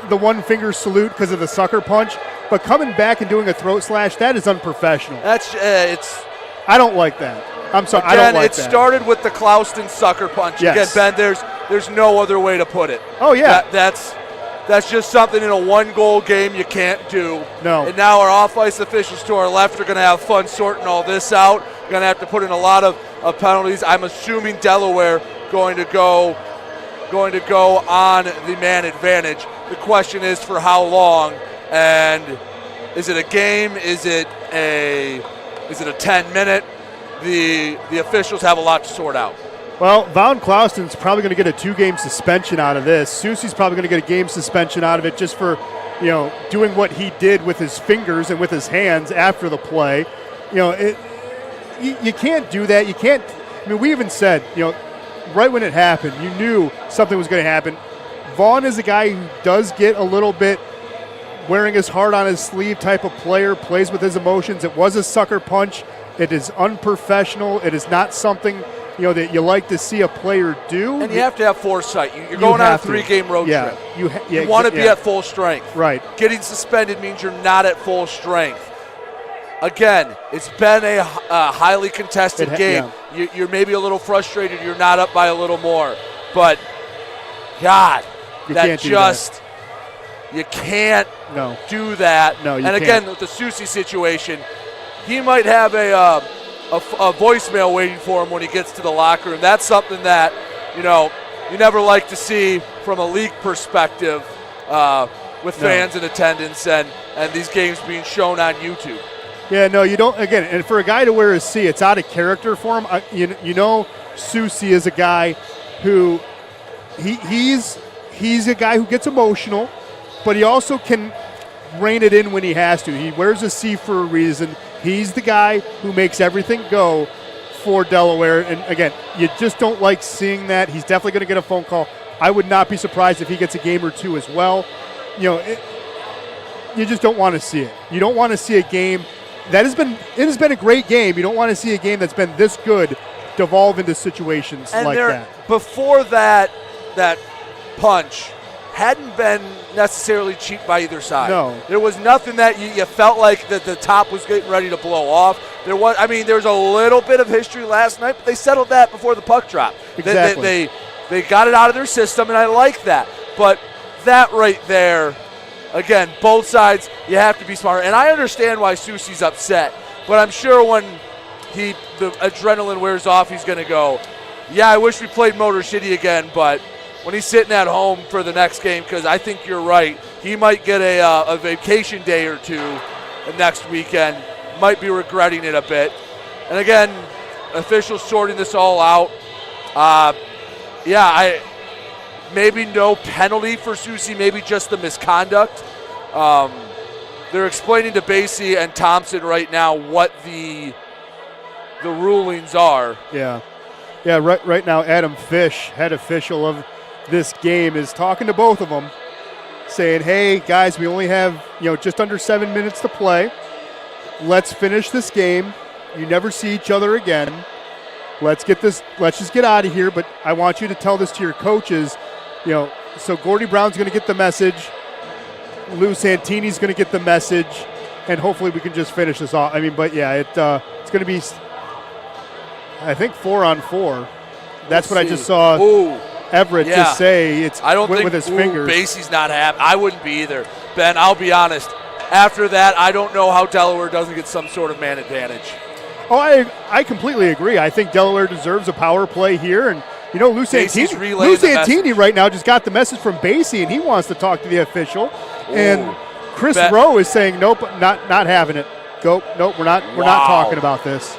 the one finger salute because of the sucker punch, but coming back and doing a throat slash, that is unprofessional. I don't like that. I'm sorry, again, I don't like that. It started with the Clauston sucker punch. Yes. Again, Ben, there's no other way to put it. Oh, yeah. That's just something in a one-goal game you can't do. No. And now our off-ice officials to our left are going to have fun sorting all this out. Going to have to put in a lot of penalties. I'm assuming Delaware going to go on the man advantage. The question is for how long, and is it a game? Is it a 10-minute? The officials have a lot to sort out. Well, Vaughn Clauston's probably going to get a 2-game suspension out of this. Susi's probably going to get a game suspension out of it just for, doing what he did with his fingers and with his hands after the play. You can't do that. You can't. I mean, we even said, right when it happened, you knew something was going to happen. Vaughn is a guy who does get a little bit wearing his heart on his sleeve type of player, plays with his emotions. It was a sucker punch. It is unprofessional. It is not something that you like to see a player do. And you have to have foresight. You're going on a 3-game road trip. You want to be at full strength. Right. Getting suspended means you're not at full strength. Again, it's been a highly contested game. Yeah. You're maybe a little frustrated. You're not up by a little more. But, God, you can't do that. No, you and again, with the Susi situation, he might have a voicemail waiting for him when he gets to the locker room. That's something that, you never like to see from a league perspective with fans in attendance and these games being shown on YouTube. Yeah, no, you don't. Again, and for a guy to wear a C, it's out of character for him. Susi is a guy who he's a guy who gets emotional, but he also can rein it in when he has to. He wears a C for a reason. He's the guy who makes everything go for Delaware. And again, you just don't like seeing that. He's definitely going to get a phone call. I would not be surprised if he gets a game or 2 as well. You just don't want to see it. You don't want to see a game that has been a great game. You don't want to see a game that's been this good devolve into situations like that. Before that punch hadn't been necessarily cheap by either side. No. There was nothing that you felt like that the top was getting ready to blow off. There was a little bit of history last night, but they settled that before the puck dropped. Exactly. They got it out of their system, and I like that. But that right there, again, both sides, you have to be smart. And I understand why Soucy's upset, but I'm sure when the adrenaline wears off, he's going to go, yeah, I wish we played Motor City again, but when he's sitting at home for the next game, because I think you're right, he might get a vacation day or two next weekend, might be regretting it a bit. And again, officials sorting this all out. Maybe no penalty for Soucy, maybe just the misconduct. They're explaining to Basie and Thompson right now what the rulings are. Yeah. Yeah, right now Adam Fish, head official of this game, is talking to both of them, saying, hey, guys, we only have just under 7 minutes to play. Let's finish this game. You never see each other again. Let's just get out of here, but I want you to tell this to your coaches. So Gordy Brown's going to get the message. Lou Santini's going to get the message, and hopefully we can just finish this off. But yeah, it's going to be, I think, 4-on-4. That's what I just saw Everett just say. I don't think with his fingers. Basie's not happy. I wouldn't be either. Ben, I'll be honest. After that, I don't know how Delaware doesn't get some sort of man advantage. Oh, I completely agree. I think Delaware deserves a power play here, and Lou Santini right now just got the message from Basie, and he wants to talk to the official. And Chris Rowe is saying, nope, not having it. Nope, we're not talking about this.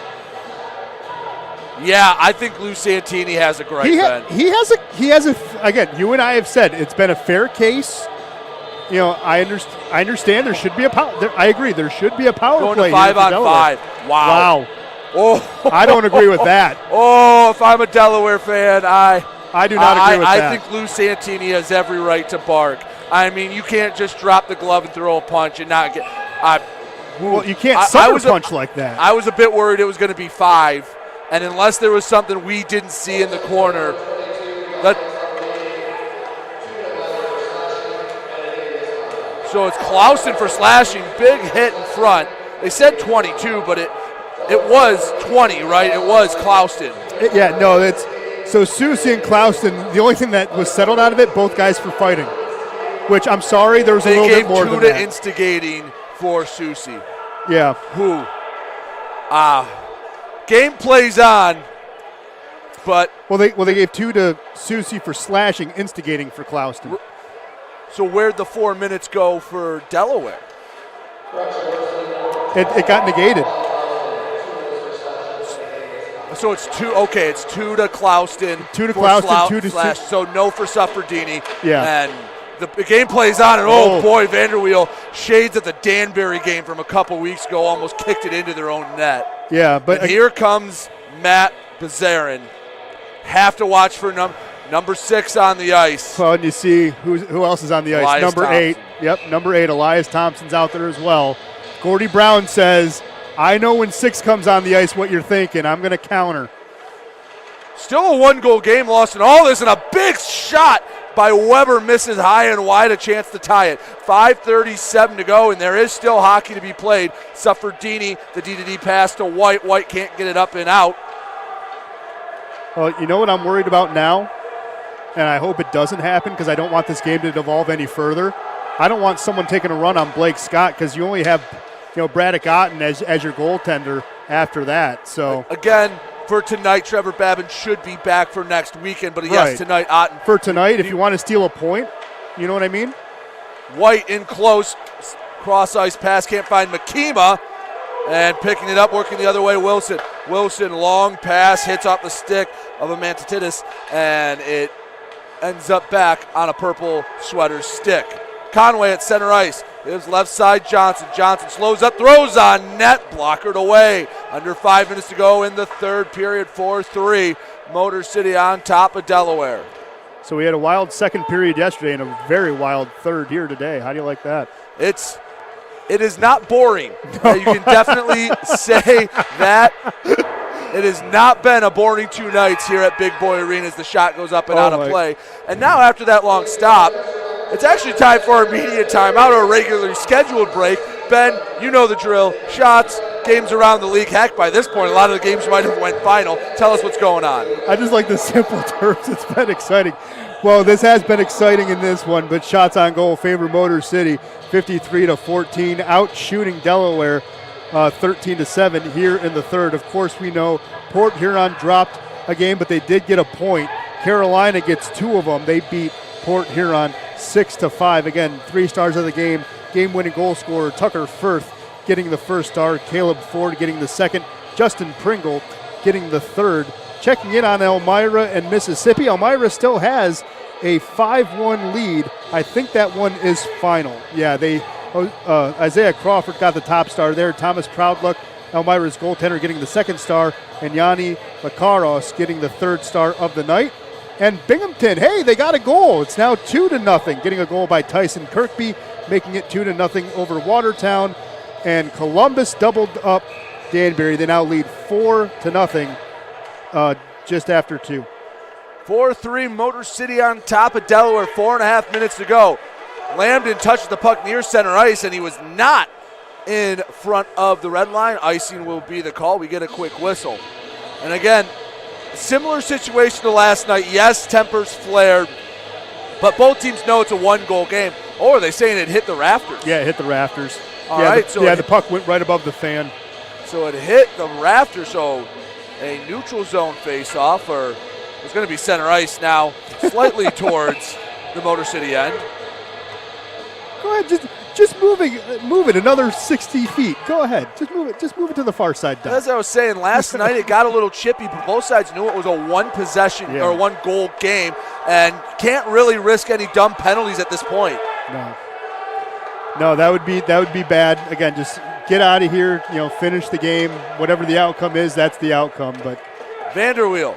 Yeah, I think Lou Santini has a gripe. He has a. Again, you and I have said it's been a fair case. I understand there should be a power. I agree, there should be a power play. Going to 5-on-5. Wow. Oh, I don't agree with that. Oh, if I'm a Delaware fan, I do not agree with that. I think Lou Santini has every right to bark. You can't just drop the glove and throw a punch and not get. Well, you can't sucker punch like that. I was a bit worried it was going to be 5, and unless there was something we didn't see in the corner, so it's Clausen for slashing, big hit in front. They said 22, but it was 20, right? It was Clausen. So Soucy and Clausen, the only thing that was settled out of it, both guys for fighting. Which, I'm sorry, there was a little bit more than that. They gave 2 to instigating for Soucy. Yeah. Game plays on, but... Well, they gave 2 to Soucy for slashing, instigating for Clausen. So where'd the 4 minutes go for Delaware? It got negated. So it's 2. Okay, it's 2 to Clausen. 2 to Clausen, 2 to Slash. So no for Suffredini. Yeah. And the game plays on, and oh boy, Vanderweel, shades of the Danbury game from a couple weeks ago, almost kicked it into their own net. Yeah, but here comes Matt Bazarin. Have to watch for number 6 on the ice. Well, and you see who else is on the ice. Elias number Thompson. 8. Yep, number 8, Elias Thompson's out there as well. Gordy Brown says, I know when 6 comes on the ice what you're thinking. I'm going to counter. Still a 1-goal game lost in all this, and a big shot by Weber misses high and wide, a chance to tie it. 5:37 to go, and there is still hockey to be played. Suffredini, the D-to-D pass to White. White can't get it up and out. Well, you know what I'm worried about now? And I hope it doesn't happen because I don't want this game to devolve any further. I don't want someone taking a run on Blake Scott because you only have Braddock Otten as your goaltender after that. So again, for tonight, Trevor Babin should be back for next weekend, but yes, tonight, Otten. For tonight, if you want to steal a point, you know what I mean? White in close, cross-ice pass, can't find Makima, and picking it up, working the other way, Wilson. Wilson, long pass, hits off the stick of a Mantatidis, and it ends up back on a purple sweater stick. Conway at center ice. Gives left side Johnson. Johnson slows up, throws on net, blockered away. Under 5 minutes to go in the third period, 4-3. Motor City on top of Delaware. So we had a wild second period yesterday and a very wild third here today. How do you like that? It is not boring. You can definitely say that. It has not been a boring 2 nights here at Big Boy Arena as the shot goes up and out of play. And now after that long stop, It's actually time for our media timeout, our regularly scheduled break. Ben, you know the drill. Shots, games around the league. Heck, by this point, a lot of the games might have went final. Tell us what's going on. I just like the simple terms. It's been exciting. Well, this has been exciting in this one, but shots on goal favor Motor City 53-14, out shooting Delaware 13-7 here in the third. Of course, we know Port Huron dropped a game, but they did get a point. Carolina gets 2 of them. They beat Port Huron 6-5. Again, 3 stars of the game. Game-winning goal scorer Tucker Firth getting the first star. Caleb Ford getting the second. Justin Pringle getting the third. Checking in on Elmira and Mississippi. Elmira still has a 5-1 lead. I think that one is final. Yeah, Isaiah Crawford got the top star there. Thomas Proudluck, Elmira's goaltender, getting the second star. And Yanni Lakaros getting the third star of the night. And Binghamton, hey, they got a goal. It's now 2-0. Getting a goal by Tyson Kirkby, making it 2-0 over Watertown. And Columbus doubled up Danbury. They now lead 4-0 just after 2. 4-3 Motor City on top of Delaware. 4.5 minutes to go. Lambden touches the puck near center ice, and he was not in front of the red line. Icing will be the call. We get a quick whistle. And again, similar situation to last night. Yes, tempers flared, but both teams know it's a 1-goal game. Or are they saying it hit the rafters? Yeah, it hit the rafters. All right. The puck went right above the fan. So it hit the rafters, so a neutral zone face-off, or it's going to be center ice now, slightly towards the Motor City end. Go ahead, just move it another 60 feet. Go ahead, just move it to the far side. Down. As I was saying, last night it got a little chippy, but both sides knew it was a 1-possession or 1-goal game, and can't really risk any dumb penalties at this point. No, that would be bad. Again, just get out of here. Finish the game. Whatever the outcome is, that's the outcome. But Vanderweel,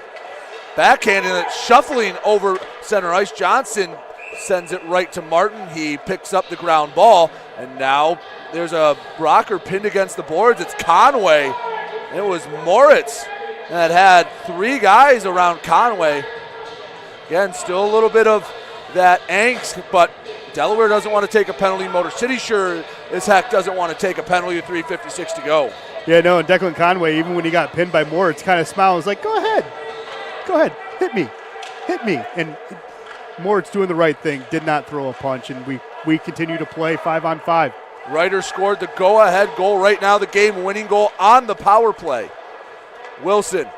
backhanding it, shuffling over center ice. Johnson sends it right to Martin. He picks up the ground ball, and now there's a rocker pinned against the boards. It's Conway. It was Moritz that had 3 guys around Conway. Again, still a little bit of that angst, but Delaware doesn't want to take a penalty. Motor City sure as heck doesn't want to take a penalty with 3:56 to go. Yeah, no, and Declan Conway, even when he got pinned by Moritz, kind of smiled. Was like, go ahead, hit me. And Moritz doing the right thing, did not throw a punch, and we continue to play 5-on-5. Ryder scored the go-ahead goal right now, the game-winning goal on the power play. Wilson,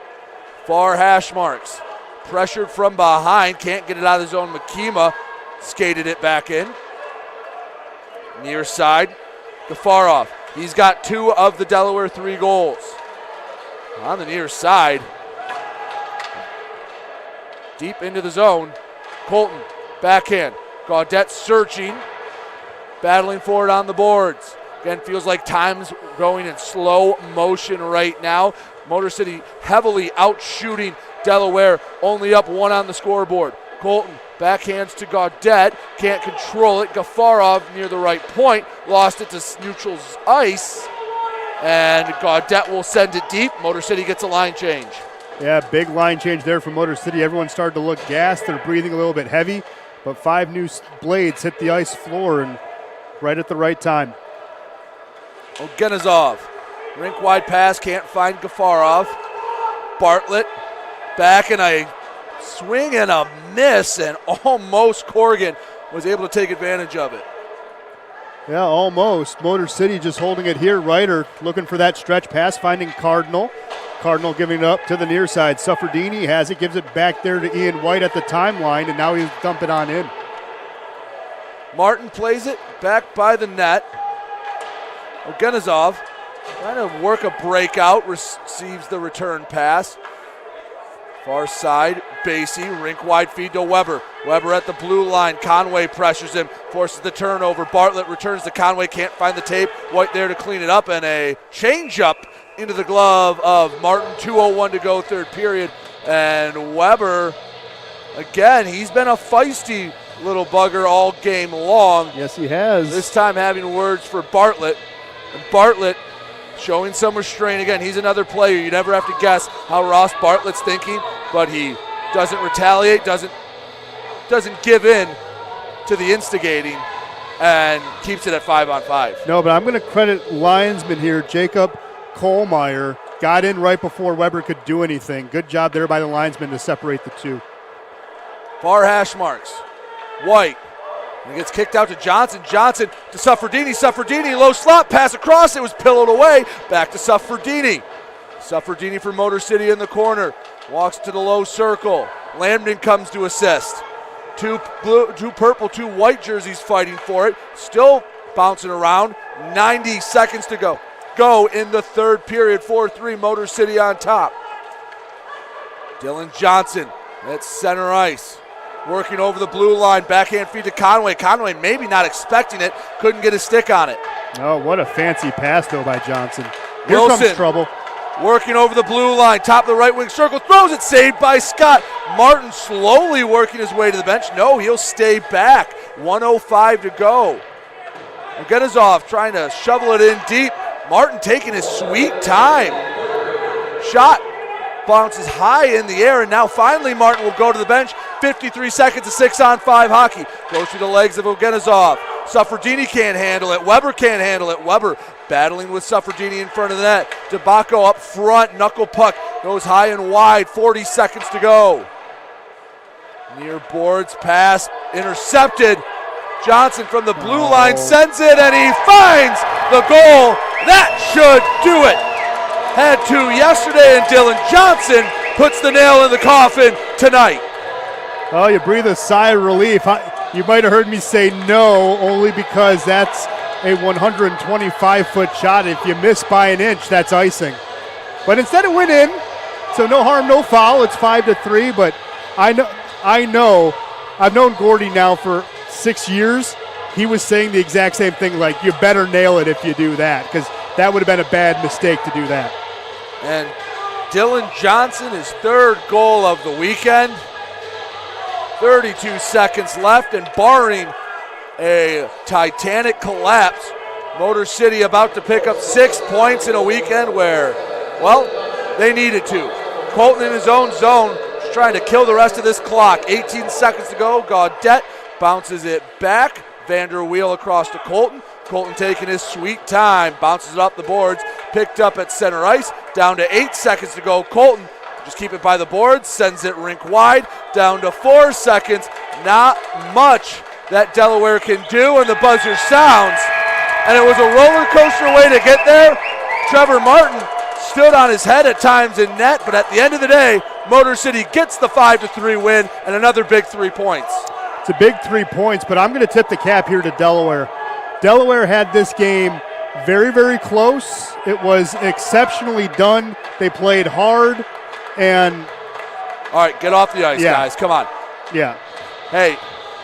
far hash marks, pressured from behind, can't get it out of the zone. Makima skated it back in. Near side, Gafarov. He's got 2 of the Delaware 3 goals. On the near side, deep into the zone, Colton, backhand. Gaudette searching, battling for it on the boards. Again, feels like time's going in slow motion right now. Motor City heavily out-shooting Delaware, only up 1 on the scoreboard. Colton backhands to Gaudette, can't control it. Gafarov near the right point, lost it to neutral ice, and Gaudette will send it deep. Motor City gets a line change. Yeah, big line change there for Motor City. Everyone started to look gassed. They're breathing a little bit heavy, but 5 new blades hit the ice floor and right at the right time. Ogenizov, rink wide pass, can't find Gafarov. Bartlett back in a swing and a miss, and almost Corrigan was able to take advantage of it. Yeah, almost. Motor City just holding it here. Ryder looking for that stretch pass, finding Cardinal. Cardinal giving it up to the near side. Suffredini has it, gives it back there to Ian White at the timeline, and now he's dumping on in. Martin plays it back by the net. Ogenizov trying to work a breakout, receives the return pass. Far side, Basie, rink wide feed to Weber. Weber at the blue line. Conway pressures him, forces the turnover. Bartlett returns to Conway, can't find the tape. White there to clean it up, and a change-up into the glove of Martin. 2:01 to go, third period. And Weber, again, he's been a feisty little bugger all game long. Yes, he has. This time having words for Bartlett. And Bartlett showing some restraint. Again, he's another player. You never have to guess how Ross Bartlett's thinking, but he doesn't retaliate, doesn't give in. to the instigating and keeps it at 5-on-5. No, but I'm going to credit linesman here, Jacob Kohlmeyer. Got in right before Weber could do anything. Good job there by the linesman to separate the two. Far hash marks. White. He gets kicked out to Johnson. Johnson to Suffredini. Suffredini, low slot, pass across. It was pillowed away. Back to Suffredini. Suffredini for Motor City in the corner. Walks to the low circle. Lambden comes to assist. Two purple, two white jerseys fighting for it. Still bouncing around. 90 seconds to go in the third period. 4-3, Motor City on top. Dylan Johnson at center ice. Working over the blue line, backhand feed to Conway. Conway maybe not expecting it, couldn't get a stick on it. Oh, what a fancy pass, though, by Johnson. Here Wilson comes trouble. Working over the blue line, top of the right wing circle, throws it, saved by Scott. Martin slowly working his way to the bench. No, he'll stay back. 1:05 to go. Ogenizov trying to shovel it in deep. Martin taking his sweet time. Shot bounces high in the air, and now finally Martin will go to the bench. 53 seconds of 6-on-5 hockey. Goes through the legs of Ogenizov. Suffredini can't handle it. Weber can't handle it. Weber battling with Suffredini in front of the net. DeBacco up front. Knuckle puck goes high and wide. 40 seconds to go. Near boards pass intercepted. Johnson from the blue line sends it, and he finds the goal. That should do it. Had to yesterday, and Dylan Johnson puts the nail in the coffin tonight. Oh, you breathe a sigh of relief. You might have heard me say no, only because that's a 125-foot shot. If you miss by an inch, that's icing. But instead it went in, so no harm, no foul. It's 5-3, but I know, I've known Gordy now for 6 years. He was saying the exact same thing, like, you better nail it if you do that, because that would have been a bad mistake to do that. And Dylan Johnson, his third goal of the weekend. 32 seconds left, and barring a Titanic collapse, Motor City about to pick up 6 points in a weekend where, well, they needed to. Colton in his own zone, just trying to kill the rest of this clock. 18 seconds to go. Gaudette bounces it back. Vander Wheel across to Colton. Colton taking his sweet time, bounces it up the boards, picked up at center ice, down to 8 seconds to go. Colton just keep it by the boards, sends it rink wide, down to 4 seconds. Not much that Delaware can do, and the buzzer sounds. And it was a roller coaster way to get there. Trevor Martin stood on his head at times in net, but at the end of the day, Motor City gets the 5-3 win and another big 3 points. It's a big 3 points, but I'm going to tip the cap here to Delaware. Delaware had this game very, very close. It was exceptionally done. They played hard, and all right, get off the ice, guys. Come on. Yeah. Hey,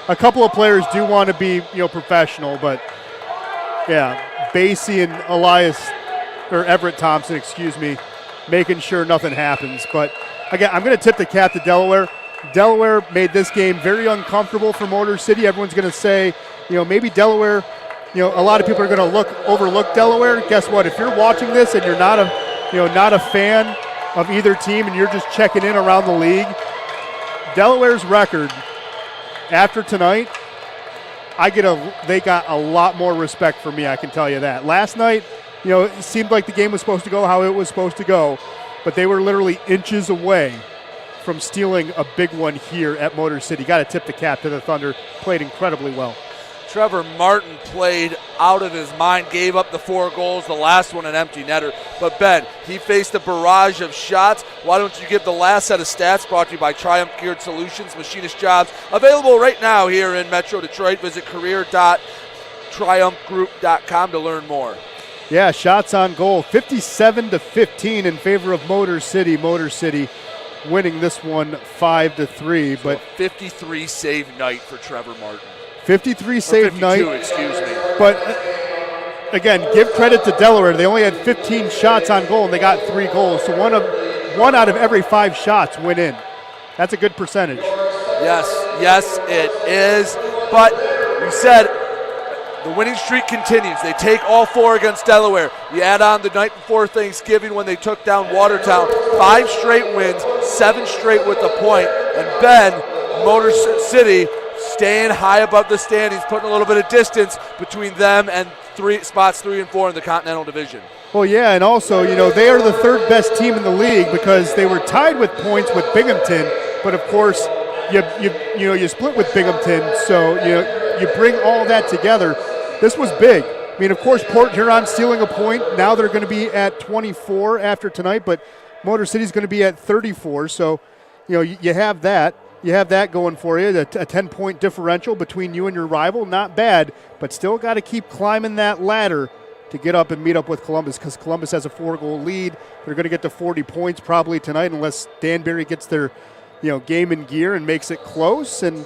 a couple of players do want to be, professional, but yeah, Basie and Everett Thompson, making sure nothing happens. But again, I'm going to tip the cap to Delaware. Delaware made this game very uncomfortable for Motor City. Everyone's going to say, maybe Delaware, a lot of people are going to overlook Delaware. Guess what? If you're watching this and you're not a fan of either team and you're just checking in around the league, Delaware's record after tonight, they got a lot more respect for me, I can tell you that. Last night, it seemed like the game was supposed to go how it was supposed to go, but they were literally inches away from stealing a big one here at Motor City. Got to tip the cap to the Thunder. Played incredibly well. Trevor Martin played out of his mind, gave up the 4 goals, the last one an empty netter. But Ben, he faced a barrage of shots. Why don't you give the last set of stats, brought to you by Triumph Geared Solutions, machinist jobs, available right now here in Metro Detroit. Visit career.triumphgroup.com to learn more. Yeah, shots on goal, 57-15 in favor of Motor City. Motor City winning this one 5-3. So but 53 save night for Trevor Martin. 53 save night. Excuse me. But again, give credit to Delaware. They only had 15 shots on goal and they got 3 goals. So one out of every 5 shots went in. That's a good percentage. Yes, it is. But you said the winning streak continues. They take all 4 against Delaware. You add on the night before Thanksgiving when they took down Watertown. 5 straight wins, 7 straight with a point. And Ben, Motor City staying high above the standings, putting a little bit of distance between them and spots 3 and 4 in the Continental Division. Well, yeah, and also, they are the third best team in the league because they were tied with points with Binghamton, but of course, you split with Binghamton, so you bring all that together. This was big. I mean, of course, Port Huron stealing a point. Now they're going to be at 24 after tonight, but Motor City's going to be at 34. So, you have that. You have that going for you, a 10-point differential between you and your rival. Not bad, but still got to keep climbing that ladder to get up and meet up with Columbus because Columbus has a 4-goal lead. They're going to get to 40 points probably tonight unless Danbury gets their game in gear and makes it close. And,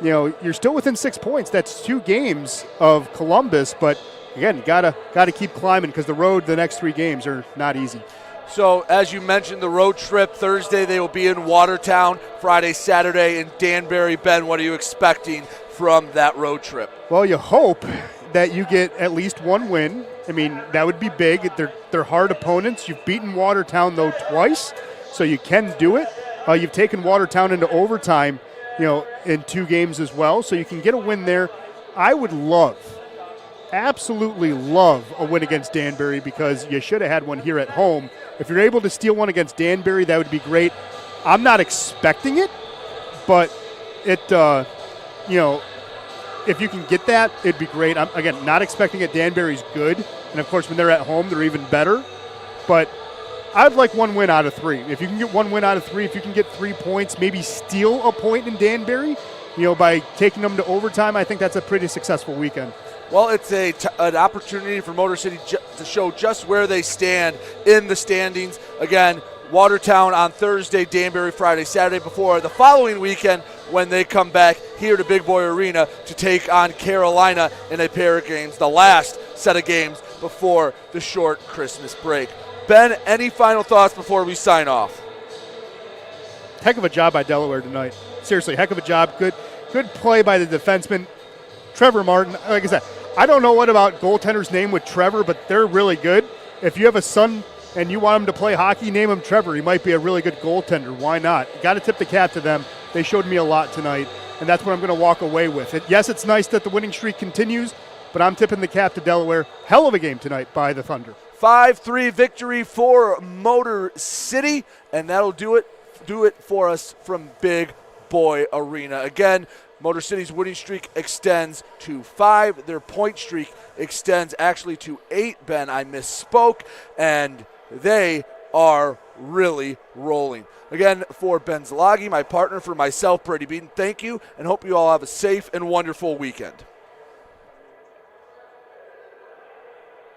you're still within 6 points. That's 2 games of Columbus, but again, gotta keep climbing because the next 3 games are not easy. So, as you mentioned, the road trip Thursday, they will be in Watertown. Friday, Saturday in Danbury. Ben, what are you expecting from that road trip? Well, you hope that you get at least 1 win. I mean, that would be big. They're hard opponents. You've beaten Watertown, though, twice, so you can do it. You've taken Watertown into overtime, in 2 games as well, so you can get a win there. I would absolutely love a win against Danbury because you should have had one here at home. If you're able to steal one against Danbury, that would be great. I'm not expecting it, but it, if you can get that, it'd be great. I'm, again, not expecting it. Danbury's good, and of course, when they're at home, they're even better. But I'd like 1 win out of 3. If you can get 1 win out of 3, if you can get 3 points, maybe steal a point in Danbury, by taking them to overtime, I think that's a pretty successful weekend. Well, it's an opportunity for Motor City to show just where they stand in the standings. Again, Watertown on Thursday, Danbury Friday, Saturday before the following weekend when they come back here to Big Boy Arena to take on Carolina in a pair of games, the last set of games before the short Christmas break. Ben, any final thoughts before we sign off? Heck of a job by Delaware tonight. Seriously, heck of a job. Good play by the defenseman. Trevor Martin, like I said, I don't know what about goaltender's name with Trevor, but they're really good. If you have a son and you want him to play hockey, name him Trevor. He might be a really good goaltender. Why not? Got to tip the cap to them. They showed me a lot tonight, and that's what I'm going to walk away with. Yes, it's nice that the winning streak continues, but I'm tipping the cap to Delaware. Hell of a game tonight by the Thunder. 5-3 victory for Motor City, and that'll do it for us from Big Boy Arena. Again, Motor City's winning streak extends to 5. Their point streak extends actually to 8, Ben. I misspoke, and they are really rolling. Again, for Ben Zalagi, my partner, for myself, Brady Beaton, thank you, and hope you all have a safe and wonderful weekend.